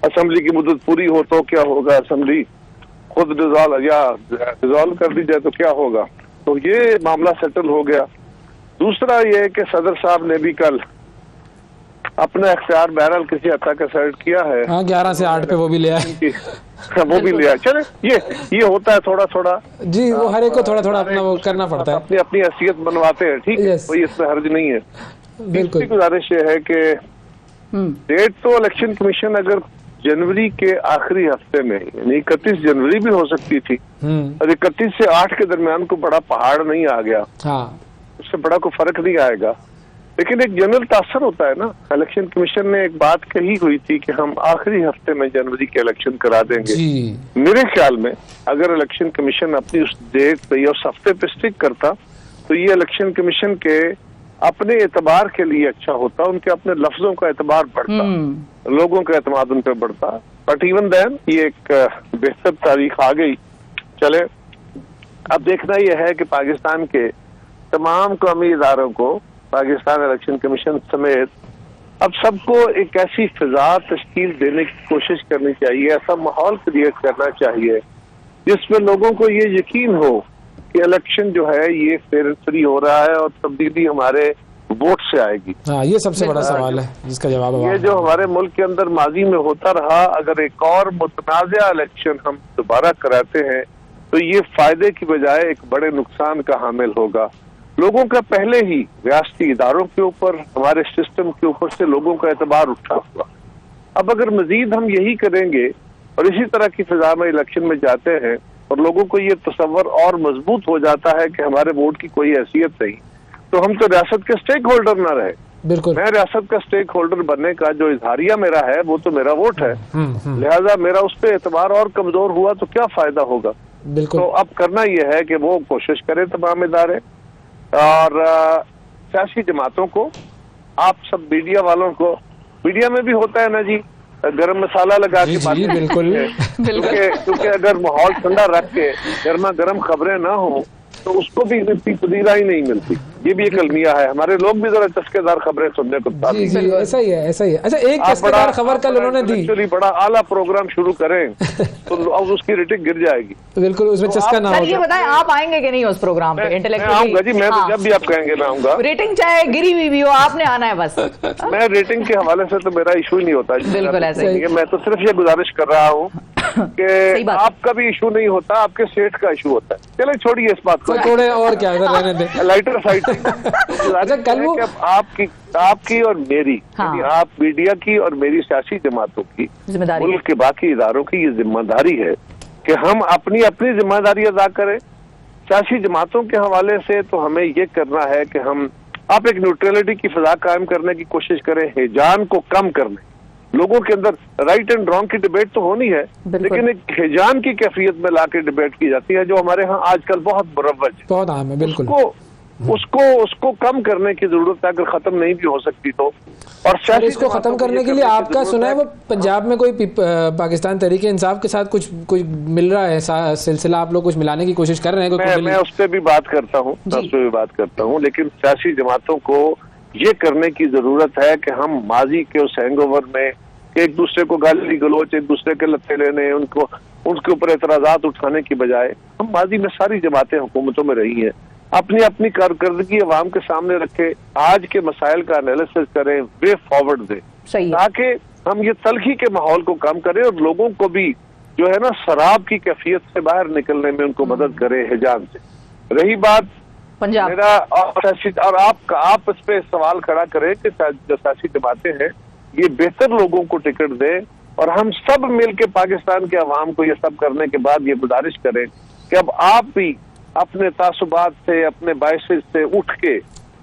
असेंबली की मुद्दत पूरी हो तो क्या होगा, असेंबली खुद डिजॉल्व कर दी जाए तो क्या होगा, तो ये मामला सेटल हो गया। दूसरा ये कि सदर साहब ने भी कल अपना अख्तियार बहरहाल किसी हद तक सेट किया है। 11 से 8 पे वो भी ले आए। वो भी ले आए। चले, ये होता है थोड़ा थोड़ा जी, वो हर एक को थोड़ा थोड़ा अपना वो करना पड़ता है, अपनी अपनी हैसियत बनवाते हैं, ठीक है, कोई इसमें हर्ज नहीं है। बिल्कुल गुजारिश ये है कि डेट तो इलेक्शन कमीशन अगर जनवरी के आखिरी हफ्ते में, यानी 31 जनवरी भी हो सकती थी, और 31 से 8 के दरमियान को बड़ा पहाड़ नहीं आ गया, उससे बड़ा कोई फर्क नहीं आएगा। लेकिन एक जनरल तासर होता है ना। इलेक्शन कमीशन ने एक बात कही हुई थी कि हम आखिरी हफ्ते में जनवरी के इलेक्शन करा देंगे। मेरे ख्याल में अगर इलेक्शन कमीशन अपनी उस डेट पे या उस हफ्ते पे स्टिक करता तो ये इलेक्शन कमीशन के अपने एतबार के लिए अच्छा होता, उनके अपने लफ्जों का एतबार बढ़ता, लोगों का एतमाद उन पर बढ़ता। बट इवन देन ये एक बेहतर तारीख आ गई। चले, अब देखना यह है कि पाकिस्तान के तमाम कौमी इदारों को, पाकिस्तान इलेक्शन कमीशन समेत, अब सबको एक ऐसी फिजा तश्कील देने की कोशिश करनी चाहिए, ऐसा माहौल क्रिएट करना चाहिए जिसमें लोगों को ये यकीन हो कि इलेक्शन जो है ये फेयर एंड फ्री हो रहा है और तब्दीली हमारे वोट से आएगी। ये सबसे बड़ा सवाल है जिसका जवाब ये जो हमारे मुल्क के अंदर माजी में होता रहा, अगर एक और मुतनाज़ा इलेक्शन हम दोबारा कराते हैं तो ये फायदे की बजाय एक बड़े नुकसान का हामिल होगा। लोगों का पहले ही रियासती इदारों के ऊपर, हमारे सिस्टम के ऊपर से लोगों का एतबार उठा हुआ। अब अगर मजीद हम यही करेंगे और इसी तरह की फिजा में इलेक्शन में जाते हैं और लोगों को ये तसव्वुर और मजबूत हो जाता है कि हमारे वोट की कोई हैसियत नहीं, तो हम तो रियासत के स्टेक होल्डर ना रहे। बिल्कुल, मैं रियासत का स्टेक होल्डर बनने का जो इजहारिया मेरा है वो तो मेरा वोट है, लिहाजा मेरा उस पर एतबार और कमजोर हुआ तो क्या फायदा होगा। तो अब करना यह है कि वो कोशिश करें तमाम इदारे और सियासी जमातों को, आप सब मीडिया वालों को, मीडिया में भी होता है ना जी गरम मसाला लगा के बात, बिल्कुल क्योंकि अगर माहौल ठंडा रख के गर्मा गर्म खबरें ना हो तो उसको भी पदीरा ही नहीं मिलती। ये भी एक अलमिया है। हमारे लोग भी जरा चस्केदार खबरें सुनने को ऐसा ही है, ऐसा ही है। अच्छा, एक चस्केदार खबर कल उन्होंने दी, बड़ा आला प्रोग्राम शुरू करें तो अब उसकी रेटिंग गिर जाएगी। बिल्कुल, उसमें चस्का ना हो। ये बताएं आप आएंगे कि नहीं उस प्रोग्राम पे? इंटेलेक्चुअली आऊंगा जी, मैं जब भी आप कहेंगे मैं आऊंगा। रेटिंग चाहे गिरी हुई भी हो, आपने आना है बस। मैं रेटिंग के हवाले से तो मेरा इशू ही नहीं होता। बिल्कुल ऐसा ही है। मैं तो सिर्फ ये गुजारिश कर रहा हूँ कि आपका भी इशू नहीं होता, आपके स्टेट का इशू होता है। चले छोड़िए इस बात को, थोड़े और क्या रहने दें, लाइटर साइड। अच्छा, कल वो आपकी और मेरी, आप मीडिया की और मेरी सियासी जमातों की, मुल्क के बाकी इदारों की ये जिम्मेदारी है कि हम अपनी अपनी जिम्मेदारी अदा करें। सियासी जमातों के हवाले से तो हमें ये करना है कि आप एक न्यूट्रलिटी की फिजा कायम करने की कोशिश करें, हिजान को कम करने। लोगों के अंदर राइट एंड रॉन्ग की डिबेट तो होनी है, लेकिन एक हिजान की कैफियत में लाके डिबेट की जाती है जो हमारे यहाँ आजकल बहुत मुरव्वज है, बहुत आम है। बिल्कुल, उसको कम करने की जरूरत है, अगर खत्म नहीं भी हो सकती तो। और इसको खत्म करने के लिए आपका सुना है वो पंजाब में कोई पाकिस्तान तहरीक इंसाफ के साथ कुछ मिल रहा है सिलसिला, आप लोग कुछ मिलाने की कोशिश कर रहे हैं? मैं उस पर भी बात करता हूँ, लेकिन सियासी जमातों को ये करने की जरूरत है कि हम माजी के उस हैंगओवर में एक दूसरे को गाली गलोच, एक दूसरे के लत्ते लेने, उनके ऊपर एतराजात उठाने की बजाय, हम माजी में सारी जमातें हुकूमतों में रही हैं, अपनी अपनी कारकर्दगी अवाम के सामने रखे, आज के मसाइल का एनालिसिस करें, वे फॉरवर्ड दें, ताकि हम ये तलखी के माहौल को कम करें और लोगों को भी जो है ना शराब की कैफियत से बाहर निकलने में उनको मदद करें हिजाम से। रही बात मेरा और आप इस पे सवाल खड़ा करें कि जो सियासी जमातें हैं ये बेहतर लोगों को टिकट दें, और हम सब मिलकर पाकिस्तान के अवाम को ये सब करने के बाद ये गुजारिश करें कि अब आप भी अपने तासुबात से, अपने बायसेस से उठ के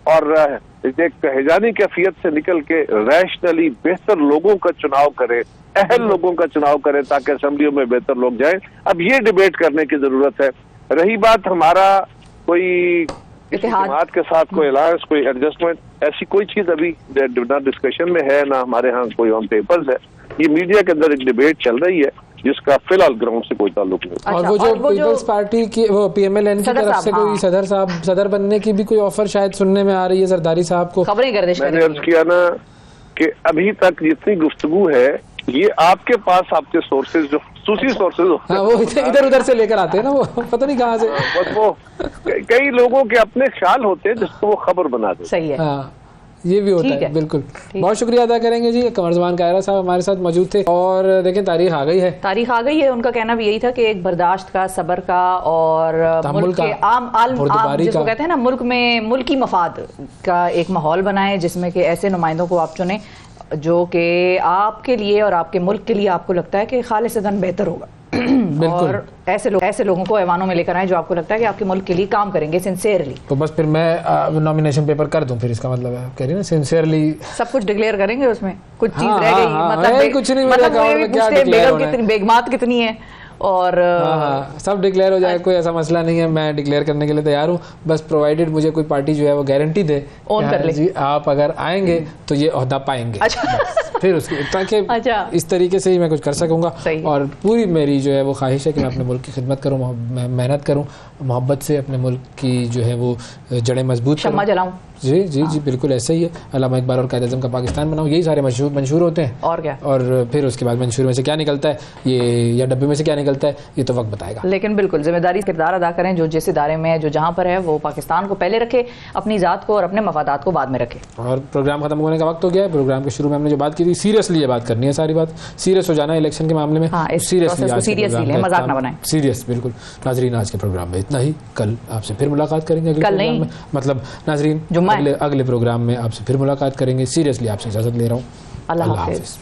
और एक हिजानी कैफियत से निकल के रैशनली बेहतर लोगों का चुनाव करें, अहल लोगों का चुनाव करें, ताकि असेंबलियों में बेहतर लोग जाएं। अब ये डिबेट करने की जरूरत है। रही बात हमारा कोई जमात के साथ कोई अलायंस, कोई एडजस्टमेंट, ऐसी कोई चीज अभी ना डिस्कशन में है, ना हमारे यहाँ कोई ऑन पेपर्स है। ये मीडिया के अंदर एक डिबेट चल रही है जिसका फिलहाल ग्राउंड से कोई ताल्लुक नहीं। और वो जो पीपल्स पार्टी की वो PMLN की तरफ से कोई सदर बनने की भी कोई ऑफर शायद सुनने में आ रही है जरदारी साहब को। मैंने अर्ज किया ना कि अभी तक जितनी गुफ्तगू है ये आपके पास आपके सोर्सेज जो सूसी सोर्सेज वो इधर उधर से लेकर आते हैं ना, वो पता नहीं कहाँ से, बस वो कई लोगों के अपने ख्याल होते हैं जिसको वो खबर बना देते। सही है, ये भी होता है। बिल्कुल, बहुत शुक्रिया अदा करेंगे जी। कमरजमान कायरा साहब हमारे साथ मौजूद थे। और देखें तारीख आ गई है, उनका कहना भी यही था कि एक बर्दाश्त का, सब्र का और मुल्क के आम जिसको कहते हैं ना मुल्क की मफाद का एक माहौल बनाए, जिसमें कि ऐसे नुमाइंदों को आप चुने जो कि आपके लिए और आपके मुल्क के लिए आपको लगता है कि खालिसतन बेहतर होगा। और ऐसे लोगों को ऐवानों में लेकर आए जो आपको लगता है कि आपके मुल्क के लिए काम करेंगे सिंसियरली। तो बस फिर मैं नॉमिनेशन पेपर कर दूं, फिर इसका मतलब है कह रही ना सिंसियरली सब कुछ डिक्लेयर करेंगे, उसमें कुछ चीज रह गई, मतलब कुछ नहीं, बेगमात कितनी है और सब डिक्लेयर हो जाए, कोई ऐसा मसला नहीं है। मैं डिक्लेयर करने के लिए तैयार हूँ, बस प्रोवाइडेड मुझे कोई पार्टी जो है वो गारंटी दे जी आप अगर आएंगे तो ये ओहदा पाएंगे। फिर उसकी ताकि इस तरीके से ही मैं कुछ कर सकूंगा। और पूरी मेरी जो है वो ख्वाहिश है कि मैं अपने मुल्क की खिदमत करूँ, मेहनत करूँ, मोहब्बत से अपने मुल्क की जो है वो जड़ें मजबूत करूँ। जी जी जी बिल्कुल ऐसे ही है। अल्लामा इकबाल और कायद आज़म का पाकिस्तान बनाऊं, यही सारे मंशूर होते हैं। और क्या, और फिर उसके बाद मंशूर में से क्या निकलता है ये या डब्बे में से क्या निकलता है ये तो वक्त बताएगा। लेकिन बिल्कुल जिम्मेदारी किरदार अदा करें, जो जिस इदारे में है, जो जहाँ पर है, वो पाकिस्तान को पहले रखे, अपनी ज़ात को और अपने मफादात को बाद में रखे। और प्रोग्राम खत्म होने का वक्त हो गया है। प्रोग्राम के शुरू में हमने जो बात की थी, सीरियसली ये बात करनी है, सारी बात सीरियस हो जाना है इलेक्शन के मामले में। सीरियसली मजाक ना बनाएं, सीरियस बिल्कुल। नाजरीन आज के प्रोग्राम में इतना ही, कल आपसे फिर मुलाकात करेंगे अगले प्रोग्राम में, मतलब नाजरीन अगले प्रोग्राम में आपसे फिर मुलाकात करेंगे। सीरियसली आपसे इजाजत ले रहा हूँ। अल्लाह हाफिज़।